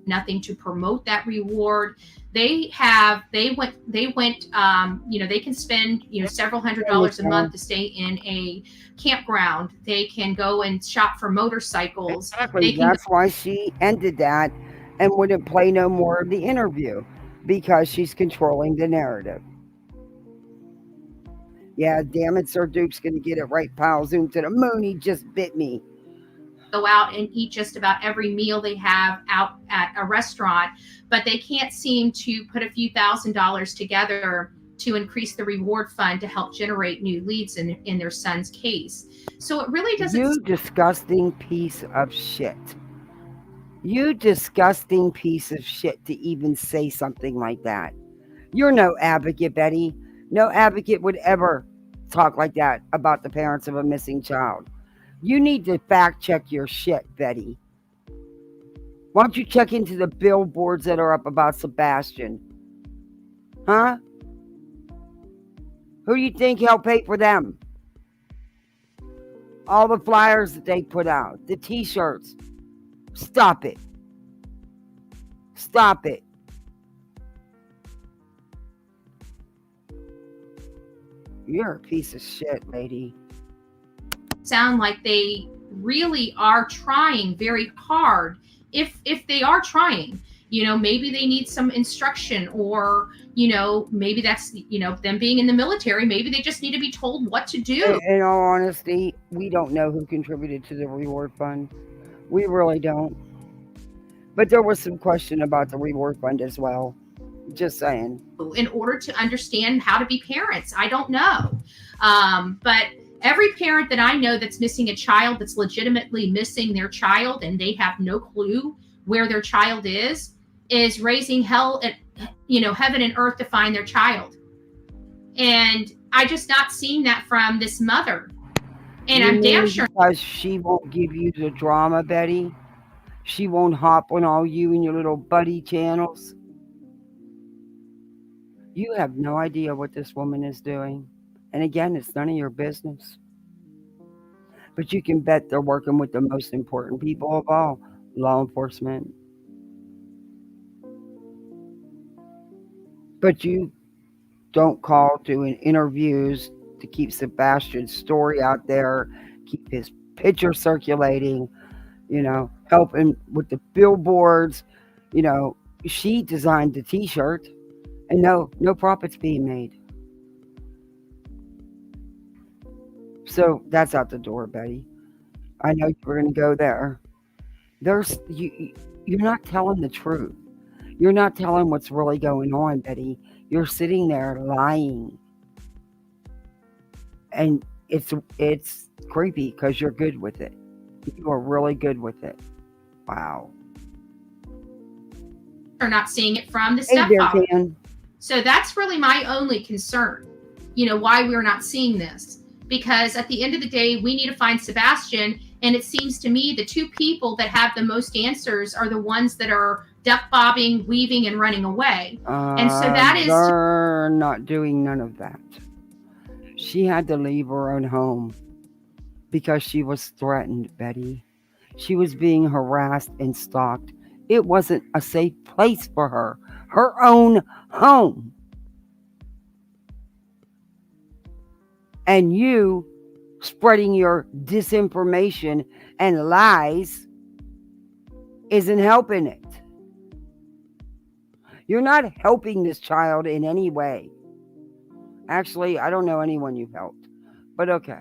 Speaker 4: Nothing to promote that reward. They went, they can spend, several $100s a month to stay in a campground. They can go and shop for motorcycles.
Speaker 1: Exactly. That's why she ended that and wouldn't play no more of the interview, because she's controlling the narrative. Yeah, damn it, Sir Duke's going to get it right, pal. Zoom to the moon. He just bit me.
Speaker 4: Go out and eat just about every meal they have out at a restaurant, but they can't seem to put a few $1,000s together to increase the reward fund to help generate new leads in their son's case. So it really doesn't.
Speaker 1: You disgusting piece of shit. You disgusting piece of shit to even say something like that. You're no advocate, Betty. No advocate would ever talk like that about the parents of a missing child. You need to fact check your shit, Betty. Why don't you check into the billboards that are up about Sebastian? Huh? Who do you think helped pay for them? All the flyers that they put out, the t-shirts. Stop it. Stop it. You're a piece of shit, lady.
Speaker 4: Sound like they really are trying very hard. If they are trying, maybe they need some instruction, or maybe that's them being in the military. Maybe they just need to be told what to do.
Speaker 1: In all honesty, we don't know who contributed to the reward fund. We really don't. But there was some question about the reward fund as well. Just saying.
Speaker 4: In order to understand how to be parents, I don't know. But every parent that I know that's missing a child, that's legitimately missing their child, and they have no clue where their child is raising hell at, heaven and earth to find their child. And I just not seen that from this mother. And I'm damn sure.
Speaker 1: Because she won't give you the drama, Betty. She won't hop on all you and your little buddy channels. You have no idea what this woman is doing. And again, it's none of your business. But you can bet they're working with the most important people of all, law enforcement. But you don't call doing interviews to keep Sebastian's story out there, keep his picture circulating, helping with the billboards. She designed the t-shirt, and no profits being made. So that's out the door, Betty. I know you were going to go there. You're not telling the truth. You're not telling what's really going on, Betty. You're sitting there lying. And it's creepy because you're good with it. You are really good with it. Wow.
Speaker 4: Are not seeing it from the
Speaker 1: Hey there,
Speaker 4: stepfather.
Speaker 1: Ken.
Speaker 4: So that's really my only concern, why we're not seeing this. Because at the end of the day, we need to find Sebastian. And it seems to me the two people that have the most answers are the ones that are duck bobbing, weaving, and running away. And so that is.
Speaker 1: They're not doing none of that. She had to leave her own home because she was threatened, Betty. She was being harassed and stalked. It wasn't a safe place for her. Her own home. And you spreading your disinformation and lies isn't helping it. You're not helping this child in any way. Actually, I don't know anyone you've helped. But okay.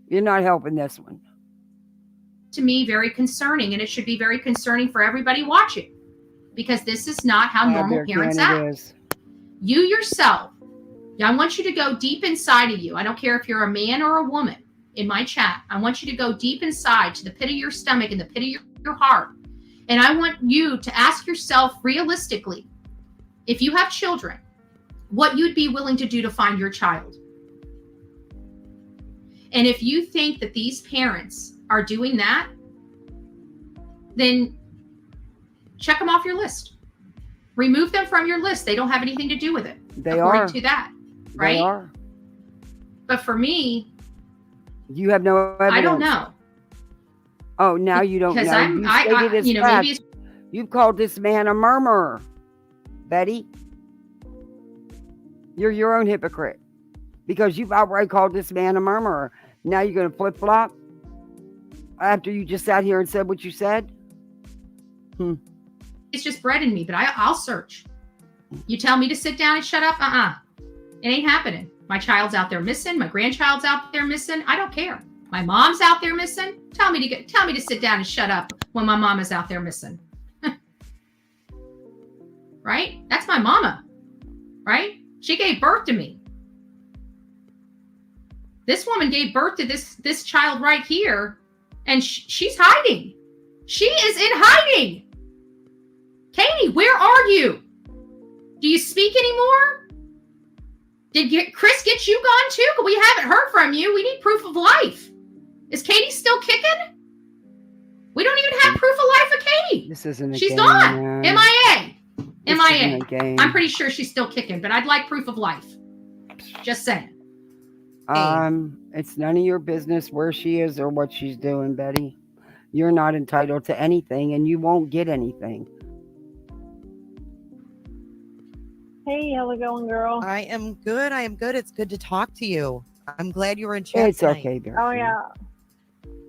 Speaker 1: You're not helping this one.
Speaker 4: To me, very concerning, and it should be very concerning for everybody watching, because this is not how normal parents act. You yourself, I want you to go deep inside of you. I don't care if you're a man or a woman in my chat. I want you to go deep inside to the pit of your stomach and the pit of your heart. And I want you to ask yourself realistically, if you have children, what you'd be willing to do to find your child. And if you think that these parents are doing that, then check them off your list. Remove them from your list. They don't have anything to do with it.
Speaker 1: They
Speaker 4: according
Speaker 1: are.
Speaker 4: to that, right?
Speaker 1: They are.
Speaker 4: But for me,
Speaker 1: you have no evidence.
Speaker 4: I don't know.
Speaker 1: Oh, now you don't know.
Speaker 4: Because maybe it's.
Speaker 1: You've called this man a murderer, Betty. You're your own hypocrite because you've outright called this man a murderer. Now you're going to flip-flop after you just sat here and said what you said?
Speaker 4: It's just bred in me, but I'll search. You tell me to sit down and shut up? It ain't happening. My child's out there missing. My grandchild's out there missing. I don't care. My mom's out there missing. Tell me to sit down and shut up when my mom is out there missing. Right? That's my mama. Right? She gave birth to me. This woman gave birth to this child right here, and she's hiding. She is in hiding. Katie, where are you? Do you speak anymore? Did Chris get you gone too? We haven't heard from you. We need proof of life. Is Katie still kicking? We don't even have proof of life of Katie.
Speaker 1: This isn't a
Speaker 4: She's
Speaker 1: game.
Speaker 4: gone.
Speaker 1: Man.
Speaker 4: MIA.
Speaker 1: This
Speaker 4: MIA.
Speaker 1: isn't a game.
Speaker 4: I'm pretty sure she's still kicking, but I'd like proof of life. Just saying.
Speaker 1: It's none of your business where she is or what she's doing, Betty. You're not entitled to anything, and you won't get anything.
Speaker 5: Hey, how's it going, girl?
Speaker 6: I am good. It's good to talk to you. I'm glad you were in chat
Speaker 1: It's
Speaker 6: tonight.
Speaker 1: okay, Bear.
Speaker 5: Oh, yeah.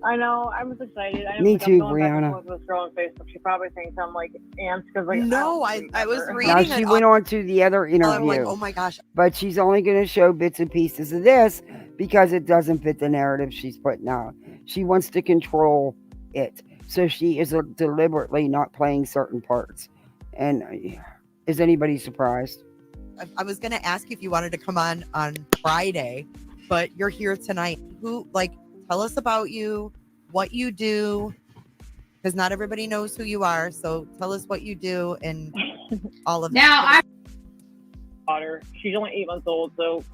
Speaker 5: I know. I was excited. I
Speaker 1: Me
Speaker 5: was,
Speaker 1: too,
Speaker 5: I'm going back and
Speaker 1: Brianna.
Speaker 5: forth with this girl on Facebook. She probably thinks I'm like ants because
Speaker 6: No, I was reading.
Speaker 1: Now,
Speaker 6: it
Speaker 1: she went on to the other
Speaker 6: I'm like,
Speaker 1: interview,
Speaker 6: oh my gosh.
Speaker 1: but she's only going to show bits and pieces of this because it doesn't fit the narrative she's putting out. She wants to control it. So she is deliberately not playing certain parts. And is anybody surprised?
Speaker 6: I was going to ask you if you wanted to come on Friday, but you're here tonight. Tell us about you, what you do, because not everybody knows who you are. So tell us what you do and all of
Speaker 4: Now,
Speaker 6: that.
Speaker 5: daughter. She's only 8 months old, so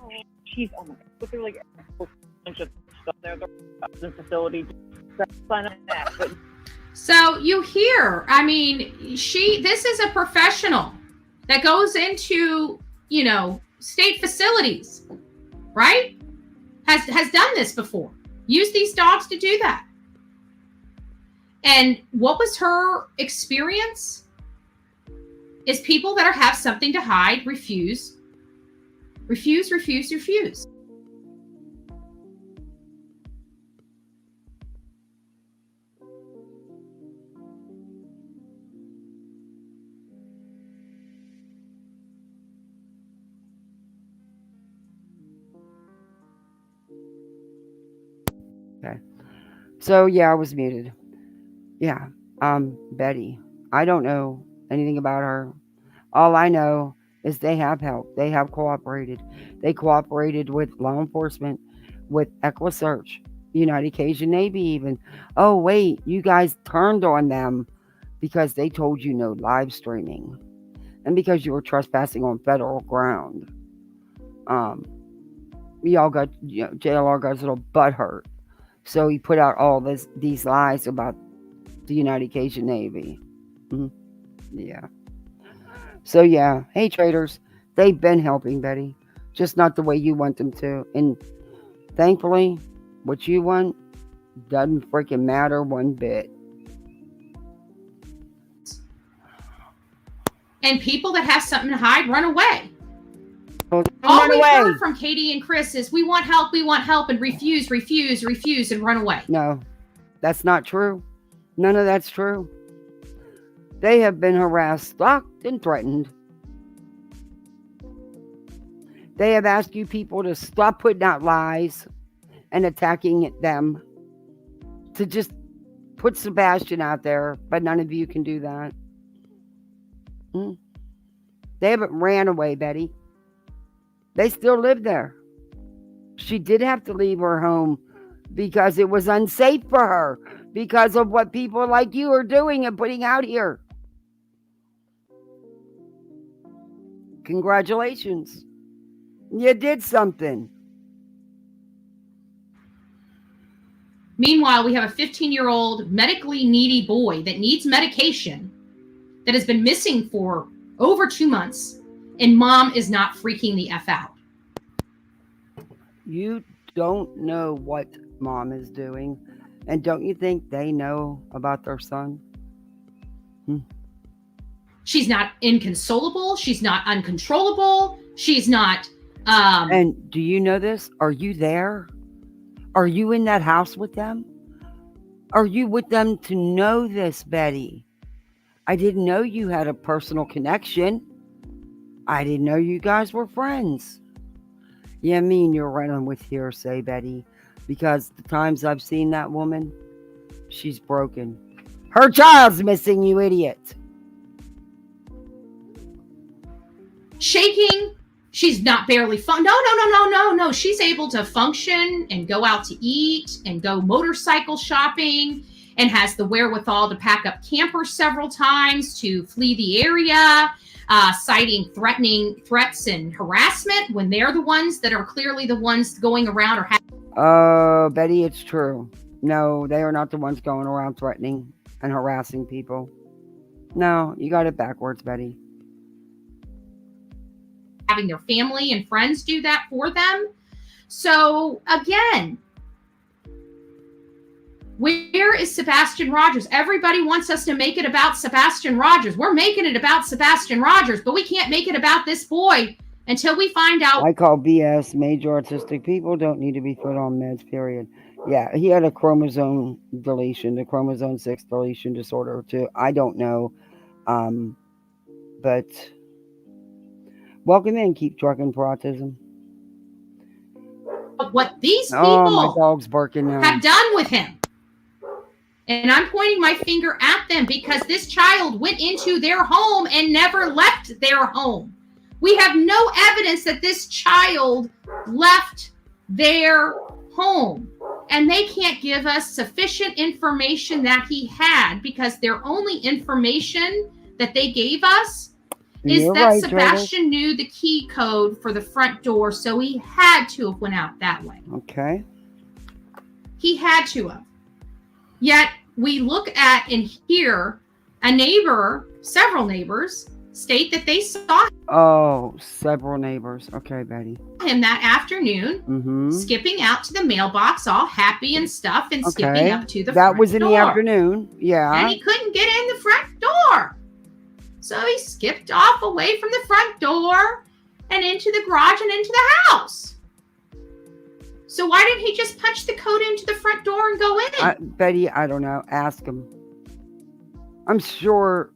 Speaker 5: she's oh my god, they're like a bunch of stuff there. The facility. Sign up for that. But
Speaker 4: so you hear, I mean, this is a professional that goes into, state facilities, right? Has done this before. Used these dogs to do that. And what was her experience? Is people that have something to hide refuse.
Speaker 1: Okay. So, yeah, I was muted. Yeah. Betty. I don't know anything about her. All I know is they have helped. They have cooperated. They cooperated with law enforcement, with EquiSearch, United Cajun Navy even. Oh, wait, you guys turned on them because they told you no live streaming and because you were trespassing on federal ground. Y'all got, JLR got his little butt hurt. So he put out all these lies about the United Cajun Navy. Yeah. So yeah, hey traders, they've been helping Betty, just not the way you want them to. And thankfully, what you want doesn't freaking matter one bit.
Speaker 4: And people that have something to hide run away.
Speaker 1: Well,
Speaker 4: All
Speaker 1: run
Speaker 4: we've
Speaker 1: away.
Speaker 4: heard from Katie and Chris is we want help, and refuse, and run away.
Speaker 1: No, that's not true. None of that's true. They have been harassed, stalked, and threatened. They have asked you people to stop putting out lies and attacking them, to just put Sebastian out there, but none of you can do that. They haven't ran away, Betty. They still live there. She did have to leave her home because it was unsafe for her because of what people like you are doing and putting out here. Congratulations. You did something.
Speaker 4: Meanwhile, we have a 15-year-old medically needy boy that needs medication that has been missing for over 2 months, and mom is not freaking the F out.
Speaker 1: You don't know what mom is doing, and don't you think they know about their son?
Speaker 4: She's not inconsolable. She's not uncontrollable. She's not...
Speaker 1: And do you know this? Are you there? Are you in that house with them? Are you with them to know this, Betty? I didn't know you had a personal connection. I didn't know you guys were friends. Yeah, me and you're running with hearsay, Betty, because the times I've seen that woman, she's broken. Her child's missing, you idiot.
Speaker 4: Shaking. She's not barely No. She's able to function and go out to eat and go motorcycle shopping and has the wherewithal to pack up campers several times to flee the area, citing threats and harassment when they're the ones that are clearly the ones going around or having.
Speaker 1: Betty, it's true. No, they are not the ones going around threatening and harassing people. No, you got it backwards, Betty.
Speaker 4: Having their family and friends do that for them. So again, where is Sebastian Rogers? Everybody wants us to make it about Sebastian Rogers. We're making it about Sebastian Rogers, but we can't make it about this boy until we find out.
Speaker 1: I call BS. Major autistic people don't need to be put on meds, period. Yeah, he had a chromosome deletion, the chromosome 6 deletion disorder too. I don't know. But welcome in, Keep Trucking for Autism.
Speaker 4: What these people
Speaker 1: my dog's barking now.
Speaker 4: have done with him. And I'm pointing my finger at them because this child went into their home and never left their home. We have no evidence that this child left their home. And they can't give us sufficient information that he had because their only information that they gave us is
Speaker 1: You're
Speaker 4: that
Speaker 1: right,
Speaker 4: Sebastian knew the key code for the front door, so he had to have went out that way.
Speaker 1: Okay.
Speaker 4: He had to have. Yet we look at and hear several neighbors state that they saw
Speaker 1: several neighbors. Okay, Betty.
Speaker 4: him that afternoon skipping out to the mailbox all happy and stuff and skipping up to the front door.
Speaker 1: That was in the afternoon. Yeah.
Speaker 4: And he couldn't get in the front door. So he skipped off away from the front door and into the garage and into the house. So why didn't he just punch the code into the front door and go in?
Speaker 1: Betty, I don't know. Ask him. I'm sure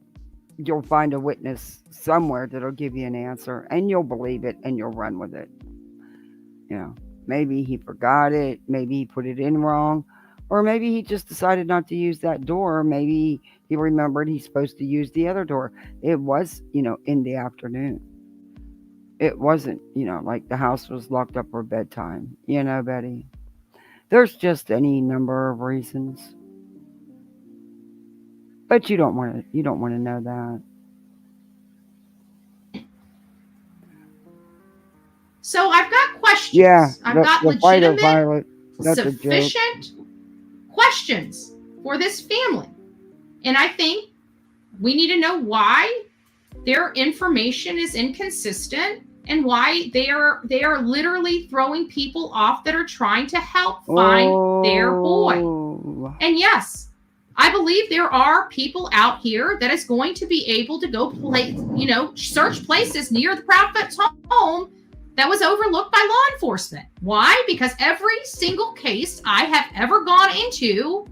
Speaker 1: you'll find a witness somewhere that'll give you an answer and you'll believe it and you'll run with it. You know, maybe he forgot it. Maybe he put it in wrong. Or maybe he just decided not to use that door. Maybe he remembered he's supposed to use the other door. It was, in the afternoon. It wasn't, like the house was locked up for bedtime. Betty. There's just any number of reasons. But you don't want to know that.
Speaker 4: So I've got questions.
Speaker 1: Yeah,
Speaker 4: I've got
Speaker 1: the fighter
Speaker 4: legitimate,
Speaker 1: pilot. That's a joke.
Speaker 4: sufficient questions for this family. And I think we need to know why their information is inconsistent and why they are literally throwing people off that are trying to help find their boy.
Speaker 1: Oh.
Speaker 4: And yes, I believe there are people out here that is going to be able to go search places near the Proudfoot's home that was overlooked by law enforcement. Why? Because every single case I have ever gone into,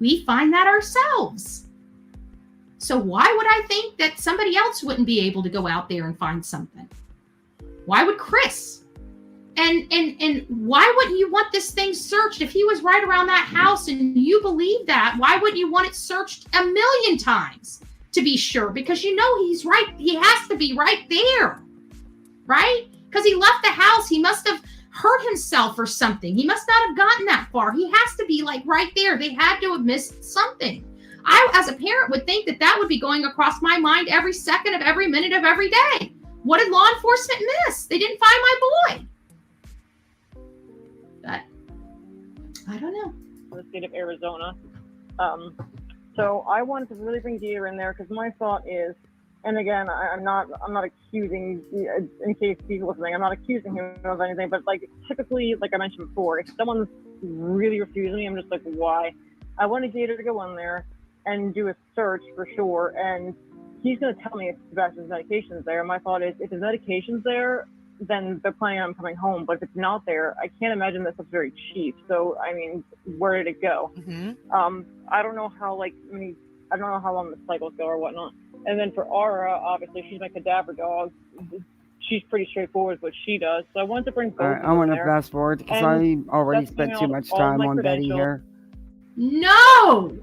Speaker 4: we find that ourselves. So why would I think that somebody else wouldn't be able to go out there and find something? Why would Chris? And why wouldn't you want this thing searched if he was right around that house and you believe that? Why wouldn't you want it searched 1,000,000 times to be sure? Because you know he's right. He has to be right there, right? Because he left the house. He must have hurt himself or something. He must not have gotten that far. He has to be like right there. They had to have missed something. I, as a parent, would think that would be going across my mind every second of every minute of every day. What did law enforcement miss? They didn't find my boy. But I don't know.
Speaker 7: The state of Arizona. So I wanted to really bring Gator in there because my thought is, and again, I'm not accusing, in case people are listening, I'm not accusing him of anything, but like typically, like I mentioned before, if someone's really refusing me, I'm just like, why? I wanted Gator to go in there and do a search for sure, and he's going to tell me if Sebastian's medication's there. My thought is, if his medication's there, then they're planning on coming home. But if it's not there, I can't imagine that stuff's very cheap. So, I mean, where did it go?
Speaker 6: Mm-hmm.
Speaker 7: I don't know how, I don't know how long the cycles go or whatnot. And then for Aura, obviously, she's my cadaver dog. She's pretty straightforward with what she does. So I wanted to bring both of them
Speaker 1: I want to
Speaker 7: there.
Speaker 1: fast forward because
Speaker 7: And
Speaker 1: I already
Speaker 7: that's
Speaker 1: spent too
Speaker 7: emailed
Speaker 1: much
Speaker 7: all
Speaker 1: time
Speaker 7: my
Speaker 1: on Betty
Speaker 7: credentials.
Speaker 1: here.
Speaker 4: No!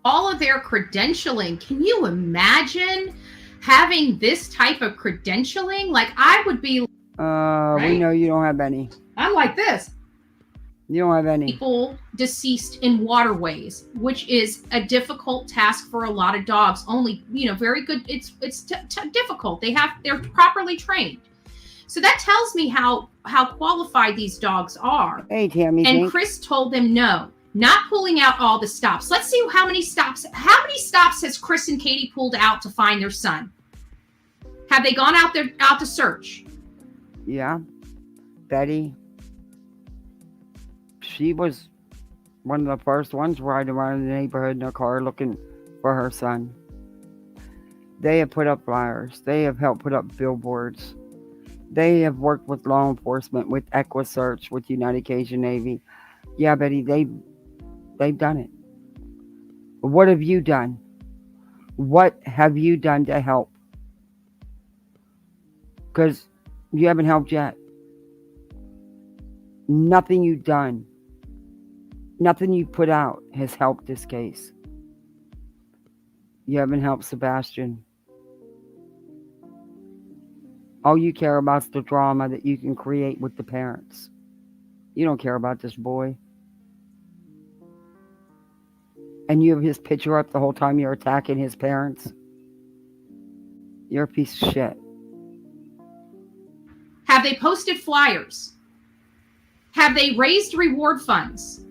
Speaker 4: All of their credentialing. Can you imagine having this type of credentialing? Like, I would be.
Speaker 1: We
Speaker 4: Right.
Speaker 1: know you don't have any.
Speaker 4: I'm like this.
Speaker 1: You don't have any.
Speaker 4: People deceased in waterways, which is a difficult task for a lot of dogs. Only, very good. It's difficult. They're properly trained. So that tells me how qualified these dogs are.
Speaker 1: Hey, Tammy.
Speaker 4: And
Speaker 1: think.
Speaker 4: Chris told them no, not pulling out all the stops. Let's see how many stops has Chris and Katie pulled out to find their son? Have they gone out to search?
Speaker 1: Yeah. Betty. She was one of the first ones riding around the neighborhood in a car looking for her son. They have put up flyers. They have helped put up billboards. They have worked with law enforcement, with EquiSearch, with United Cajun Navy. Yeah, Betty, they've done it. What have you done? What have you done to help? Because you haven't helped yet. Nothing you've done, nothing you put out has helped this case. You haven't helped Sebastian. All you care about is the drama that you can create with the parents. You don't care about this boy. And you have his picture up the whole time you're attacking his parents. You're a piece of shit.
Speaker 4: Have they posted flyers? Have they raised reward funds?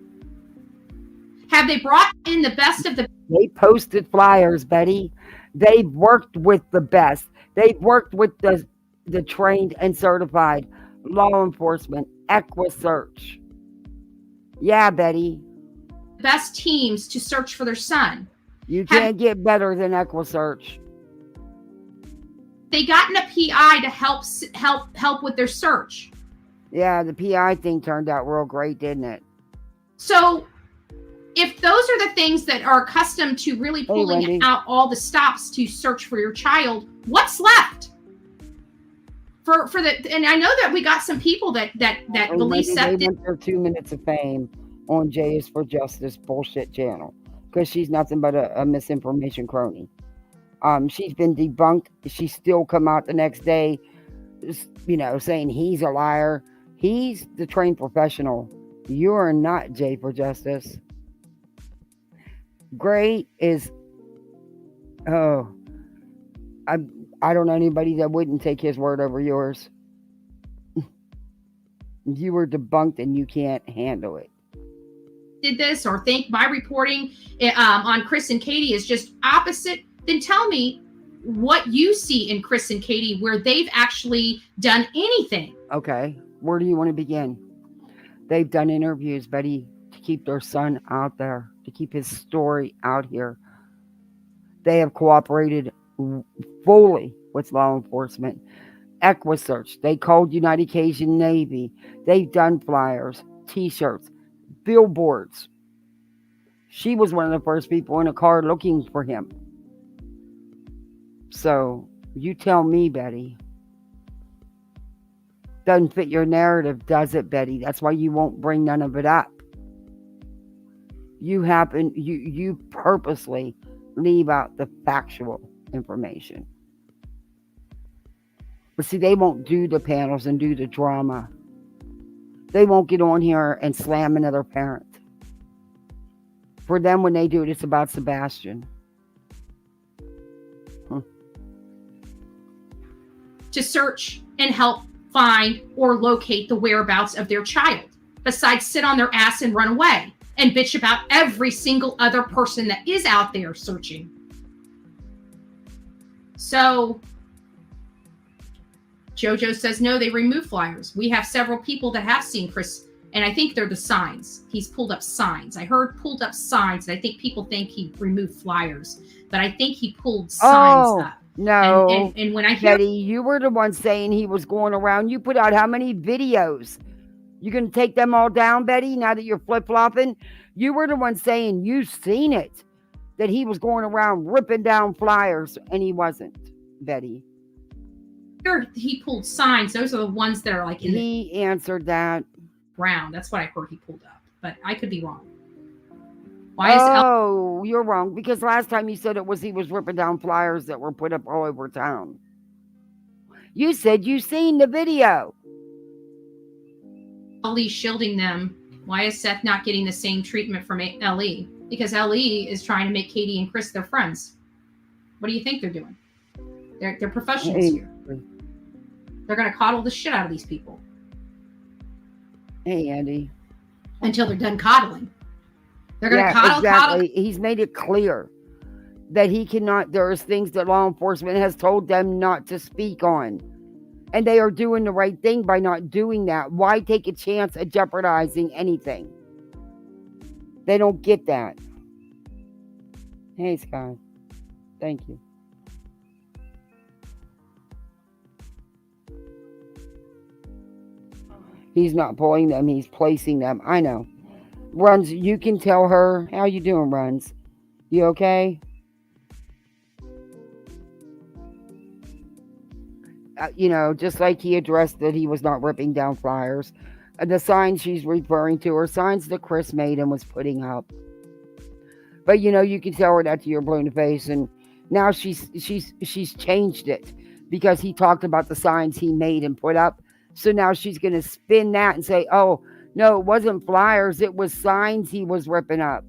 Speaker 4: Have they brought in the best of the...
Speaker 1: They posted flyers, Betty. They've worked with the best. They've worked with the trained and certified law enforcement, EquiSearch. Yeah, Betty.
Speaker 4: best teams to search for their son?
Speaker 1: You can't get better than EquiSearch.
Speaker 4: They gotten a PI to help with their search.
Speaker 1: Yeah, the PI thing turned out real great, didn't it?
Speaker 4: So if those are the things that are accustomed to really pulling out all the stops to search for your child, what's left? For the, and I know that we got some people that believe that
Speaker 1: they want their 2 minutes of fame on J is for Justice bullshit channel because she's nothing but a misinformation crony. She's been debunked. She still come out the next day, saying he's a liar. He's the trained professional. You are not Jay for Justice. Gray is, oh, I don't know anybody that wouldn't take his word over yours. You were debunked and you can't handle it.
Speaker 4: Did this or think my reporting on Chris and Katie is just opposite, then tell me what you see in Chris and Katie where they've actually done anything.
Speaker 1: Okay, where do you want to begin? They've done interviews, Betty, to keep their son out there, to keep his story out here. They have cooperated fully with law enforcement. EquiSearch, they called United Cajun Navy. They've done flyers, t-shirts, billboards. She was one of the first people in a car looking for him. So, you tell me, Betty. Doesn't fit your narrative, does it, Betty? That's why you won't bring none of it up. You purposely leave out the factual information. But see, they won't do the panels and do the drama. They won't get on here and slam another parent. For them, when they do it, it's about Sebastian.
Speaker 4: To search and help find or locate the whereabouts of their child, besides sit on their ass and run away and bitch about every single other person that is out there searching. So Jojo says, no, they remove flyers. We have several people that have seen Chris, and I think they're the signs. He's pulled up signs. I heard pulled up signs, and I think people think he removed flyers, but I think he pulled signs up.
Speaker 1: No.
Speaker 4: And when I hear...
Speaker 1: Betty, you were the one saying he was going around. You put out how many videos? You going to take them all down, Betty, now that you're flip-flopping? You were the one saying you've seen it, that he was going around ripping down flyers, and he wasn't, Betty.
Speaker 4: He pulled signs. Those are the ones that are like in
Speaker 1: He answered that.
Speaker 4: Brown. That's what I heard he pulled up, but I could be wrong.
Speaker 1: You're wrong, because last time you said he was ripping down flyers that were put up all over town. You said you seen the video.
Speaker 4: LE shielding them. Why is Seth not getting the same treatment from LE? Because LE is trying to make Katie and Chris their friends. What do you think they're doing? They're professionals here. They're going to coddle the shit out of these people.
Speaker 1: Hey, Andy.
Speaker 4: Until they're done coddling. They're going to coddle.
Speaker 1: He's made it clear that he cannot. There's things that law enforcement has told them not to speak on. And they are doing the right thing by not doing that. Why take a chance at jeopardizing anything? They don't get that. Hey, Scott. Thank you. He's not pulling them. He's placing them. I know. Runs, you can tell her. How you doing, Runs? You okay? Just like he addressed that he was not ripping down flyers. The signs she's referring to are signs that Chris made and was putting up. But, you can tell her that to your blue in the face. And now she's changed it because he talked about the signs he made and put up. So now she's going to spin that and say, oh, no, it wasn't flyers. It was signs he was ripping up.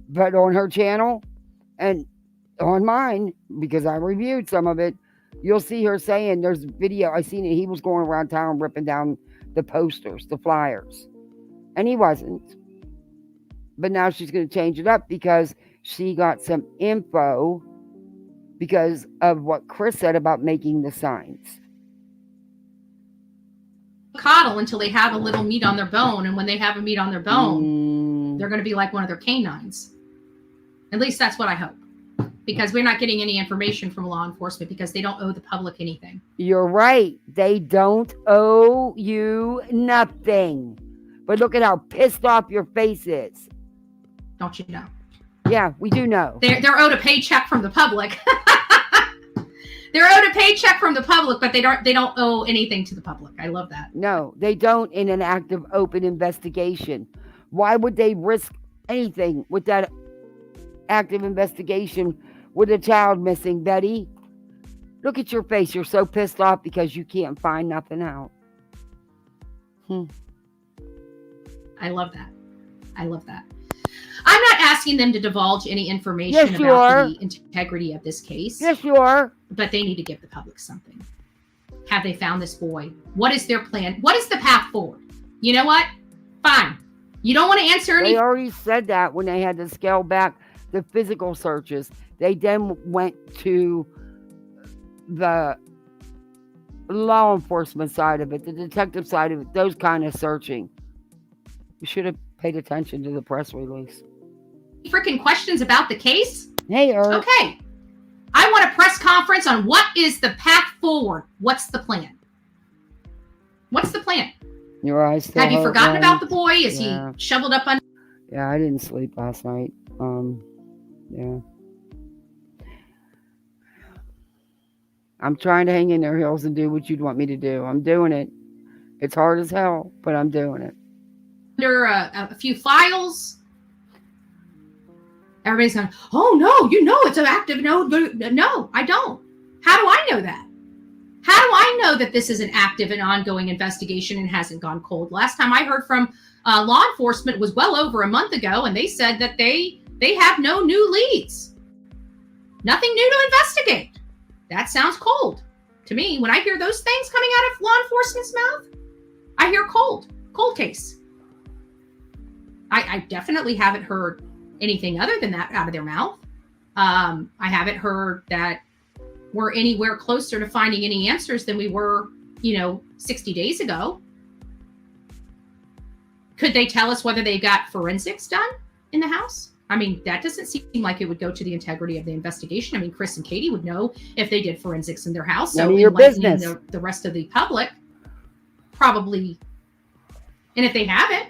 Speaker 1: But on her channel and on mine, because I reviewed some of it, you'll see her saying there's video. I seen it. He was going around town ripping down the posters, the flyers. And he wasn't. But now she's going to change it up because she got some info because of what Chris said about making the signs.
Speaker 4: Coddle until they have a little meat on their bone, and when they have a meat on their bone, they're going to be like one of their canines. At least that's what I hope, because we're not getting any information from law enforcement because they don't owe the public anything.
Speaker 1: You're right. They don't owe you nothing. But look at how pissed off your face is.
Speaker 4: Don't you know?
Speaker 1: Yeah, we do know.
Speaker 4: They're owed a paycheck from the public. They're owed a paycheck from the public, but they don't owe anything to the public. I love that.
Speaker 1: No, they don't in an active, open investigation. Why would they risk anything with that active investigation with a child missing, Betty? Look at your face. You're so pissed off because you can't find nothing out.
Speaker 4: I love that. I love that. I'm not asking them to divulge any information
Speaker 1: Yes, you
Speaker 4: about
Speaker 1: are.
Speaker 4: the integrity of this case,
Speaker 1: Yes, you are.
Speaker 4: but they need to give the public something. Have they found this boy? What is their plan? What is the path forward? You know what? Fine. You don't want to answer any.
Speaker 1: They already said that when they had to scale back the physical searches. They then went to the law enforcement side of it, the detective side of it, those kind of searching. You should have paid attention to the press release.
Speaker 4: Freaking questions about the case?
Speaker 1: Hey, Earl.
Speaker 4: Okay. I want a press conference on what is the path forward. What's the plan? What's the plan?
Speaker 1: Your eyes still
Speaker 4: Have you
Speaker 1: hurt,
Speaker 4: forgotten
Speaker 1: right?
Speaker 4: about the boy? Is
Speaker 1: Yeah.
Speaker 4: he shoveled up on?
Speaker 1: Yeah, I didn't sleep last night. Yeah. I'm trying to hang in their heels and do what you'd want me to do. I'm doing it. It's hard as hell, but I'm doing it.
Speaker 4: Under a few files? Everybody's going, oh no, you know it's an active. No, I don't. How do I know that? How do I know that this is an active and ongoing investigation and hasn't gone cold? Last time I heard from law enforcement was well over a month ago, and they said that they have no new leads. Nothing new to investigate. That sounds cold to me. When I hear those things coming out of law enforcement's mouth, I hear cold case. I definitely haven't heard anything other than that out of their mouth. I haven't heard that we're anywhere closer to finding any answers than we were, 60 days ago. Could they tell us whether they got forensics done in the house? I mean, that doesn't seem like it would go to the integrity of the investigation. I mean, Chris and Katie would know if they did forensics in their house.
Speaker 1: None
Speaker 4: So
Speaker 1: of your
Speaker 4: enlightening
Speaker 1: business.
Speaker 4: the rest of the public probably. And if they haven't,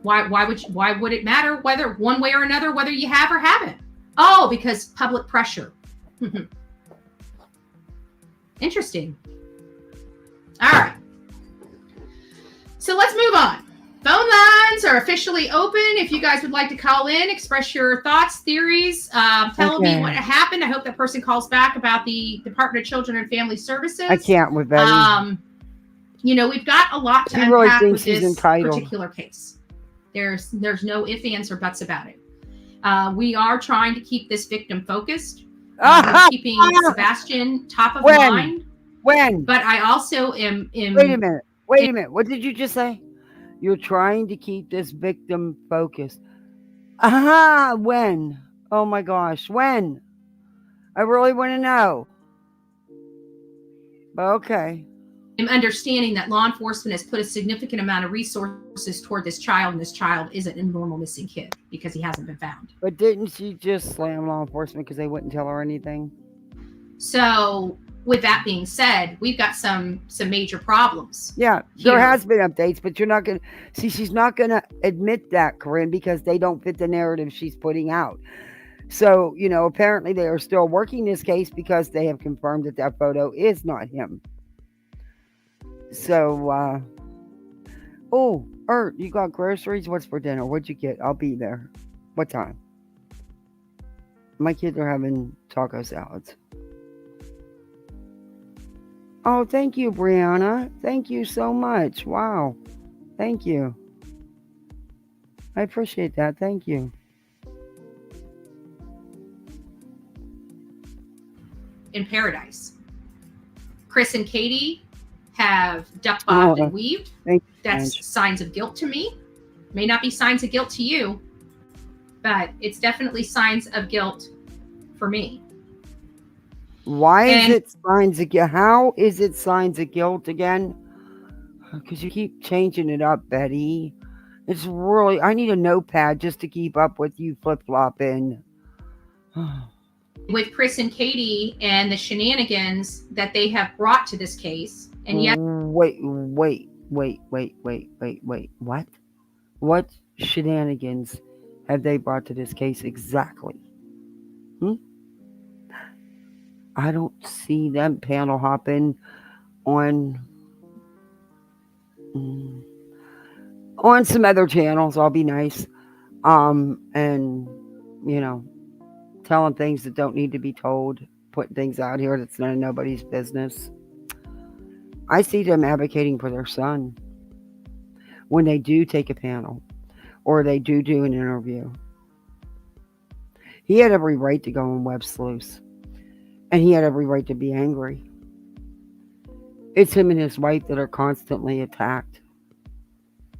Speaker 4: why would it matter whether one way or another, whether you have or haven't? Oh, because public pressure. Interesting. All right. So let's move on. Phone lines are officially open. If you guys would like to call in, express your thoughts, theories, tell me what happened. I hope that person calls back about the Department of Children and Family Services.
Speaker 1: I can't with Betty.
Speaker 4: We've got a lot to
Speaker 1: She really
Speaker 4: unpack
Speaker 1: thinks
Speaker 4: with
Speaker 1: she's
Speaker 4: this
Speaker 1: entitled.
Speaker 4: particular case. There's no ifs, ands, or buts about it. We are trying to keep this victim focused. We're keeping Sebastian top of mind.
Speaker 1: When?
Speaker 4: But I also am
Speaker 1: Wait a minute. What did you just say? You're trying to keep this victim focused. When? Oh my gosh, when? I really want to know. Okay.
Speaker 4: I'm understanding that law enforcement has put a significant amount of resources toward this child, and this child isn't a normal missing kid because he hasn't been found.
Speaker 1: But didn't she just slam law enforcement because they wouldn't tell her anything?
Speaker 4: So, with that being said, we've got some major problems.
Speaker 1: Yeah, there has been updates, but you're not going to... See, she's not going to admit that, Corinne, because they don't fit the narrative she's putting out. So, apparently they are still working this case because they have confirmed that photo is not him. So, you got groceries? What's for dinner? What'd you get? I'll be there. What time? My kids are having taco salads. Oh, thank you, Brianna. Thank you so much. Wow. Thank you. I appreciate that. Thank you.
Speaker 4: In paradise. Chris and Katie have duck bobbed and weaved. That's signs of guilt to me. May not be signs of guilt to you, but it's definitely signs of guilt for me.
Speaker 1: Why is it signs of guilt? How is it signs of guilt again? Because you keep changing it up, Betty. It's really... I need a notepad just to keep up with you flip-flopping.
Speaker 4: With Chris and Katie and the shenanigans that they have brought to this case. And yet...
Speaker 1: Wait. What? What shenanigans have they brought to this case exactly? I don't see them panel hopping on some other channels. I'll be nice. And, telling things that don't need to be told, putting things out here that's none of nobody's business. I see them advocating for their son. when they do take a panel or they do an interview. He had every right to go on web sleuths, and he had every right to be angry. It's him and his wife that are constantly attacked.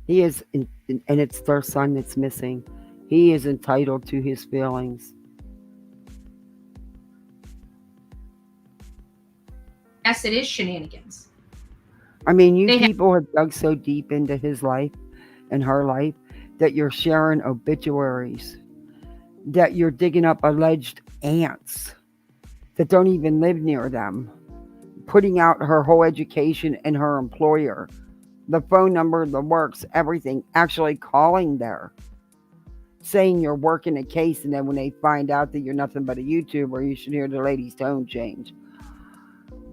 Speaker 1: He is, and it's their son that's missing. He is entitled to his feelings.
Speaker 4: Yes, it is shenanigans.
Speaker 1: I mean, you people have dug so deep into his life and her life that you're sharing obituaries, that you're digging up alleged aunts that don't even live near them, putting out her whole education and her employer, the phone number, the works, everything, actually calling there, saying you're working a case, and then when they find out that you're nothing but a YouTuber, you should hear the lady's tone change.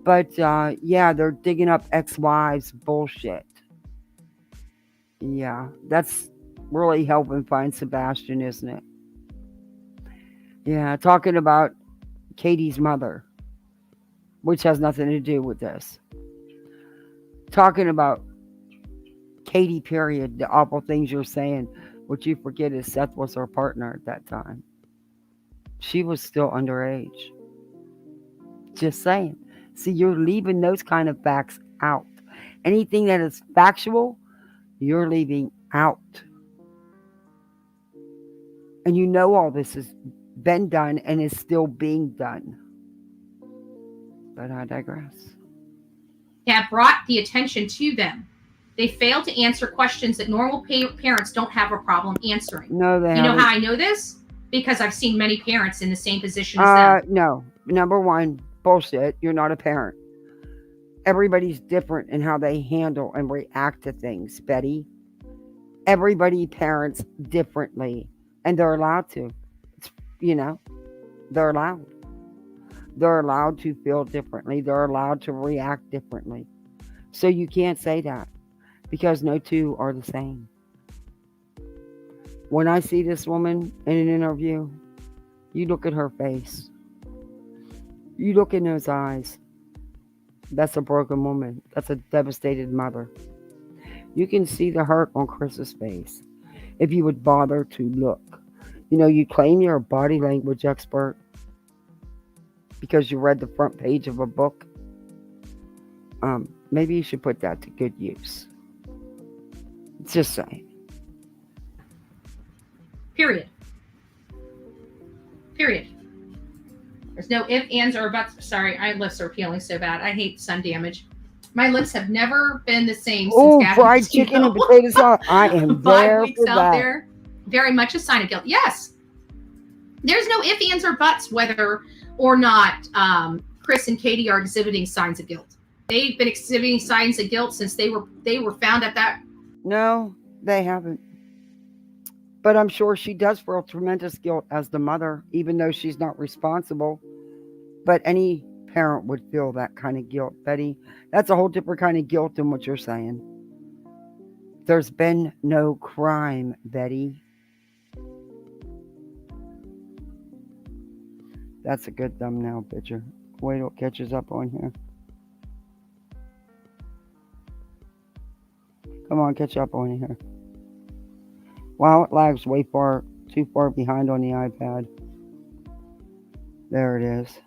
Speaker 1: But yeah, they're digging up ex-wives bullshit. Yeah, that's really helping find Sebastian, isn't it? Yeah, talking about Katie's mother, which has nothing to do with this. Talking about Katie, period, the awful things you're saying. What you forget is Seth was her partner at that time. She was still underage. Just saying. See, you're leaving those kind of facts out. Anything that is factual, you're leaving out. And you know all this has been done and is still being done. But I digress.
Speaker 4: That brought the attention to them. They failed to answer questions that normal parents don't have a problem answering.
Speaker 1: No, they haven't.
Speaker 4: You know how I know this? Because I've seen many parents in the same position as them.
Speaker 1: No. Number one, bullshit. You're not a parent. Everybody's different in how they handle and react to things, Betty. Everybody parents differently. And they're allowed to. They're allowed. They're allowed to feel differently. They're allowed to react differently. So you can't say that. Because no two are the same. When I see this woman in an interview, you look at her face. You look in those eyes. That's a broken woman. That's a devastated mother. You can see the hurt on Chris's face if you would bother to look. You claim you're a body language expert because you read the front page of a book. Maybe you should put that to good use. Just saying.
Speaker 4: Period. There's no ifs, ands, or buts. Sorry, my lips are peeling so bad. I hate sun damage. My lips have never been the same since Gabby
Speaker 1: fried
Speaker 4: Petito.
Speaker 1: chicken and potato salad. I am
Speaker 4: 5
Speaker 1: there
Speaker 4: weeks
Speaker 1: for
Speaker 4: out
Speaker 1: that.
Speaker 4: there. Very much a sign of guilt. Yes. There's no ifs, ands, or buts whether or not Chris and Katie are exhibiting signs of guilt. They've been exhibiting signs of guilt since they were found at that.
Speaker 1: No, they haven't. But I'm sure she does feel tremendous guilt as the mother, even though she's not responsible. But any parent would feel that kind of guilt, Betty. That's a whole different kind of guilt than what you're saying. There's been no crime, Betty. That's a good thumbnail picture. Wait till it catches up on here. Come on, catch up on here. Wow, it lags way too far behind on the iPad. There it is.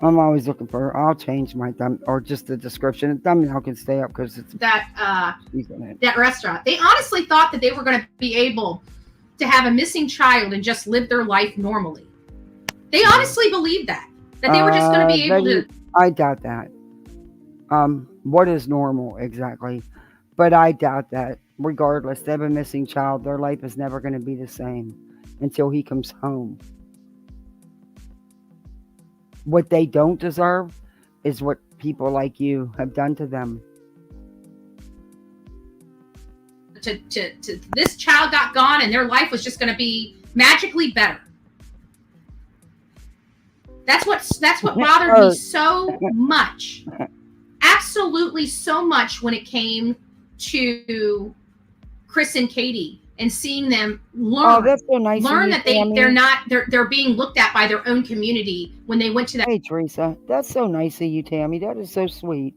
Speaker 1: I'm always looking for. I'll change my thumb or just the description. The thumbnail can stay up because it's
Speaker 4: that restaurant. They honestly thought that they were going to be able to have a missing child and just live their life normally. They honestly believed that they were just going to be able to.
Speaker 1: I doubt that. What is normal exactly? But I doubt that. Regardless, they have a missing child. Their life is never going to be the same until he comes home. What they don't deserve is what people like you have done to them.
Speaker 4: This child got gone and their life was just going to be magically better. That's what bothered me so much. Absolutely so much when it came to Chris and Katie and seeing them learn.
Speaker 1: Oh, that's so nice.
Speaker 4: Learn that they're being looked at by their own community when they went to that.
Speaker 1: Hey, Teresa, that's so nice of you, Tammy. That is so sweet.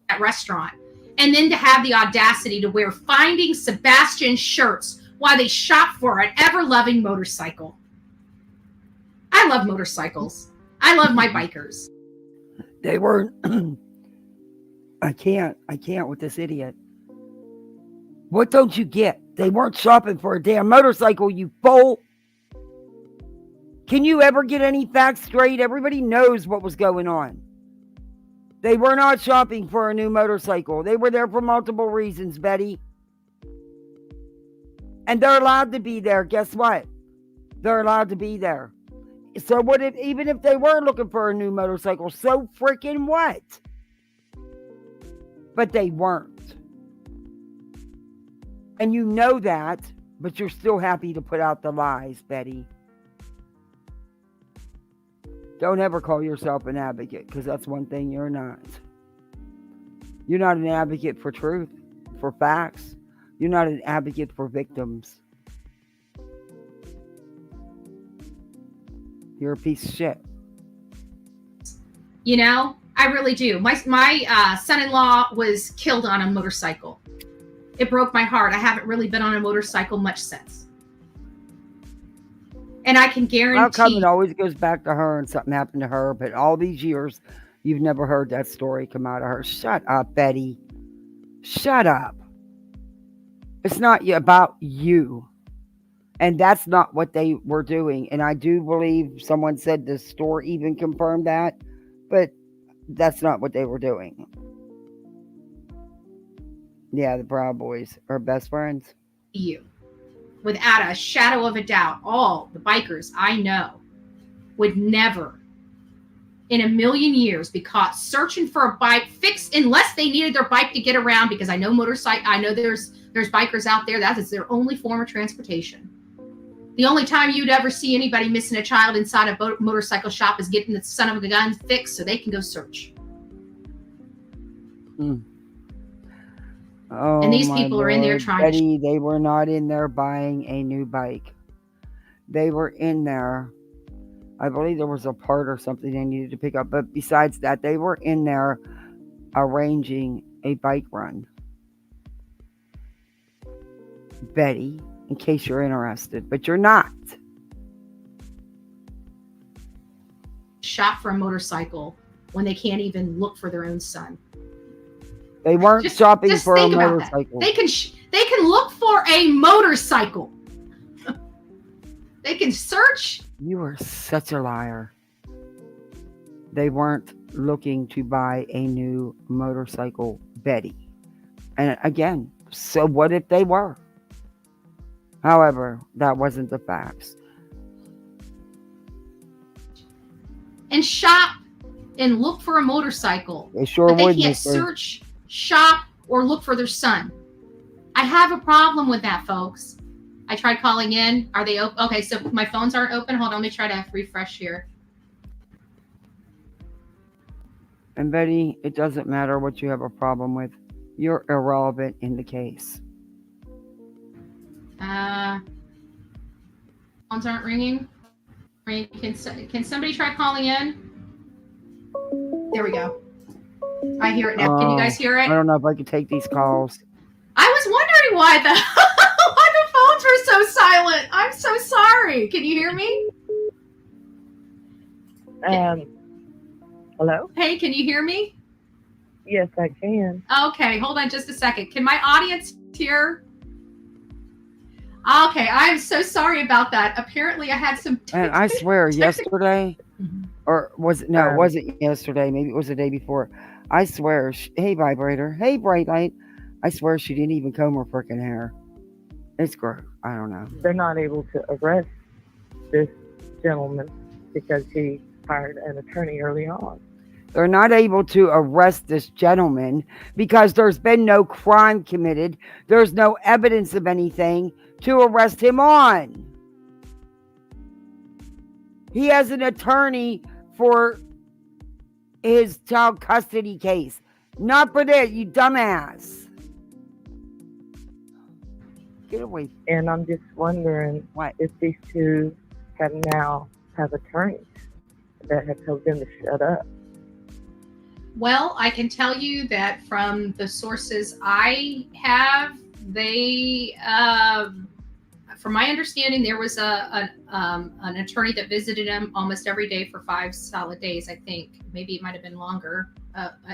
Speaker 4: that restaurant, and then to have the audacity to wear Finding Sebastian shirts while they shop for an ever-loving motorcycle. I love motorcycles. I love my bikers.
Speaker 1: They were. I can't with this idiot. What don't you get? They weren't shopping for a damn motorcycle, you fool. Can you ever get any facts straight? Everybody knows what was going on. They were not shopping for a new motorcycle. They were there for multiple reasons, Betty. And they're allowed to be there. Guess what? They're allowed to be there. So what if, even if they were looking for a new motorcycle, so freaking what? But they weren't. And you know that, but you're still happy to put out the lies, Betty. Don't ever call yourself an advocate, because that's one thing you're not. You're not an advocate for truth, for facts. You're not an advocate for victims. You're a piece of shit.
Speaker 4: You know, I really do. My son-in-law was killed on a motorcycle. It broke my heart. I haven't really been on a motorcycle much since. And I can guarantee...
Speaker 1: How come it always goes back to her and something happened to her, but all these years, you've never heard that story come out of her? Shut up, Betty. Shut up. It's not about you. And that's not what they were doing. And I do believe someone said the store even confirmed that, but that's not what they were doing. Yeah, the Proud Boys are best friends.
Speaker 4: You. Without a shadow of a doubt, all the bikers I know would never in a million years be caught searching for a bike fixed unless they needed their bike to get around, because I know there's bikers out there that is their only form of transportation. The only time you'd ever see anybody missing a child inside a motorcycle shop is getting the son of a gun fixed so they can go search.
Speaker 1: Oh,
Speaker 4: and these people are in there trying
Speaker 1: Betty, they were not in there buying a new bike. They were in there. I believe there was a part or something they needed to pick up. But besides that, they were in there arranging a bike run. Betty, in case you're interested, but you're not.
Speaker 4: shop for a motorcycle when they can't even look for their own son.
Speaker 1: They weren't shopping for a motorcycle.
Speaker 4: They can look for a motorcycle. They can search.
Speaker 1: You are such a liar. They weren't looking to buy a new motorcycle, Betty. And again, so what if they were? However, that wasn't the facts.
Speaker 4: And shop and look for a motorcycle.
Speaker 1: They sure
Speaker 4: but they
Speaker 1: would.
Speaker 4: can't search, shop, or look for their son. I have a problem with that, folks. I tried calling in. Are they open? Okay, so my phones aren't open. Hold on, let me try to refresh here.
Speaker 1: And Betty, it doesn't matter what you have a problem with. You're irrelevant in the case.
Speaker 4: Phones aren't ringing. Can somebody try calling in? There we go. I hear it now. Can you guys hear it?
Speaker 1: I don't know if I could take these calls.
Speaker 4: I was wondering why the phones were so silent. I'm so sorry. Can you hear me?
Speaker 7: Hello?
Speaker 4: Hey, can you hear me?
Speaker 7: Yes, I can.
Speaker 4: Okay, hold on just a second. Can my audience hear? Okay, I'm so sorry about that. Apparently I had some...
Speaker 1: And I swear, yesterday, or was it? No, it wasn't yesterday. Maybe it was the day before. I swear, hey, vibrator. Hey, bright light. I swear she didn't even comb her freaking hair. It's gross. I don't know.
Speaker 7: They're not able to arrest this gentleman because he hired an attorney early on.
Speaker 1: They're not able to arrest this gentleman because there's been no crime committed. There's no evidence of anything to arrest him on. He has an attorney for his child custody case. Not for that, you dumbass. Get away.
Speaker 7: And I'm just wondering if these two have attorneys that have told them to shut up.
Speaker 4: Well, I can tell you that from the sources I have, they, from my understanding, there was an attorney that visited him almost every day for 5 solid days. I think maybe it might have been longer.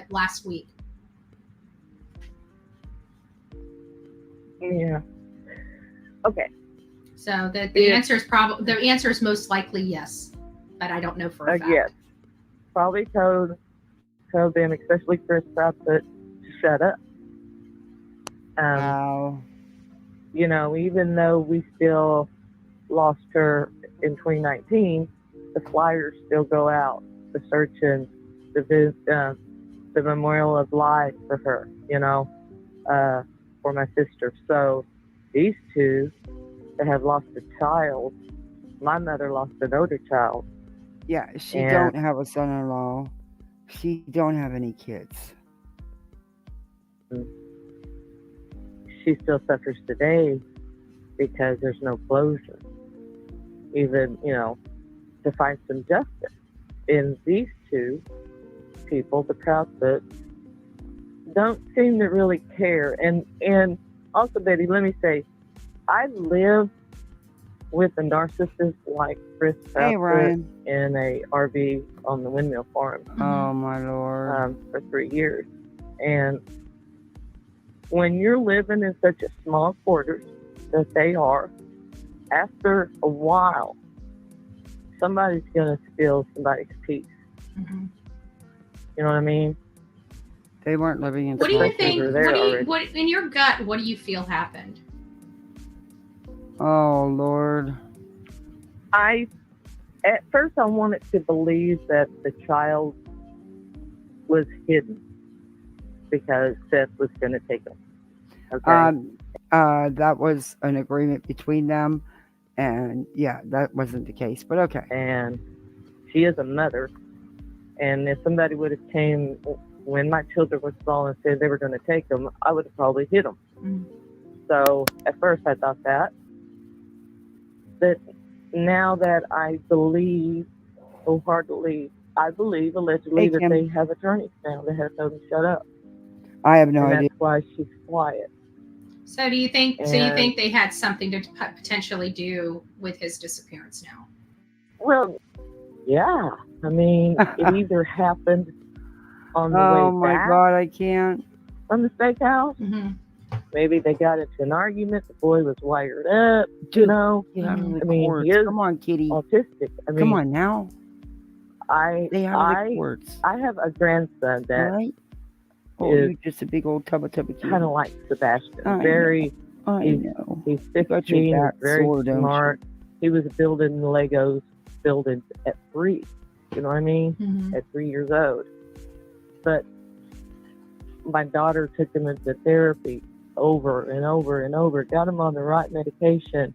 Speaker 4: Last week.
Speaker 7: Yeah. Okay.
Speaker 4: So the
Speaker 7: Yeah.
Speaker 4: answer is most likely yes, but I don't know for a fact.
Speaker 7: Yes. Probably told them, especially Chris Proudfoot, to shut up.
Speaker 1: Wow.
Speaker 7: You know, even though we still lost her in 2019, the flyers still go out, the search and the memorial of life for her, you know, for my sister. So these two that have lost a child, my mother lost an older child.
Speaker 1: Yeah, she
Speaker 7: And-
Speaker 1: don't have a son-in-law. She don't have any kids.
Speaker 7: She still suffers today because there's no closure. Even, you know, to find some justice. And these two people, the Proudfoots, don't seem to really care. And also, Betty, let me say, I live with a narcissist like Chris
Speaker 1: Hey,
Speaker 7: Proudfoot
Speaker 1: Ryan.
Speaker 7: in a RV on the windmill farm
Speaker 1: Oh, my Lord.
Speaker 7: for 3 years. And when you're living in such a small quarters that they are, after a while, somebody's going to steal somebody's peace.
Speaker 4: Mm-hmm.
Speaker 7: You know what I mean?
Speaker 1: They weren't living in
Speaker 4: What do you
Speaker 1: Scotland.
Speaker 4: think?
Speaker 7: Over there
Speaker 4: What in your gut? What do you feel happened?
Speaker 1: Oh, Lord.
Speaker 7: At first I wanted to believe that the child was hidden because Seth was going to take him. Okay.
Speaker 1: That was an agreement between them, and yeah, that wasn't the case. But okay.
Speaker 7: And she is a mother, and if somebody would have came when my children were small and said they were going to take them, I would have probably hit them.
Speaker 4: Mm.
Speaker 7: So at first I thought that, but now that I believe wholeheartedly, I believe allegedly
Speaker 1: Hey,
Speaker 7: that
Speaker 1: Kim.
Speaker 7: they have attorneys now that have told them to shut up,
Speaker 1: I have no
Speaker 7: and
Speaker 1: idea.
Speaker 7: that's why she's quiet.
Speaker 4: So do you think?
Speaker 7: And-
Speaker 4: So you think they had something to potentially do with his disappearance now?
Speaker 7: Well, yeah. I mean, it either happened on the
Speaker 1: Oh,
Speaker 7: way
Speaker 1: my
Speaker 7: back
Speaker 1: God, I can't.
Speaker 7: from the steakhouse.
Speaker 4: Mm-hmm.
Speaker 7: Maybe they got into an argument. The boy was wired up, you
Speaker 1: Dude,
Speaker 7: know.
Speaker 1: Get out of the
Speaker 7: I mean,
Speaker 1: courts.
Speaker 7: he is
Speaker 1: Come on, kitty.
Speaker 7: autistic. I mean,
Speaker 1: Come on now. Stay out of the courts.
Speaker 7: I have a grandson
Speaker 1: All
Speaker 7: that
Speaker 1: right? Oh,
Speaker 7: is
Speaker 1: you're just a big old tubba kitty.
Speaker 7: kind of like Sebastian.
Speaker 1: I
Speaker 7: Very,
Speaker 1: I know.
Speaker 7: he's
Speaker 1: got your
Speaker 7: 15, he's
Speaker 1: back
Speaker 7: very
Speaker 1: sore, don't you?
Speaker 7: smart. He was building Legos buildings at 3. You know what I mean?
Speaker 4: Mm-hmm.
Speaker 7: At 3 years old. But my daughter took him into therapy over and over and over, got him on the right medication,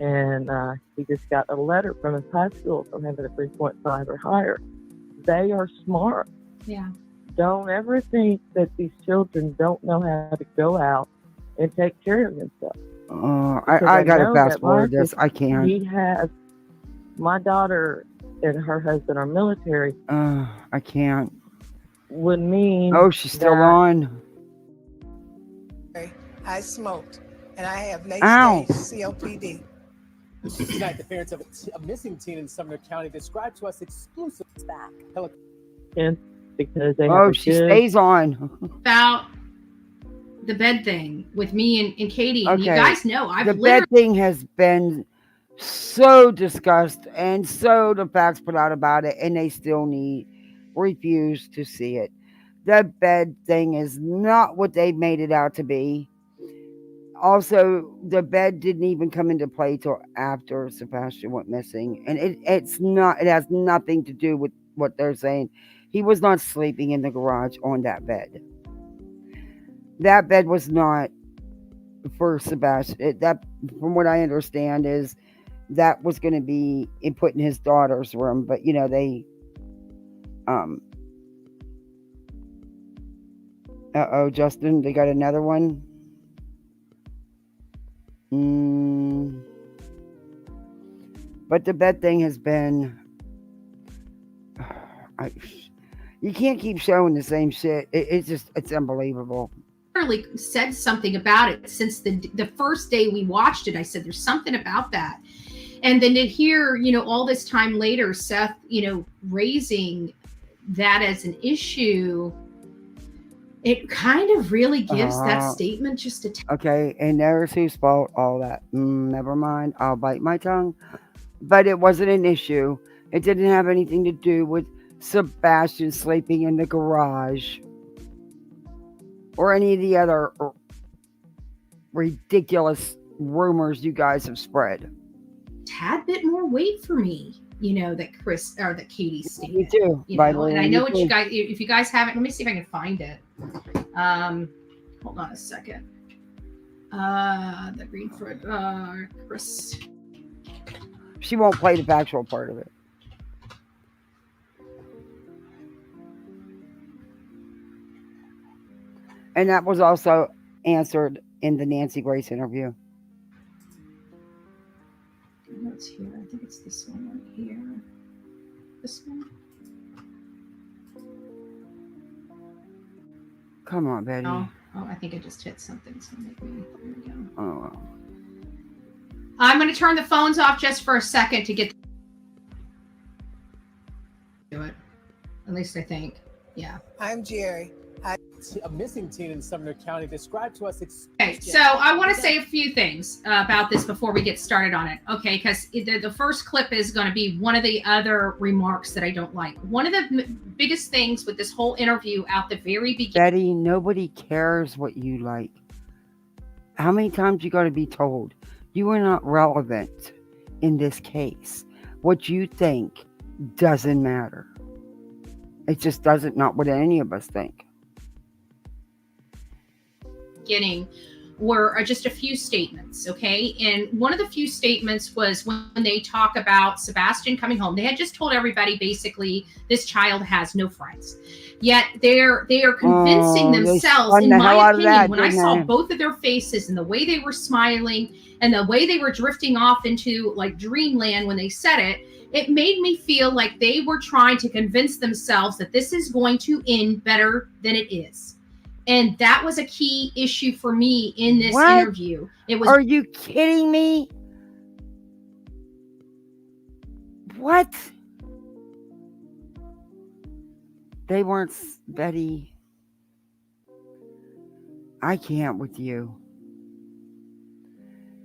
Speaker 7: and he just got a letter from his high school from having a 3.5 or higher. They are smart.
Speaker 4: Yeah.
Speaker 7: Don't ever think that these children don't know how to go out and take care of themselves.
Speaker 1: I got to
Speaker 7: know
Speaker 1: fast
Speaker 7: that
Speaker 1: forward
Speaker 7: my
Speaker 1: this. I can't.
Speaker 7: He has, my daughter and her husband are military,
Speaker 1: I can't.
Speaker 7: would mean
Speaker 1: Oh, she's still
Speaker 7: that-
Speaker 1: on.
Speaker 8: I smoked, and I have
Speaker 1: Ow.
Speaker 8: late-stage COPD.
Speaker 9: Tonight, the parents of a missing teen in Sumner County described to us exclusive back.
Speaker 7: because they have
Speaker 1: Oh,
Speaker 7: a
Speaker 1: she
Speaker 7: good,
Speaker 1: stays on.
Speaker 4: About the bed thing with me and Katie, and you
Speaker 1: Okay.
Speaker 4: guys know I've
Speaker 1: The
Speaker 4: literally.
Speaker 1: bed thing has been so discussed and so the facts put out about it, and they still refuse to see it. The bed thing is not what they made it out to be. Also, the bed didn't even come into play till after Sebastian went missing, and it has nothing to do with what they're saying. He was not sleeping in the garage on that bed. That bed was not for Sebastian. That, from what I understand, is that was going to be put in his daughter's room, but you know they. Justin, they got another one. But the bed thing has been. You can't keep showing the same shit. It's unbelievable.
Speaker 4: Literally said something about it since the first day we watched it. I said, there's something about that. And then to hear, all this time later, Seth, raising that as an issue, it kind of really gives that statement just a
Speaker 1: Okay, and there's whose fault all that. Never mind, I'll bite my tongue. But it wasn't an issue. It didn't have anything to do with Sebastian sleeping in the garage or any of the other ridiculous rumors you guys have spread.
Speaker 4: tad bit more weight for me, that Chris or that Katie stated.
Speaker 1: Me too. By the way,
Speaker 4: and I know what you guys. If you guys haven't, let me see if I can find it. Hold on a second. The Greenfoot, Chris.
Speaker 1: She won't play the factual part of it. And that was also answered in the Nancy Grace interview.
Speaker 4: What's here? I think it's this one right here. This one.
Speaker 1: Come on, Betty.
Speaker 4: Oh, I think I just hit something. So maybe there we go.
Speaker 1: Oh, well.
Speaker 4: I'm going to turn the phones off just for a second to get do it. At least I think. Yeah.
Speaker 8: I'm Jerry.
Speaker 9: A missing teen in Sumner County described to us.
Speaker 4: Okay, so I want to say a few things about this before we get started on it. Okay, because the first clip is going to be one of the other remarks that I don't like. One of the biggest things with this whole interview out the very beginning.
Speaker 1: Betty, nobody cares what you like. How many times you got to be told you are not relevant in this case? What you think doesn't matter. It just doesn't, not what any of us think.
Speaker 4: Beginning were just a few statements, okay? And one of the few statements was when they talk about Sebastian coming home. They had just told everybody basically this child has no friends. Yet they are convincing themselves, in my opinion, when I saw both of their faces and the way they were smiling and the way they were drifting off into like dreamland when they said it, it made me feel like they were trying to convince themselves that this is going to end better than it is. And that was a key issue for me in this interview. It was.
Speaker 1: Are you kidding me? What? They weren't, Betty. I can't with you.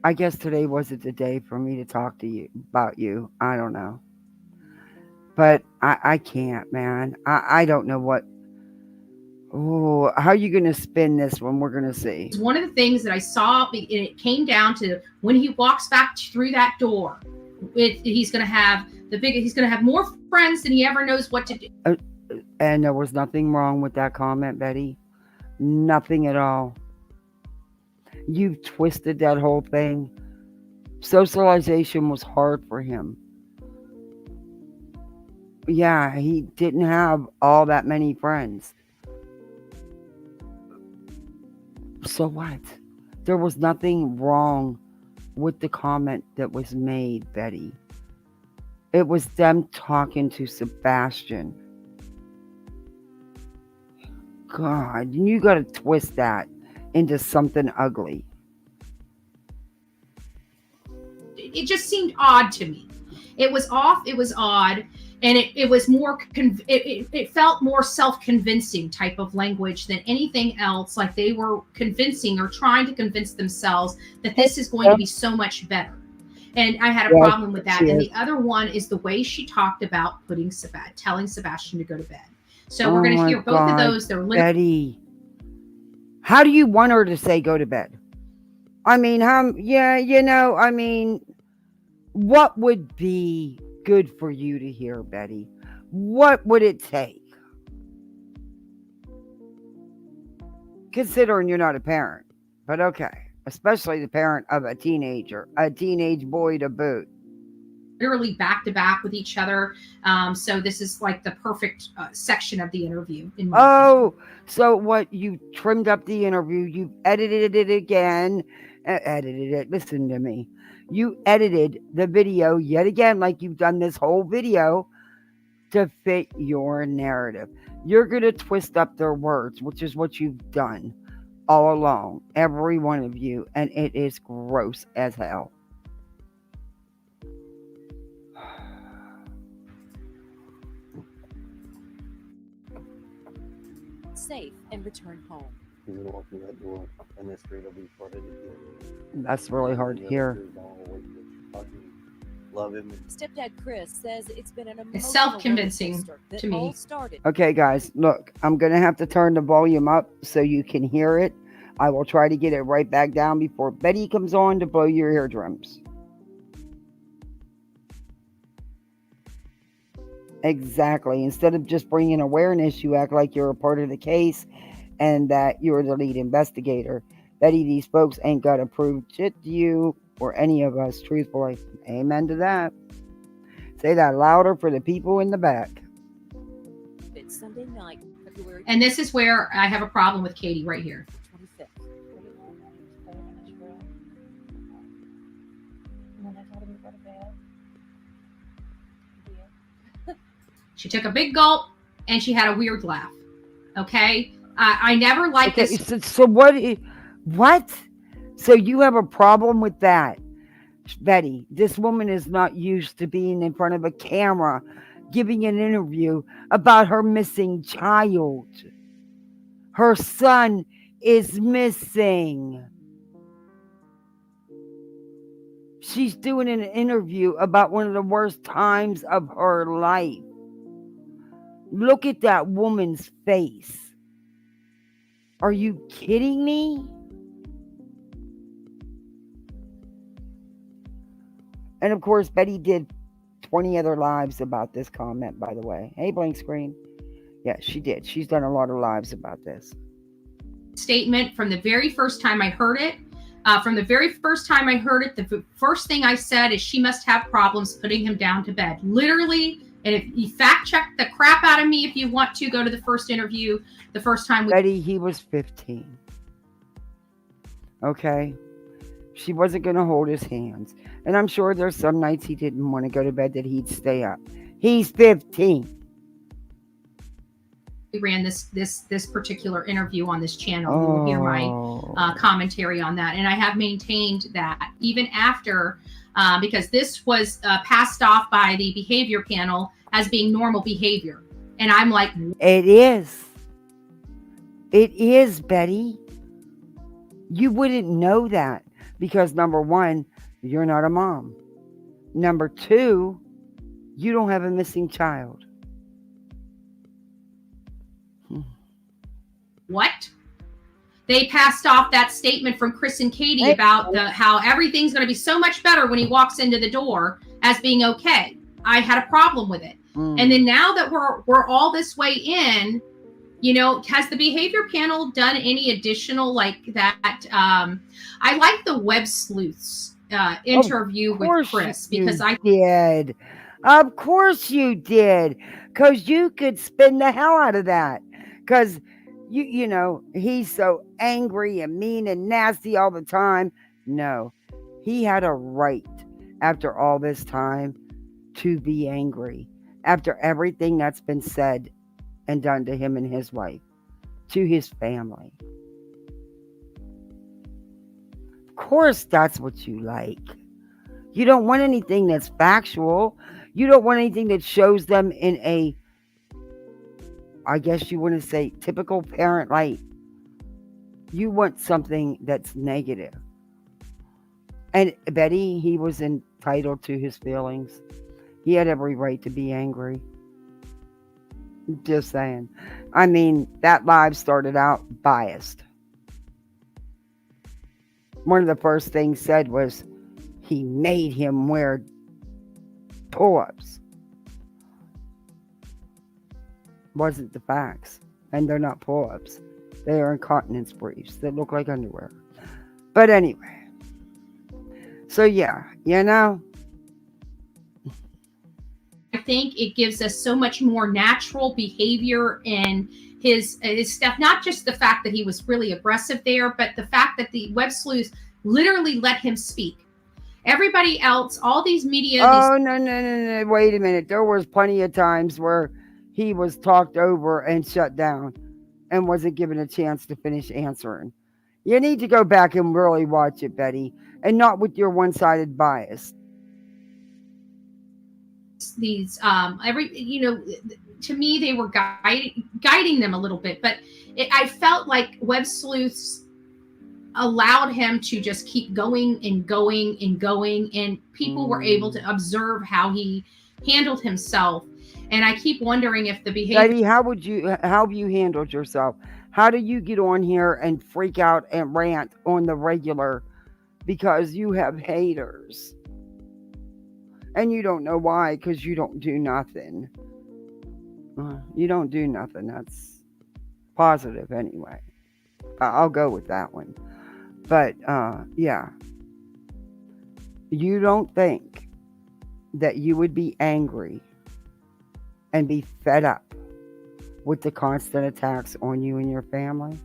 Speaker 1: I guess today wasn't the day for me to talk to you about you. I don't know. But I can't, man. I don't know what. Oh, how are you going to spin this one? We're going to see.
Speaker 4: One of the things that I saw, and it came down to when he walks back through that door, he's going to have he's going to have more friends than he ever knows what to do.
Speaker 1: And there was nothing wrong with that comment, Betty. Nothing at all. You twisted that whole thing. Socialization was hard for him. Yeah, he didn't have all that many friends. So what? There was nothing wrong with the comment that was made, Betty. It was them talking to Sebastian. God, you got to twist that into something ugly.
Speaker 4: It just seemed odd to me. It was off. It was odd. And it was more, it felt more self-convincing type of language than anything else. Like they were convincing or trying to convince themselves that this is going to be so much better. And I had a problem with that. And the other one is the way she talked about telling Sebastian to go to bed. So we're going to hear both of those. They're
Speaker 1: Betty, how do you want her to say go to bed? I mean, what would be good for you to hear, Betty? What would it take? Considering you're not a parent, but okay. Especially the parent of a teenage boy to boot.
Speaker 4: Literally back to back with each other. So this is like the perfect section of the interview.
Speaker 1: So what? You trimmed up the interview. You edited it again. Listen to me. You edited the video yet again, like you've done this whole video, to fit your narrative. You're going to twist up their words, which is what you've done all along, every one of you, and it is gross as hell.
Speaker 10: Safe and return home.
Speaker 11: He's gonna walk through that door, and this street will be flooded again.
Speaker 1: That's really hard to hear.
Speaker 11: Love him.
Speaker 10: Stepdad Chris says it's been an emotional
Speaker 4: It's self-convincing
Speaker 10: roller coaster that
Speaker 4: to me.
Speaker 10: all started.
Speaker 1: Okay, guys, look, I'm going to have to turn the volume up so you can hear it. I will try to get it right back down before Betty comes on to blow your eardrums. Exactly. Instead of just bringing awareness, you act like you're a part of the case and that you're the lead investigator. Betty, these folks ain't got to prove shit to you or any of us, truthfully. Amen to that. Say that louder for the people in the back.
Speaker 10: It's Sunday night, February
Speaker 4: And this is where I have a problem with Katie right here.
Speaker 10: 25th.
Speaker 4: She took a big gulp and she had a weird laugh. Okay? I never liked
Speaker 1: Okay,
Speaker 4: this.
Speaker 1: so what? So you have a problem with that? Betty, this woman is not used to being in front of a camera giving an interview about her missing child. Her son is missing. She's doing an interview about one of the worst times of her life. Look at that woman's face. Are you kidding me? And of course, Betty did 20 other lives about this comment, by the way. Hey, blank screen. Yeah, she did. She's done a lot of lives about this.
Speaker 4: Statement from the very first time I heard it. The first thing I said is she must have problems putting him down to bed. Literally, and if you fact check the crap out of me if you want to, go to the first interview, the first time
Speaker 1: Betty, he was 15. Okay? She wasn't going to hold his hands. And I'm sure there's some nights he didn't want to go to bed that he'd stay up. He's 15.
Speaker 4: we ran this particular interview on this channel. You will hear my commentary on that. And I have maintained that even after, because this was passed off by the behavior panel as being normal behavior. And I'm like,
Speaker 1: It is. It is, Betty. You wouldn't know that because number one, you're not a mom. Number two, you don't have a missing child.
Speaker 4: what? They passed off that statement from Chris and Katie about how everything's going to be so much better when he walks into the door as being okay. I had a problem with it. And then now that we're all this way in, you know, has the behavior panel done any additional like that? I like the web sleuths interview with Chris because I
Speaker 1: did. Of course you did. Because you could spin the hell out of that. Because, you know, he's so angry and mean and nasty all the time. No, he had a right after all this time to be angry. After everything that's been said and done to him and his wife, to his family. Of course, that's what you like. You don't want anything that's factual. You don't want anything that shows them in a, I guess you want to say, typical parent light. You want something that's negative. And Betty, he was entitled to his feelings. He had every right to be angry. Just saying. I mean, that live started out biased. One of the first things said was he made him wear pull-ups. Wasn't the facts. And they're not pull-ups. They are incontinence briefs that look like underwear. But anyway. So yeah, you know.
Speaker 4: I think it gives us so much more natural behavior in his stuff. Not just the fact that he was really aggressive there, but the fact that the web sleuths literally let him speak. Everybody else, all these media,
Speaker 1: Oh, no. Wait a minute. There was plenty of times where he was talked over and shut down and wasn't given a chance to finish answering. You need to go back and really watch it, Betty, and not with your one-sided bias.
Speaker 4: to me, they were guiding them a little bit, but I felt like web sleuths allowed him to just keep going and going and going, and people were able to observe how he handled himself. And I keep wondering if the behavior.
Speaker 1: Betty, how have you handled yourself? How do you get on here and freak out and rant on the regular because you have haters? And you don't know why, because you don't do nothing. You don't do nothing. That's positive anyway. I'll go with that one. But, yeah. You don't think that you would be angry and be fed up with the constant attacks on you and your family?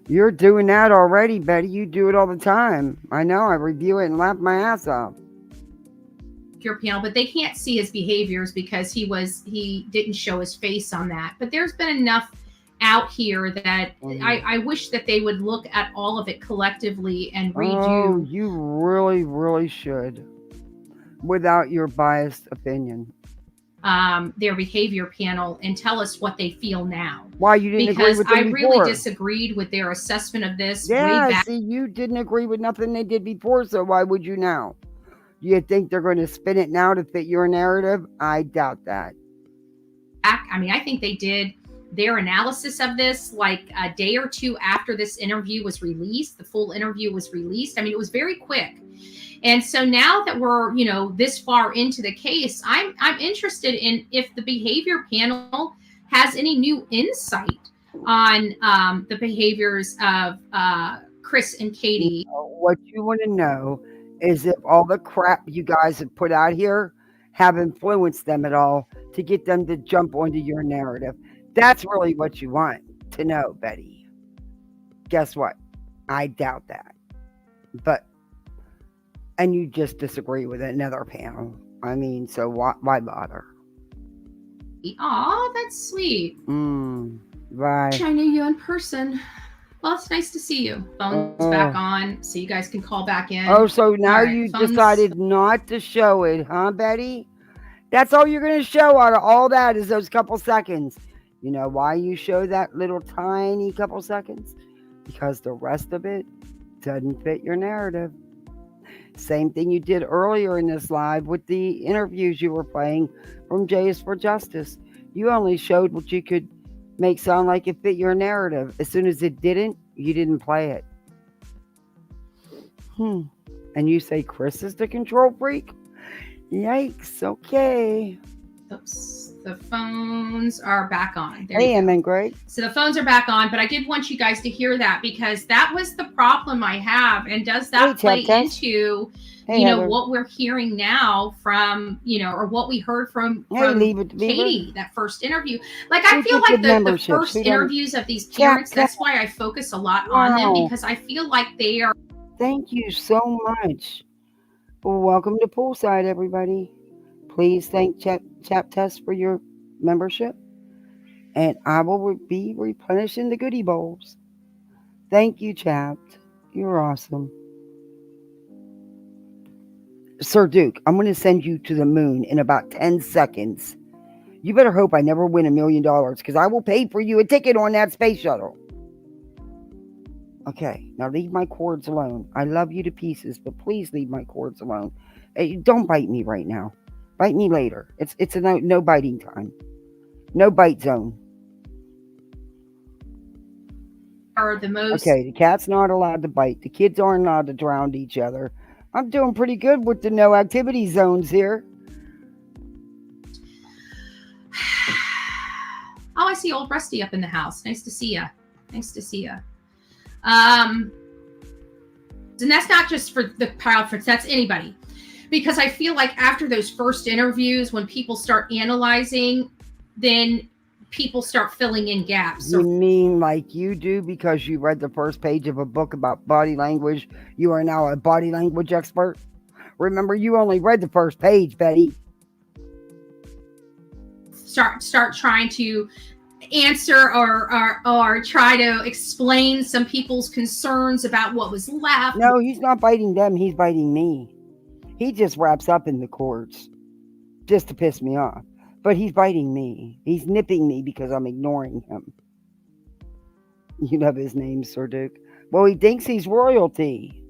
Speaker 1: You're doing that already, Betty. You do it all the time. I know. I review it and laugh my ass off.
Speaker 4: Your panel, but they can't see his behaviors because he didn't show his face on that. But there's been enough out here that I wish that they would look at all of it collectively and redo.
Speaker 1: Oh, you really, really should, without your biased opinion.
Speaker 4: Their behavior panel and tell us what they feel now.
Speaker 1: Why you didn't agree with them
Speaker 4: because I
Speaker 1: before?
Speaker 4: really disagreed with their assessment of this.
Speaker 1: Yeah,
Speaker 4: way back.
Speaker 1: see, you didn't agree with nothing they did before, so why would you now? Do you think they're going to spin it now to fit your narrative? I doubt that.
Speaker 4: I mean, I think they did their analysis of this like a day or two after this interview was released. The full interview was released. I mean, it was very quick. And so now that we're, this far into the case, I'm interested in if the behavior panel has any new insight on the behaviors of Chris and Katie.
Speaker 1: What you want to know is if all the crap you guys have put out here have influenced them at all to get them to jump onto your narrative. That's really what you want to know, Betty. Guess what? I doubt that. And you just disagree with another panel. I mean, so why bother?
Speaker 4: Aw, that's sweet.
Speaker 1: Bye.
Speaker 4: I knew you in person. Well, it's nice to see you. Phone's back on, so you guys can call back in.
Speaker 1: Oh, so now
Speaker 4: All right,
Speaker 1: you
Speaker 4: phone's-
Speaker 1: decided not to show it, huh, Betty? That's all you're going to show out of all that is those couple seconds. You know why you show that little tiny couple seconds? Because the rest of it doesn't fit your narrative. Same thing you did earlier in this live with the interviews you were playing from Jays for Justice. You only showed what you could make sound like it fit your narrative. As soon as it didn't, you didn't play it. And you say Chris is the control freak? Yikes, okay.
Speaker 4: Oops. The phones are back on. There
Speaker 1: Hey,
Speaker 4: you go.
Speaker 1: and Greg.
Speaker 4: So the phones are back on, but I did want you guys to hear that because that was the problem I have. And does that play into,
Speaker 1: Heather.
Speaker 4: what we're hearing now from, or what we heard from
Speaker 1: Leave it,
Speaker 4: Katie, that first interview? Like, I
Speaker 1: Who
Speaker 4: feel
Speaker 1: took
Speaker 4: like
Speaker 1: the
Speaker 4: the
Speaker 1: membership?
Speaker 4: first
Speaker 1: Who done-
Speaker 4: interviews of these parents, that's why I focus a lot on them
Speaker 1: Wow.
Speaker 4: because I feel like they are.
Speaker 1: Thank you so much. Welcome to Poolside, everybody. Please thank Chap Test for your membership. And I will be replenishing the goodie bowls. Thank you, Chapped. You're awesome. Sir Duke, I'm going to send you to the moon in about 10 seconds. You better hope I never win $1 million because I will pay for you a ticket on that space shuttle. Okay, now leave my cords alone. I love you to pieces, but please leave my cords alone. Hey, don't bite me right now. Bite me later. It's a no biting time. No bite zone.
Speaker 4: Are the most.
Speaker 1: Okay, the cat's not allowed to bite. The kids aren't allowed to drown each other. I'm doing pretty good with the no activity zones here.
Speaker 4: Oh, I see old Rusty up in the house. Nice to see ya. And that's not just for the Proud Friends, that's anybody. Because I feel like after those first interviews, when people start analyzing, then people start filling in gaps.
Speaker 1: You mean like you do because you read the first page of a book about body language? You are now a body language expert? Remember, you only read the first page, Betty.
Speaker 4: Start trying to answer or try to explain some people's concerns about what was left.
Speaker 1: No, he's not biting them. He's biting me. He just wraps up in the courts just to piss me off. But he's biting me. He's nipping me because I'm ignoring him. You know his name, Sir Duke. Well, he thinks he's royalty.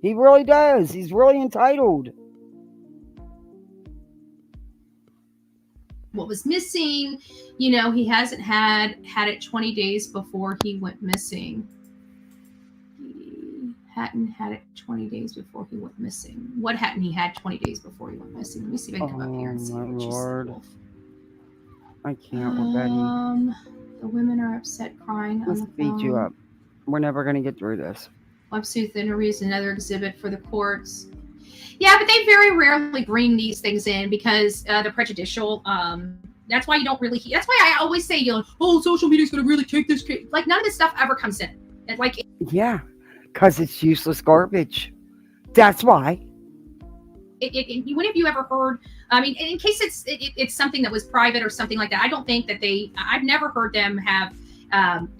Speaker 1: He really does. He's really entitled.
Speaker 4: What was missing? You know, he hasn't had it 20 days before he went missing. He hadn't had it 20 days before he went missing. What hadn't he had 20 days before he went missing? Let me see if I can come up here and see.
Speaker 1: My
Speaker 4: which
Speaker 1: Lord.
Speaker 4: is the wolf.
Speaker 1: I can't with Betty.
Speaker 4: The women are upset, crying
Speaker 1: Let's
Speaker 4: on the
Speaker 1: beat
Speaker 4: phone.
Speaker 1: you up. We're never going to get through this.
Speaker 4: Websuit interviews another exhibit for the courts. Yeah, but they very rarely bring these things in because they're prejudicial. That's why you don't really. That's why I always say, oh, social media is going to really take this. Like none of this stuff ever comes in.
Speaker 1: Yeah, because it's useless garbage. That's why.
Speaker 4: When have you ever heard? I mean, in case it's something that was private or something like that, I don't think that I've never heard them have.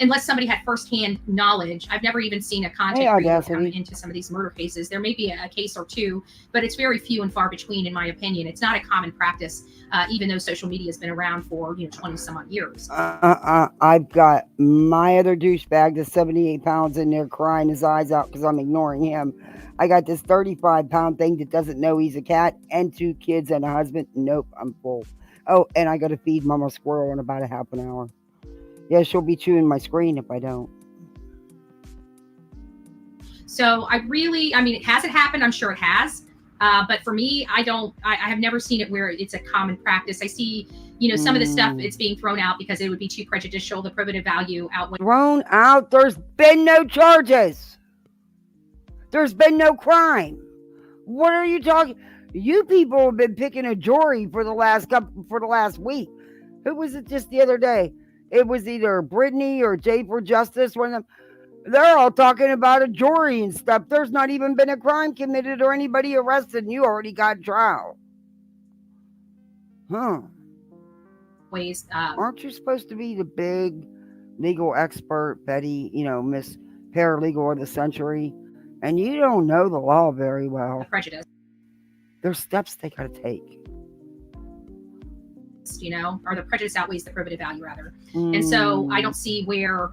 Speaker 4: Unless somebody had firsthand knowledge, I've never even seen a content creator come into some of these murder cases. There may be a case or two, but it's very few and far between, in my opinion. It's not a common practice, even though social media has been around for 20 some odd years.
Speaker 1: I've got my other douchebag, that's 78 pounds, in there crying his eyes out because I'm ignoring him. I got this 35-pound thing that doesn't know he's a cat, and 2 kids and a husband. Nope, I'm full. Oh, and I got to feed Mama Squirrel in about a half an hour. Yeah, she'll be chewing my screen if I don't.
Speaker 4: So it hasn't happened. I'm sure it has. But for me, I have never seen it where it's a common practice. I see, some of the stuff, it's being thrown out because it would be too prejudicial. The probative value outweighs.
Speaker 1: Thrown out? There's been no charges. There's been no crime. What are you talking? You people have been picking a jury for the last week. Who was it just the other day? It was either Brittany or Jay for Justice. One of them. They're all talking about a jury and stuff. There's not even been a crime committed or anybody arrested, and you already got trial. Huh. Aren't you supposed to be the big legal expert, Betty, Miss Paralegal of the Century? And you don't know the law very well.
Speaker 4: Prejudice.
Speaker 1: There's steps they got to take.
Speaker 4: Or the prejudice outweighs the probative value, rather. And so I don't see where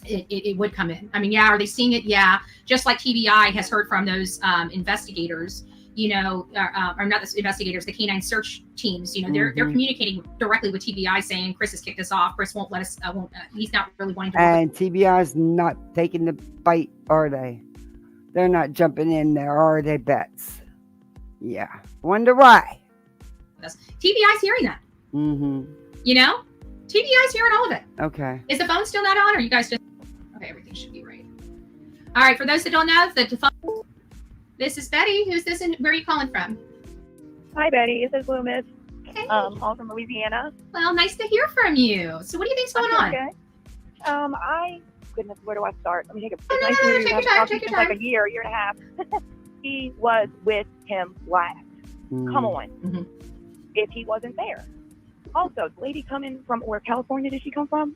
Speaker 4: it would come in. I mean, are they seeing it? Yeah. Just like TBI has heard from those investigators, or not the investigators, the canine search teams, they're communicating directly with TBI saying, Chris has kicked us off. Chris won't let us, he's not really wanting to.
Speaker 1: And TBI's not taking the bite, are they? They're not jumping in there, are they, Bets? Yeah. Wonder why.
Speaker 4: TBI's hearing that. TBI's hearing all of it.
Speaker 1: Okay.
Speaker 4: Is the phone still not on, or you guys just? Okay, everything should be right. All right. For those that don't know, the phone. This is Betty. Who's this, and where are you calling from?
Speaker 5: Hi, Betty. This is Loomis.
Speaker 4: Hey.
Speaker 5: All from Louisiana.
Speaker 4: Well, nice to hear from you. So, what do you think's going on?
Speaker 5: Okay. Goodness, where do I start? Let me take a.
Speaker 4: Oh,
Speaker 5: nice
Speaker 4: no,
Speaker 5: to
Speaker 4: take your time. Take your time.
Speaker 5: Like a year and a half. He was with him last. Come on.
Speaker 4: Mm-hmm.
Speaker 5: If he wasn't there. Also, the lady coming from where California did she come from?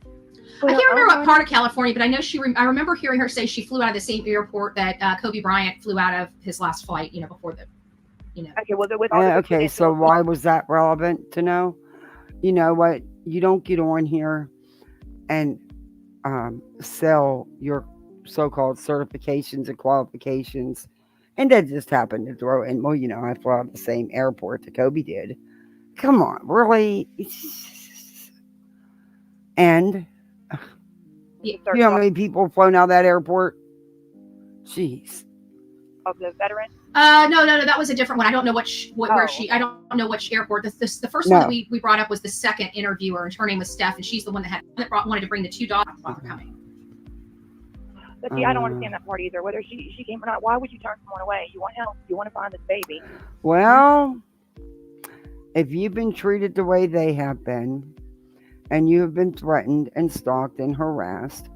Speaker 4: I can't remember what part of California, but I know I remember hearing her say she flew out of the same airport that Kobe Bryant flew out of his last flight. Before the.
Speaker 5: Okay, was it with?
Speaker 1: Okay, so why was that relevant to know? You know what? You don't get on here and sell your so-called certifications and qualifications, and that just happened to throw in. Well, I flew out of the same airport that Kobe did. Come on, really? And you know how many people have flown out of that airport? Jeez.
Speaker 5: Of the veteran?
Speaker 4: No, that was a different one. I don't know where she. I don't know which airport. The first one that we brought up was the second interviewer, and her name was Steph, and she's the one that wanted to bring the 2 dogs while they're coming.
Speaker 5: But see, I don't understand that part either. Whether she came or not, why would you turn someone away? You want help. You want to find this baby.
Speaker 1: Well, if you've been treated the way they have been, and you have been threatened and stalked and harassed,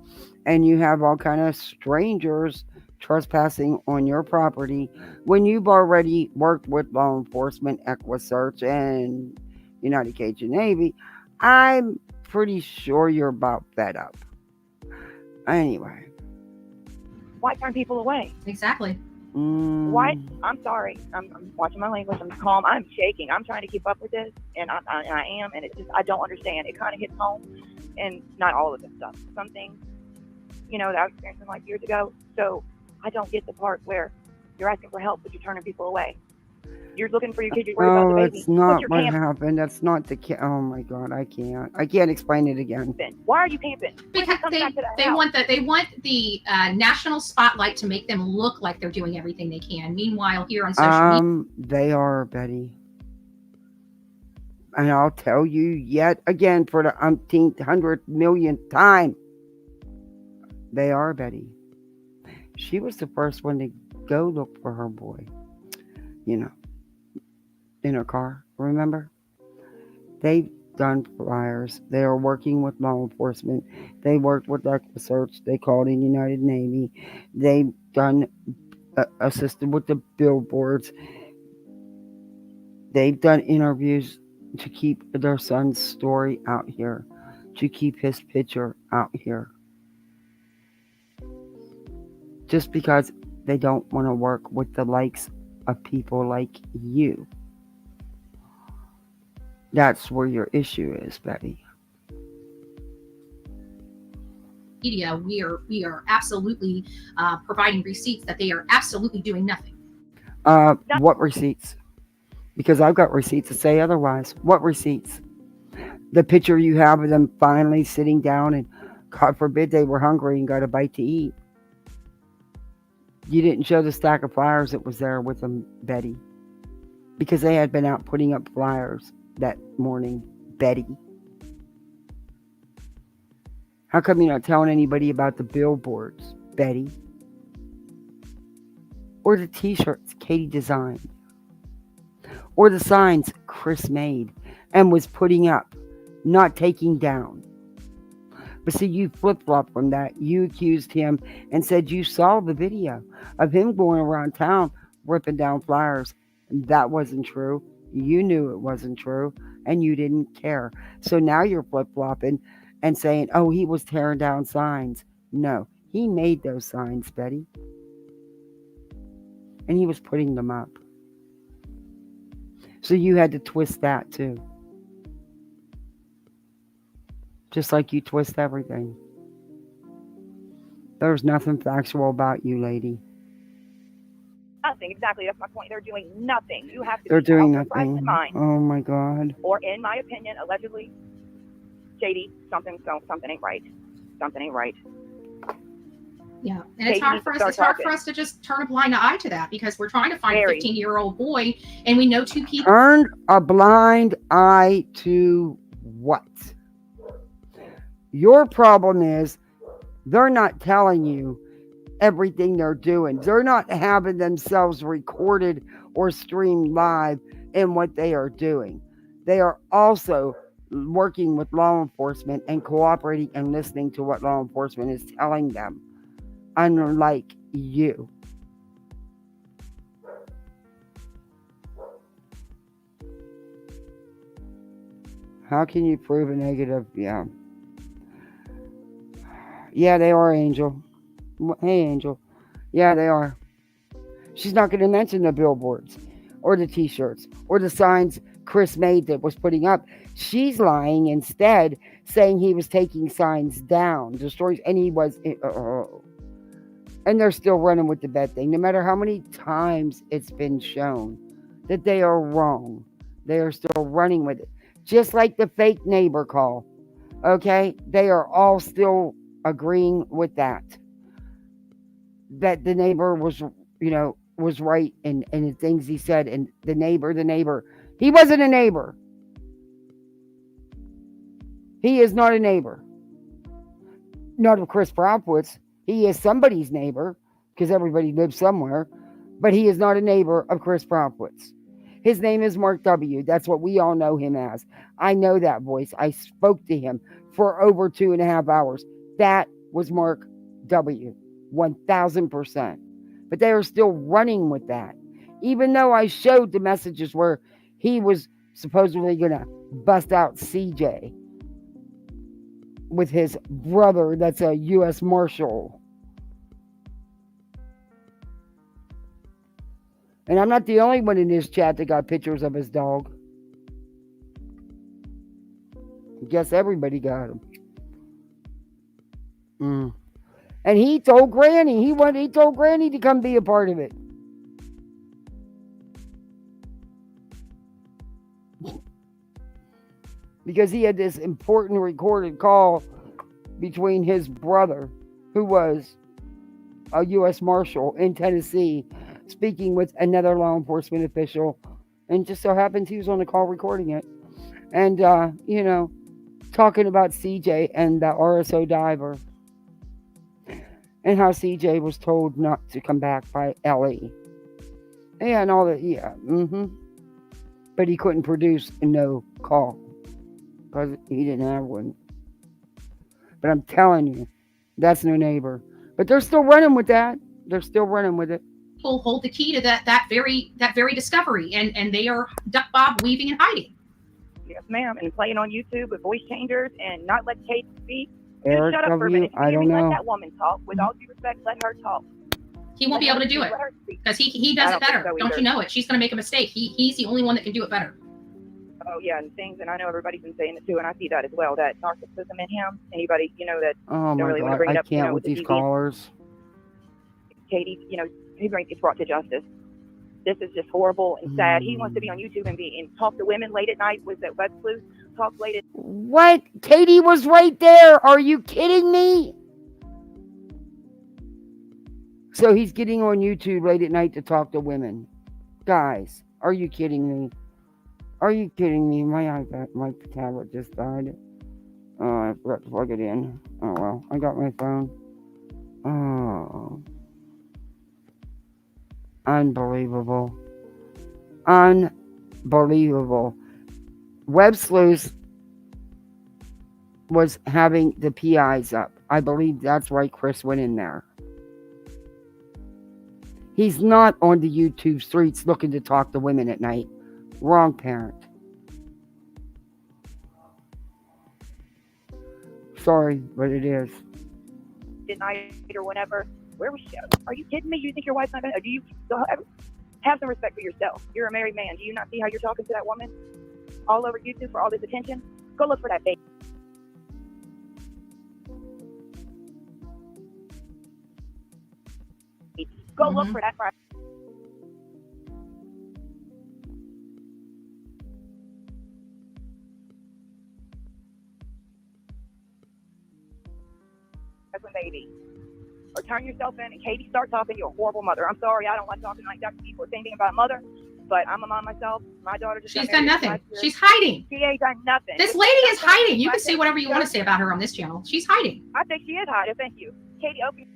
Speaker 1: and you have all kind of strangers trespassing on your property when you've already worked with law enforcement, EquiSearch, and United Cajun Navy, I'm pretty sure you're about fed up. Anyway.
Speaker 12: Why turn people away?
Speaker 4: Exactly.
Speaker 12: Why? I'm sorry. I'm watching my language. I'm calm. I'm shaking. I'm trying to keep up with this, and I am, and it just, I don't understand. It kind of hits home, and not all of this stuff. Some things, that I was experiencing like years ago. So I don't get the part where you're asking for help, but you're turning people away. You're looking for your kid. You're worried about the baby.
Speaker 1: That's not
Speaker 12: What's your
Speaker 1: what
Speaker 12: camp?
Speaker 1: happened. That's not the kid. Oh my God, I can't explain it again.
Speaker 12: Why are you camping?
Speaker 4: Because they want the national spotlight to make them look like they're doing everything they can. Meanwhile, here on social media,
Speaker 1: They are, Betty. And I'll tell you yet again for the umpteenth, 100 millionth time. They are, Betty. She was the first one to go look for her boy. In her car, remember? They've done flyers. They are working with law enforcement. They worked with EquiSearch. They called in United Navy. They've done assisted with the billboards. They've done interviews to keep their son's story out here, to keep his picture out here. Just because they don't want to work with the likes of people like you. That's where your issue is, Betty.
Speaker 4: we are absolutely providing receipts that they are absolutely doing nothing.
Speaker 1: What receipts? Because I've got receipts to say otherwise. What receipts? The picture you have of them finally sitting down and, God forbid, they were hungry and got a bite to eat. You didn't show the stack of flyers that was there with them, Betty. Because they had been out putting up flyers that morning, Betty. How come you're not telling anybody about the billboards, Betty? Or the t-shirts Katie designed? Or the signs Chris made and was putting up, not taking down? But see, you flip-flopped from that. You accused him and said you saw the video of him going around town ripping down flyers. That wasn't true. You knew it wasn't true, and you didn't care. So now you're flip-flopping and saying, oh, he was tearing down signs. No, he made those signs, Betty. And he was putting them up. So you had to twist that too. Just like you twist everything. There's nothing factual about you, lady.
Speaker 12: Nothing. Exactly. That's my point. They're doing nothing. You have to.
Speaker 1: They're doing
Speaker 12: out of your right
Speaker 1: nothing.
Speaker 12: mind.
Speaker 1: Oh my God.
Speaker 12: Or, in my opinion, allegedly, shady. Something ain't right. Something ain't right.
Speaker 4: Yeah, and it's hard for us to just turn a blind eye to that because we're trying to find a 15-year-old boy, and we know two people.
Speaker 1: Turn a blind eye to what? Your problem is they're not telling you everything they're doing. They're not having themselves recorded or streamed live in what they are doing. They are also working with law enforcement and cooperating and listening to what law enforcement is telling them, unlike you. How can you prove a negative? Yeah, they are, Angel. Hey, Angel. Yeah, they are. She's not going to mention the billboards or the t-shirts or the signs Chris made that was putting up. She's lying instead, saying he was taking signs down, the stories, and he was. And they're still running with the bed thing, no matter how many times it's been shown that they are wrong. They are still running with it, just like the fake neighbor call. Okay, they are all still agreeing with that the neighbor was right in the things he said, and the neighbor, he wasn't a neighbor. He is not a neighbor. Not of Chris Proudfoot's. He is somebody's neighbor because everybody lives somewhere, but he is not a neighbor of Chris Proudfoot's. His name is Mark W. That's what we all know him as. I know that voice. I spoke to him for over 2.5 hours. That was Mark W. 1000%. But they are still running with that. Even though I showed the messages where he was supposedly going to bust out CJ with his brother that's a U.S. Marshal. And I'm not the only one in this chat that got pictures of his dog. I guess everybody got them. And he told Granny, he told Granny to come be a part of it. Because he had this important recorded call between his brother, who was a U.S. Marshal in Tennessee, speaking with another law enforcement official, and just so happens he was on the call recording it. And, talking about CJ and the RSO diver, and how CJ was told not to come back by Ellie. Yeah, and all that, yeah. But he couldn't produce no call because he didn't have one. But I'm telling you, that's no neighbor. But they're still running with that. They're still running with it.
Speaker 4: People hold the key to that very discovery, and they are duck bob weaving and hiding.
Speaker 12: Yes, ma'am. And playing on YouTube with voice changers and not let Kate speak.
Speaker 1: Eric
Speaker 12: Just shut up for a
Speaker 1: W.,
Speaker 12: minute.
Speaker 1: I don't know.
Speaker 12: Let that woman talk. With all due respect, let her talk.
Speaker 4: He won't be able to do it because he does it better. Don't you know it? She's going to make a mistake. He's the only one that can do it better.
Speaker 12: Oh yeah, and things, and I know everybody's been saying it too, and I see that as well. That narcissism in him. Anybody, that
Speaker 1: Oh
Speaker 12: don't
Speaker 1: my
Speaker 12: really want to
Speaker 1: God,
Speaker 12: bring it
Speaker 1: I
Speaker 12: up.
Speaker 1: can't with these callers.
Speaker 12: Katie, he gets brought to justice. This is just horrible and sad. He wants to be on YouTube and talk to women late at night with that web sleuth. Talk late at.
Speaker 1: What? Katie was right there. Are you kidding me? So he's getting on YouTube late at night to talk to women. Guys, are you kidding me? Are you kidding me? My iPad, my tablet just died. Oh, I forgot to plug it in. Oh well, I got my phone. Oh. Unbelievable. Unbelievable. Web Sleuth was having the PIs up. I believe that's why Chris went in there. He's not on the YouTube streets looking to talk to women at night. Wrong parent. Sorry, but it is.
Speaker 12: Night or whenever. Where was she? Are you kidding me? You think your wife's not gonna? Do you have some respect for yourself? You're a married man. Do you not see how you're talking to that woman all over YouTube for all this attention? Go look for that baby. Go look for that. That's a baby. Or turn yourself in and Katie, start talking. You're a horrible mother. I'm sorry, I don't like talking like that to people or saying anything about mother, but I'm a mom myself. My daughter just
Speaker 4: She's done nothing. She's hiding.
Speaker 12: She ain't done nothing.
Speaker 4: This lady is hiding. You can say whatever you want to say about her on this channel. She's hiding.
Speaker 12: I think she is hiding. Thank you. Katie, open.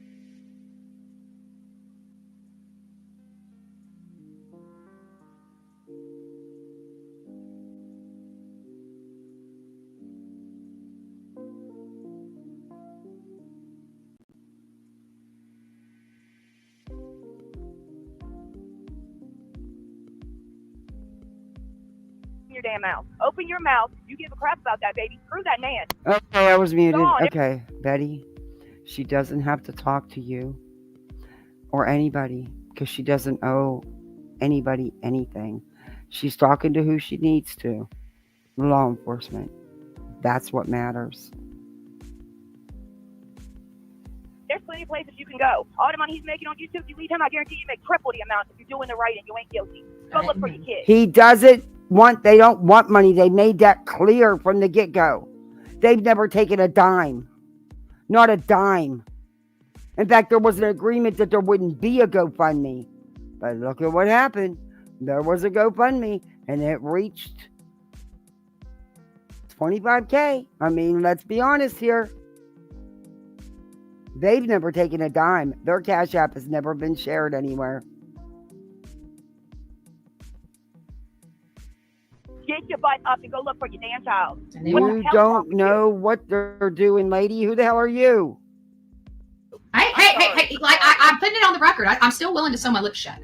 Speaker 12: Your damn mouth. Open your mouth. You give a crap about that baby. Screw that man.
Speaker 1: Okay, I was muted.
Speaker 12: Gone.
Speaker 1: Okay, Betty, she doesn't have to talk to you or anybody because she doesn't owe anybody anything. She's talking to who she needs to. Law enforcement. That's what matters.
Speaker 12: There's plenty of places you can go. All the money he's making on YouTube, you leave him, I guarantee you make triple the amount if you're doing the right and you ain't guilty. Go look for your kid.
Speaker 1: They don't want money. They made that clear from the get-go. They've never taken a dime. Not a dime. In fact, there was an agreement that there wouldn't be a GoFundMe. But look at what happened. There was a GoFundMe, and it reached $25K. I mean, let's be honest here. They've never taken a dime. Their Cash App has never been shared anywhere.
Speaker 12: Get your butt up and go look for your damn child.
Speaker 4: And they
Speaker 12: What
Speaker 4: won't.
Speaker 12: the
Speaker 1: You
Speaker 12: hell's wrong
Speaker 1: don't
Speaker 12: with
Speaker 1: know what they're doing, lady. Who the hell are you?
Speaker 4: Hey, like I'm putting it on the record. I'm still willing to sew my lips shut.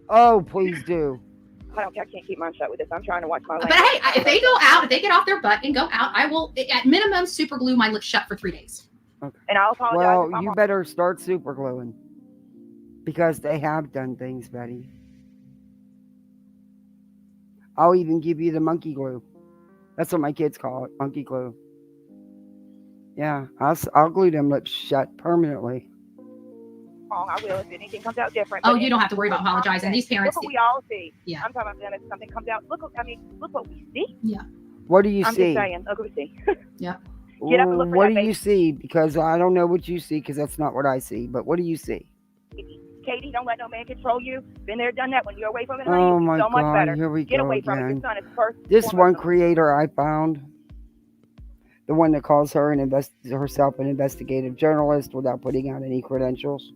Speaker 1: Oh, please do.
Speaker 12: I don't care. I can't keep mine shut with this. I'm trying to watch my
Speaker 4: But
Speaker 12: language.
Speaker 4: hey, if they go out, if they get off their butt and go out, I will, at minimum, super glue my lips shut for 3 days.
Speaker 12: And I'll apologize.
Speaker 1: Well,
Speaker 12: if I'm
Speaker 1: you
Speaker 12: wrong.
Speaker 1: better start super gluing. Because they have done things, Betty. I'll even give you the monkey glue. That's what my kids call it, monkey glue. Yeah, I'll glue them lips shut permanently.
Speaker 12: Wrong, I will if anything comes out different.
Speaker 4: Oh,
Speaker 12: But
Speaker 4: you don't have to worry about apologizing. These parents.
Speaker 12: Look what we all see.
Speaker 4: Yeah.
Speaker 12: I'm talking about them. If something comes out, look what we see.
Speaker 4: Yeah.
Speaker 1: What do you
Speaker 12: I'm
Speaker 1: see?
Speaker 12: just saying. Look what we see.
Speaker 4: Yeah.
Speaker 12: Get up and look for
Speaker 1: What
Speaker 12: that
Speaker 1: do you see? Because I don't know what you see, because that's not what I see. But what do you see?
Speaker 12: Katie, don't let no man control you. Been there, done that. When you're away from it, honey,
Speaker 1: Oh
Speaker 12: you'll be
Speaker 1: my
Speaker 12: so much
Speaker 1: God,
Speaker 12: better.
Speaker 1: here we
Speaker 12: Get
Speaker 1: go
Speaker 12: away from it. Your
Speaker 1: again.
Speaker 12: son is first.
Speaker 1: This
Speaker 12: foremost.
Speaker 1: one creator I found, the one that calls her herself an investigative journalist without putting out any credentials.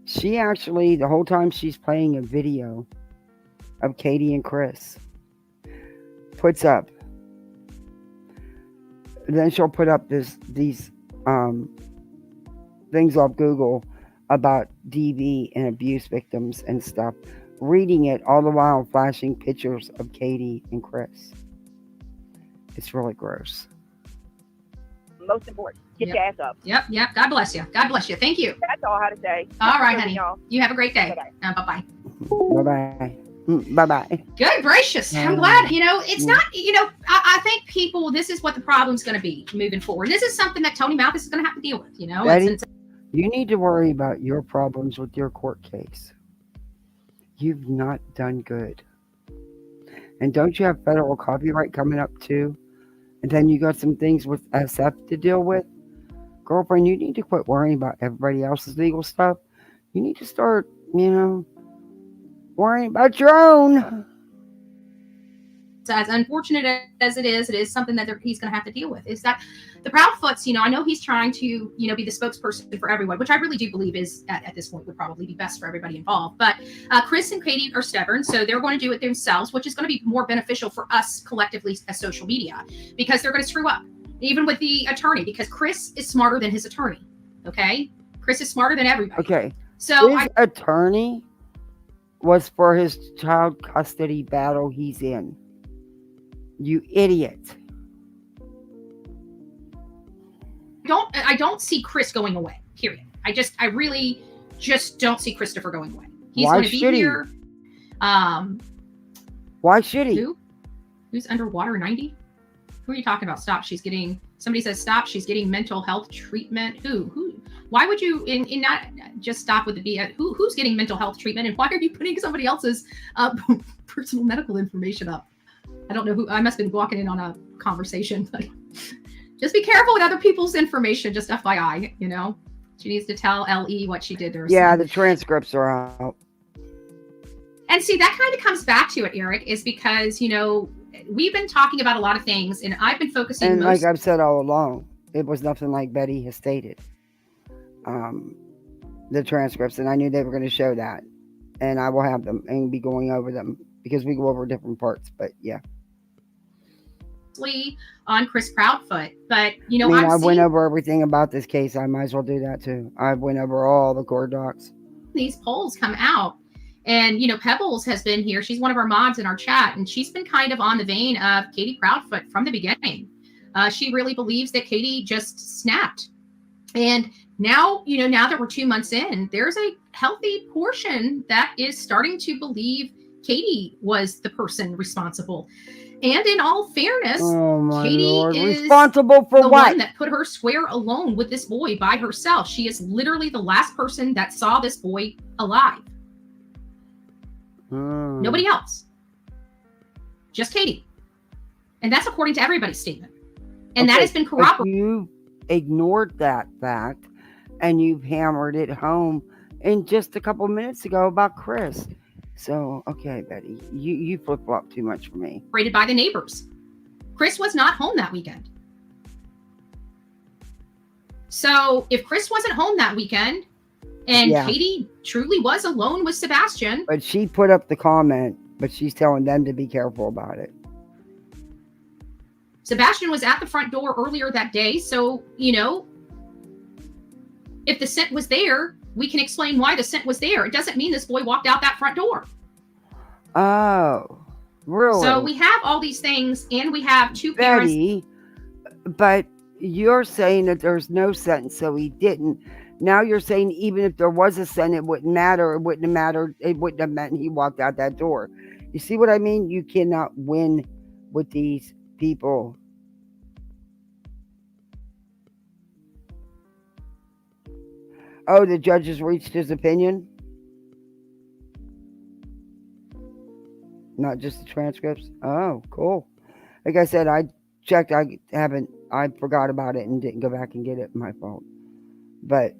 Speaker 1: She actually, the whole time she's playing a video of Katie and Chris, puts up. Then she'll put up these things off Google about DV and abuse victims and stuff. Reading it all the while, flashing pictures of Katie and Chris. It's really gross.
Speaker 12: Most important. Get
Speaker 4: Yep.
Speaker 12: your ass up.
Speaker 4: Yep. God bless you. God bless you. Thank you.
Speaker 12: That's all I had to say.
Speaker 4: All right,
Speaker 12: Good,
Speaker 4: honey.
Speaker 12: y'all.
Speaker 4: You have a great day.
Speaker 12: Bye-bye.
Speaker 4: Bye-bye.
Speaker 1: Bye-bye. Bye-bye.
Speaker 4: Good gracious. I'm glad. It's not, I think people, this is what the problem's going to be moving forward. This is something that Tony Mathis is going to have to deal with,
Speaker 1: Betty, you need to worry about your problems with your court case. You've not done good. And don't you have federal copyright coming up too? And then you got some things with SF to deal with? Girlfriend, you need to quit worrying about everybody else's legal stuff. You need to start, worrying about your own.
Speaker 4: as unfortunate as it is something that he's going to have to deal with. Is that the Proudfoots, I know he's trying to, be the spokesperson for everyone, which I really do believe is at this point would probably be best for everybody involved. But Chris and Katie are stubborn, so they're going to do it themselves, which is going to be more beneficial for us collectively as social media, because they're going to screw up, even with the attorney, because Chris is smarter than his attorney. Okay? Chris is smarter than everybody.
Speaker 1: Okay.
Speaker 4: So
Speaker 1: his attorney was for his child custody battle he's in. You idiot.
Speaker 4: I don't see Chris going away, period. I really just don't see Christopher going away. He's going to be here.
Speaker 1: Why should he?
Speaker 4: Who's underwater 90? Who are you talking about? Stop. Somebody says stop. She's getting mental health treatment. Who? Why would you in not just stop with the B? Who's getting mental health treatment, and why are you putting somebody else's personal medical information up? I don't know who. I must have been walking in on a conversation, but just be careful with other people's information. Just FYI, she needs to tell LE what she did to her.
Speaker 1: Yeah,
Speaker 4: son.
Speaker 1: the transcripts are out.
Speaker 4: And see, that kind of comes back to it, Eric, is because we've been talking about a lot of things, and I've been focusing.
Speaker 1: And like I've said all along, it was nothing like Betty has stated. The transcripts, and I knew they were going to show that, and I will have them and be going over them because we go over different parts. But yeah,
Speaker 4: on Chris Proudfoot, but
Speaker 1: I went over everything about this case. I might as well do that too. I went over all the court docs.
Speaker 4: These polls come out, and Pebbles has been here. She's one of our mods in our chat, and she's been kind of on the vein of Katie Proudfoot from the beginning. She really believes that Katie just snapped, and now that we're 2 months in, there's a healthy portion that is starting to believe Katie was the person responsible. And in all fairness, Katie
Speaker 1: Lord.
Speaker 4: is
Speaker 1: Responsible for
Speaker 4: the
Speaker 1: what?
Speaker 4: one that put her square alone with this boy by herself. She is literally the last person that saw this boy alive. Nobody else. Just Katie. And that's according to everybody's statement. And that has been corroborated.
Speaker 1: You ignored that fact, and you've hammered it home in just a couple minutes ago about Chris. So, okay, Betty, you flip-flop too much for me.
Speaker 4: Rated by the neighbors. Chris was not home that weekend. So if Chris wasn't home that weekend and Katie truly was alone with Sebastian.
Speaker 1: But she put up the comment but she's telling them to be careful about it.
Speaker 4: Sebastian was at the front door earlier that day, so, if the scent was there, we can explain why the scent was there. It doesn't mean this boy walked out that front door.
Speaker 1: Oh, really?
Speaker 4: So we have all these things, and we have two parents.
Speaker 1: Betty, but you're saying that there's no scent, so he didn't. Now you're saying even if there was a scent, it wouldn't matter. It wouldn't have mattered. It wouldn't have meant he walked out that door. You see what I mean? You cannot win with these people. Oh, the judge has reached his opinion? Not just the transcripts? Oh, cool. Like I said, I checked. I forgot about it and didn't go back and get it. My fault. But,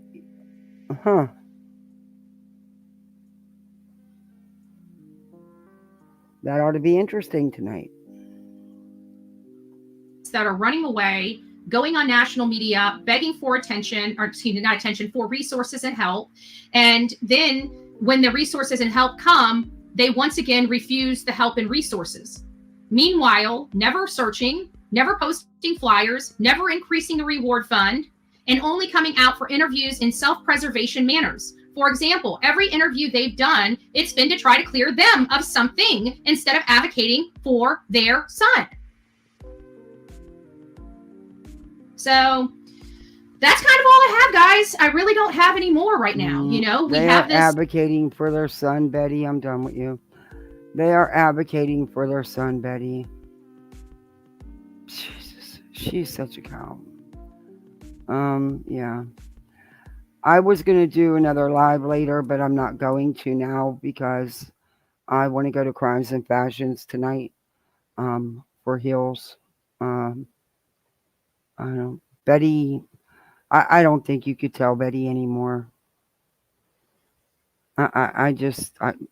Speaker 1: that ought to be interesting tonight.
Speaker 4: That are running away, going on national media, begging for attention, or excuse me, not attention, for resources and help. And then when the resources and help come, they once again refuse the help and resources. Meanwhile, never searching, never posting flyers, never increasing the reward fund, and only coming out for interviews in self-preservation manners. For example, every interview they've done, it's been to try to clear them of something instead of advocating for their son. So that's kind of all I have, guys. I really don't have any more right now. We have this
Speaker 1: advocating for their son, Betty. I'm done with you. They are advocating for their son, Betty. Jesus, she's such a cow. Yeah. I was going to do another live later, but I'm not going to now because I want to go to Crimes and Fashions tonight for heels. I don't, Betty, I don't think you could tell Betty anymore. But I didn't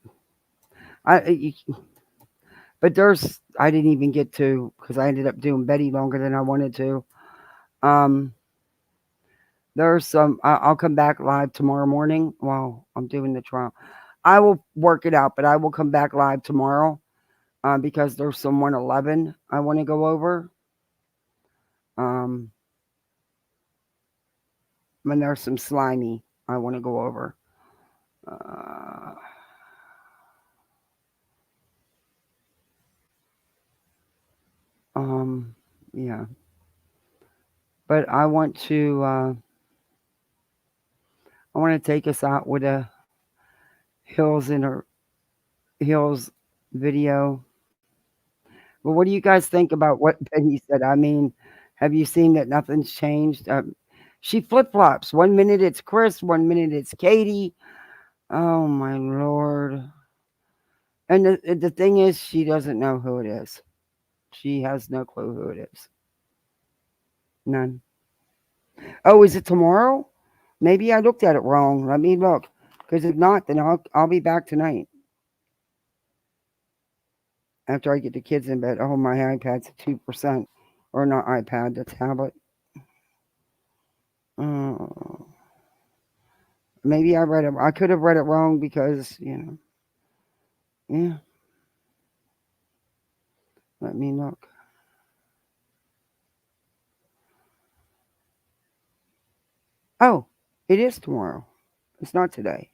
Speaker 1: even get to, because I ended up doing Betty longer than I wanted to. There's some, I'll come back live tomorrow morning while I'm doing the trial. I will work it out, but I will come back live tomorrow because there's some 111 I want to go over. And there's some slimy I want to go over. Yeah. But I want to take us out with a Hills video. Well, what do you guys think about what Penny said? I mean, have you seen that nothing's changed? She flip-flops. 1 minute it's Chris, 1 minute it's Katie. Oh, my Lord. And the thing is, she doesn't know who it is. She has no clue who it is. None. Oh, is it tomorrow? Maybe I looked at it wrong. Let me look. Because if not, then I'll be back tonight. After I get the kids in bed. Oh, my iPad's at 2%. Or not iPad, the tablet. Maybe I read it. I could have read it wrong because, yeah. Let me look. Oh, it is tomorrow. It's not today.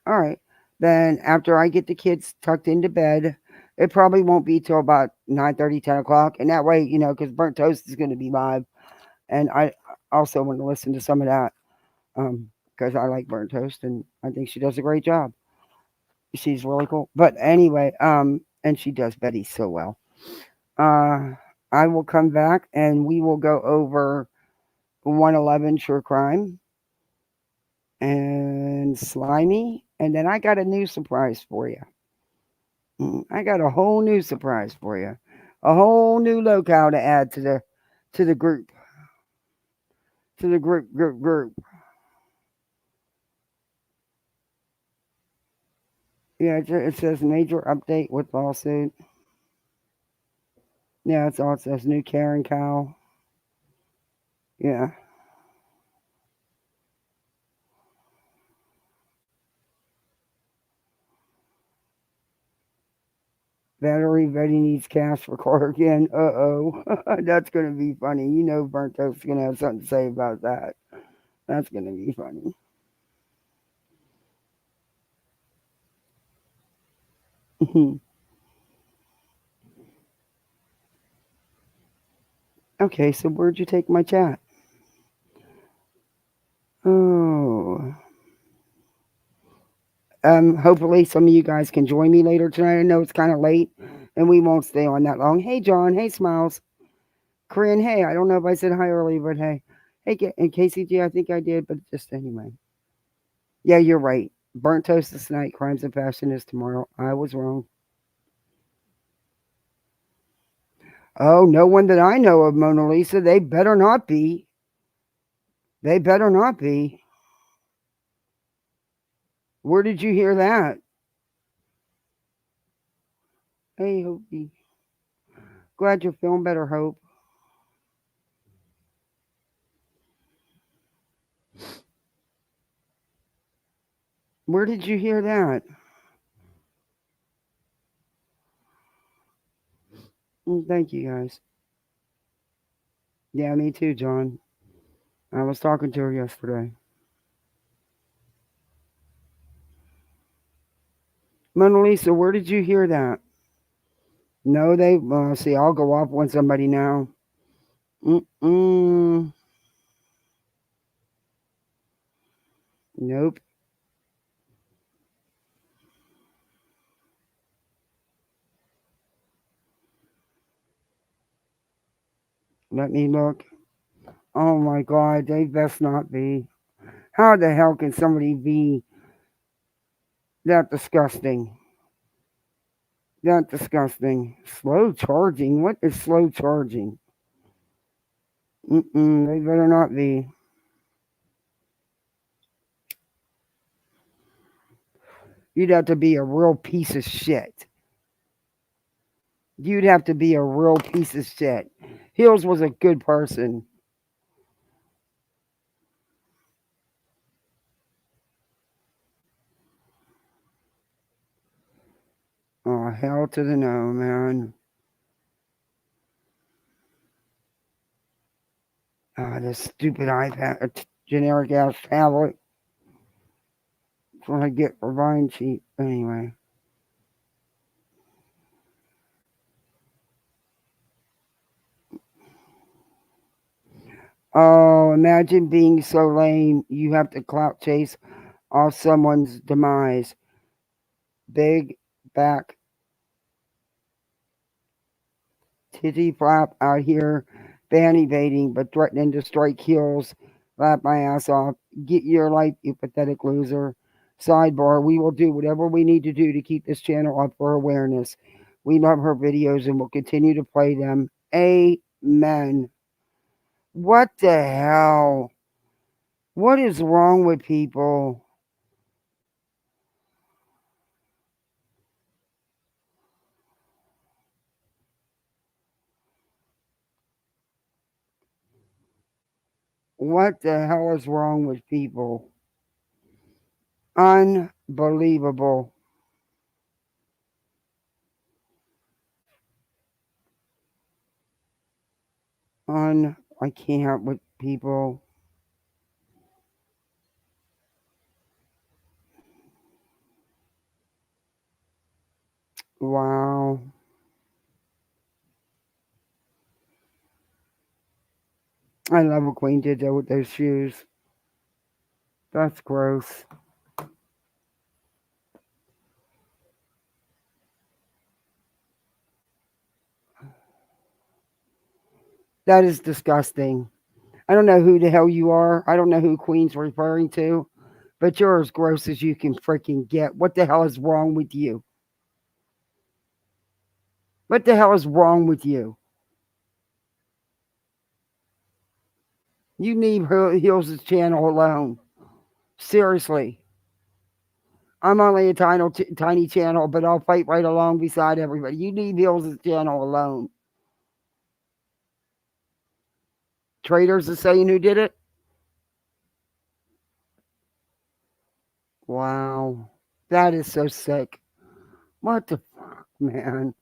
Speaker 1: All right. Then after I get the kids tucked into bed, it probably won't be till about 9:30, 10 o'clock. And that way, because Burnt Toast is going to be live. And I also want to listen to some of that because I like Burnt Toast and I think she does a great job. She's really cool. But anyway, and she does Betty so well. I will come back and we will go over 111 True Crime and Slimy. And then I got a new surprise for you. I got a whole new surprise for you. A whole new locale to add to the group. To the group. Yeah, it says major update with lawsuit. Yeah, it's all it says. New Karen cow. Yeah. Valerie Betty needs cash for car again. Uh-oh. That's going to be funny. You know Burnt Toast's going to have something to say about that. That's going to be funny. Okay, so where'd you take my chat? Oh. Hopefully some of you guys can join me later tonight. I know it's kind of late and we won't stay on that long. Hey, John. Hey, Smiles. Corinne, hey. I don't know if I said hi early, but hey. Hey, and KCG, I think I did, but just anyway. Yeah, you're right. Burnt toast is tonight. Crimes and Passion is tomorrow. I was wrong. Oh, no one that I know of, Mona Lisa. They better not be. They better not be. Where did you hear that? Hey, Hopi. Glad you're feeling better, Hope. Where did you hear that? Thank you, guys. Yeah, me too, John. I was talking to her yesterday. Mona Lisa, where did you hear that? No, they. See, I'll go off on somebody now. Nope. Let me look. Oh my God, they best not be. How the hell can somebody be that disgusting? That disgusting. Slow charging? What is slow charging? They better not be. You'd have to be a real piece of shit. You'd have to be a real piece of shit. Hills was a good person. Oh, hell to the no, man. This stupid iPad, generic ass tablet. That's what I get for buying cheap. Anyway. Oh, imagine being so lame you have to clout chase off someone's demise. Big back titty flap out here fan evading but threatening to strike heels. Lap my ass off. Get your life, you pathetic loser. Sidebar, we will do whatever we need to do to keep this channel up for awareness. We love her videos and will continue to play them. Amen. What the hell? What is wrong with people? What the hell is wrong with people? Unbelievable. I can't with people. Wow. I love what Queen did there with those shoes. That's gross. That is disgusting. I don't know who the hell you are. I don't know who Queen's referring to, but you're as gross as you can freaking get. What the hell is wrong with you? What the hell is wrong with you? You leave Hills' channel alone. Seriously. I'm only a tiny channel, but I'll fight right along beside everybody. You leave Hills' channel alone. Traitors is saying who did it? Wow. That is so sick. What the fuck, man?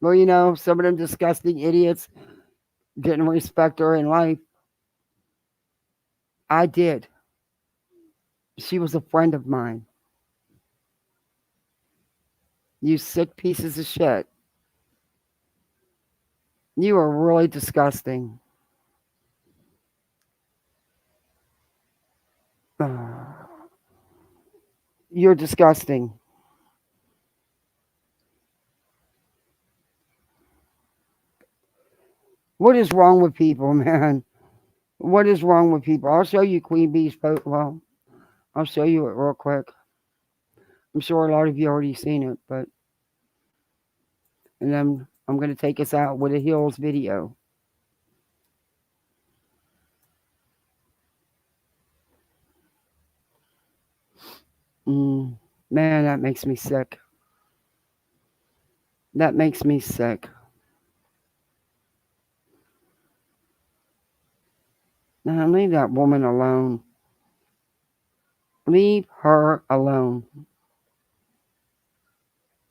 Speaker 1: Well, you know, some of them disgusting idiots didn't respect her in life. I did. She was a friend of mine. You sick pieces of shit. You are really disgusting. You're disgusting. What is wrong with people, man? What is wrong with people? I'll show you Queen Bee's photo. Well, I'll show you it real quick. I'm sure a lot of you already seen it, but and then I'm going to take us out with a Hills video. Man, that makes me sick. That makes me sick. Now, leave that woman alone. Leave her alone.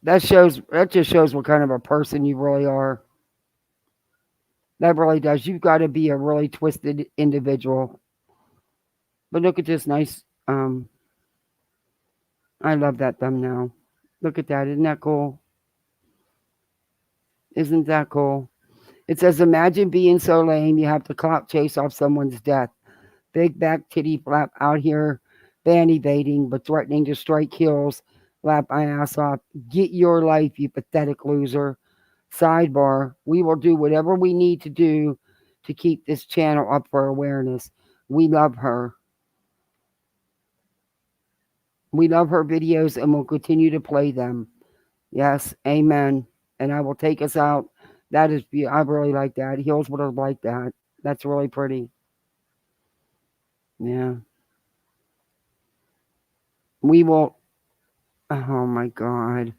Speaker 1: That just shows what kind of a person you really are. That really does. You've got to be a really twisted individual. But look at this nice I love that thumbnail. Look at that. Isn't that cool? Isn't that cool? It says, imagine being so lame you have to clout chase off someone's death. Big back titty flap out here, ban evading, but threatening to strike heels. Lap my ass off. Get your life, you pathetic loser. Sidebar, we will do whatever we need to do to keep this channel up for awareness. We love her. We love her videos and will continue to play them. Yes, amen. And I will take us out. That is beautiful. I really like that. Heels would have liked that. That's really pretty. Yeah. We will. Oh my God.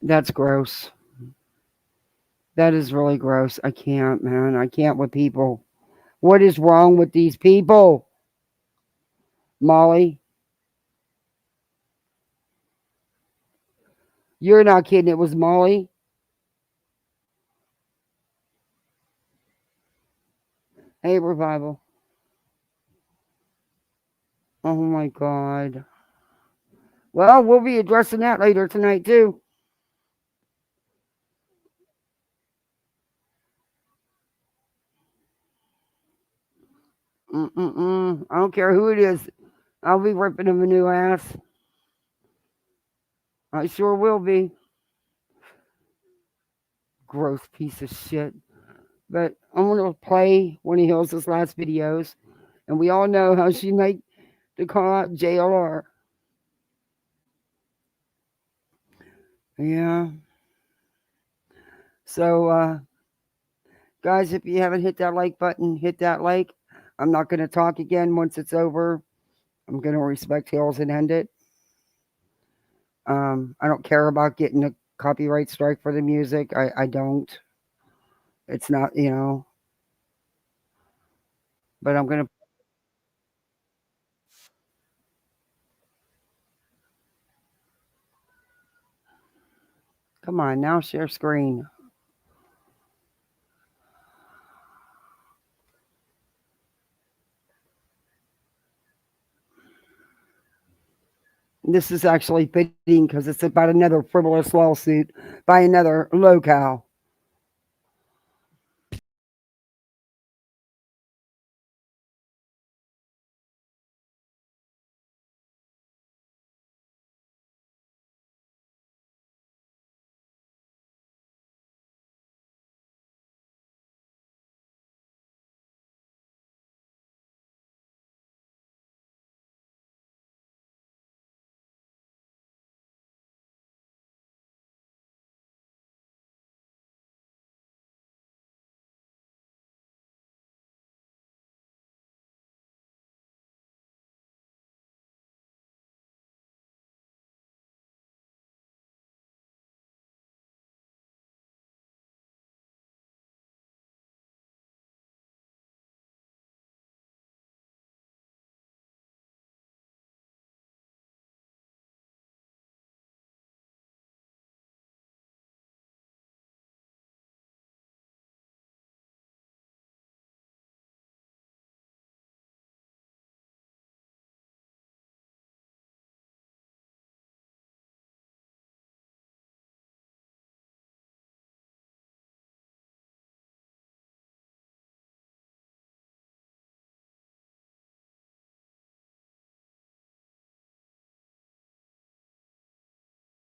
Speaker 1: That's gross. That is really gross. I can't, man. I can't with people. What is wrong with these people? Molly? You're not kidding. It was Molly? Hey, Revival. Oh my God. Well, we'll be addressing that later tonight, too. I don't care who it is. I'll be ripping him a new ass. I sure will be. Gross piece of shit. But I'm going to play one of Hills' last videos. And we all know how she liked to call out JLR. Yeah. So, guys, if you haven't hit that like button, hit that like. I'm not going to talk again once it's over. I'm going to respect Hills and end it. I don't care about getting a copyright strike for the music. I don't. It's not, but I'm going to. Come on, now share screen. This is actually fitting because it's about another frivolous lawsuit by another locale.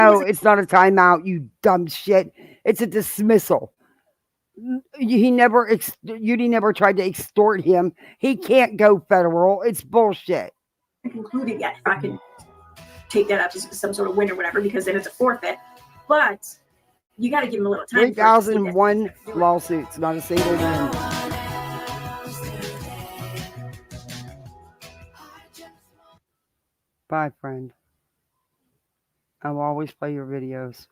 Speaker 1: No, it's not a timeout, you dumb shit. It's a dismissal. He never, Judy never tried to extort him. He can't go federal. It's bullshit.
Speaker 13: Concluded yet. I can take that up as some sort of win or whatever, because then it's a forfeit. But you got to give him a little time.
Speaker 1: 3,001 lawsuits, not a single one. Bye, friend. I will always play your videos.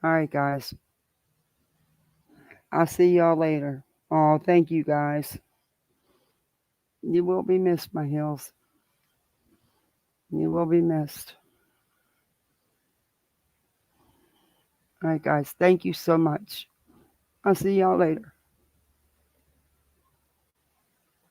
Speaker 1: All right, guys. I'll see y'all later. Oh, thank you, guys. You will be missed, my heels. You will be missed. All right, guys. Thank you so much. I'll see y'all later.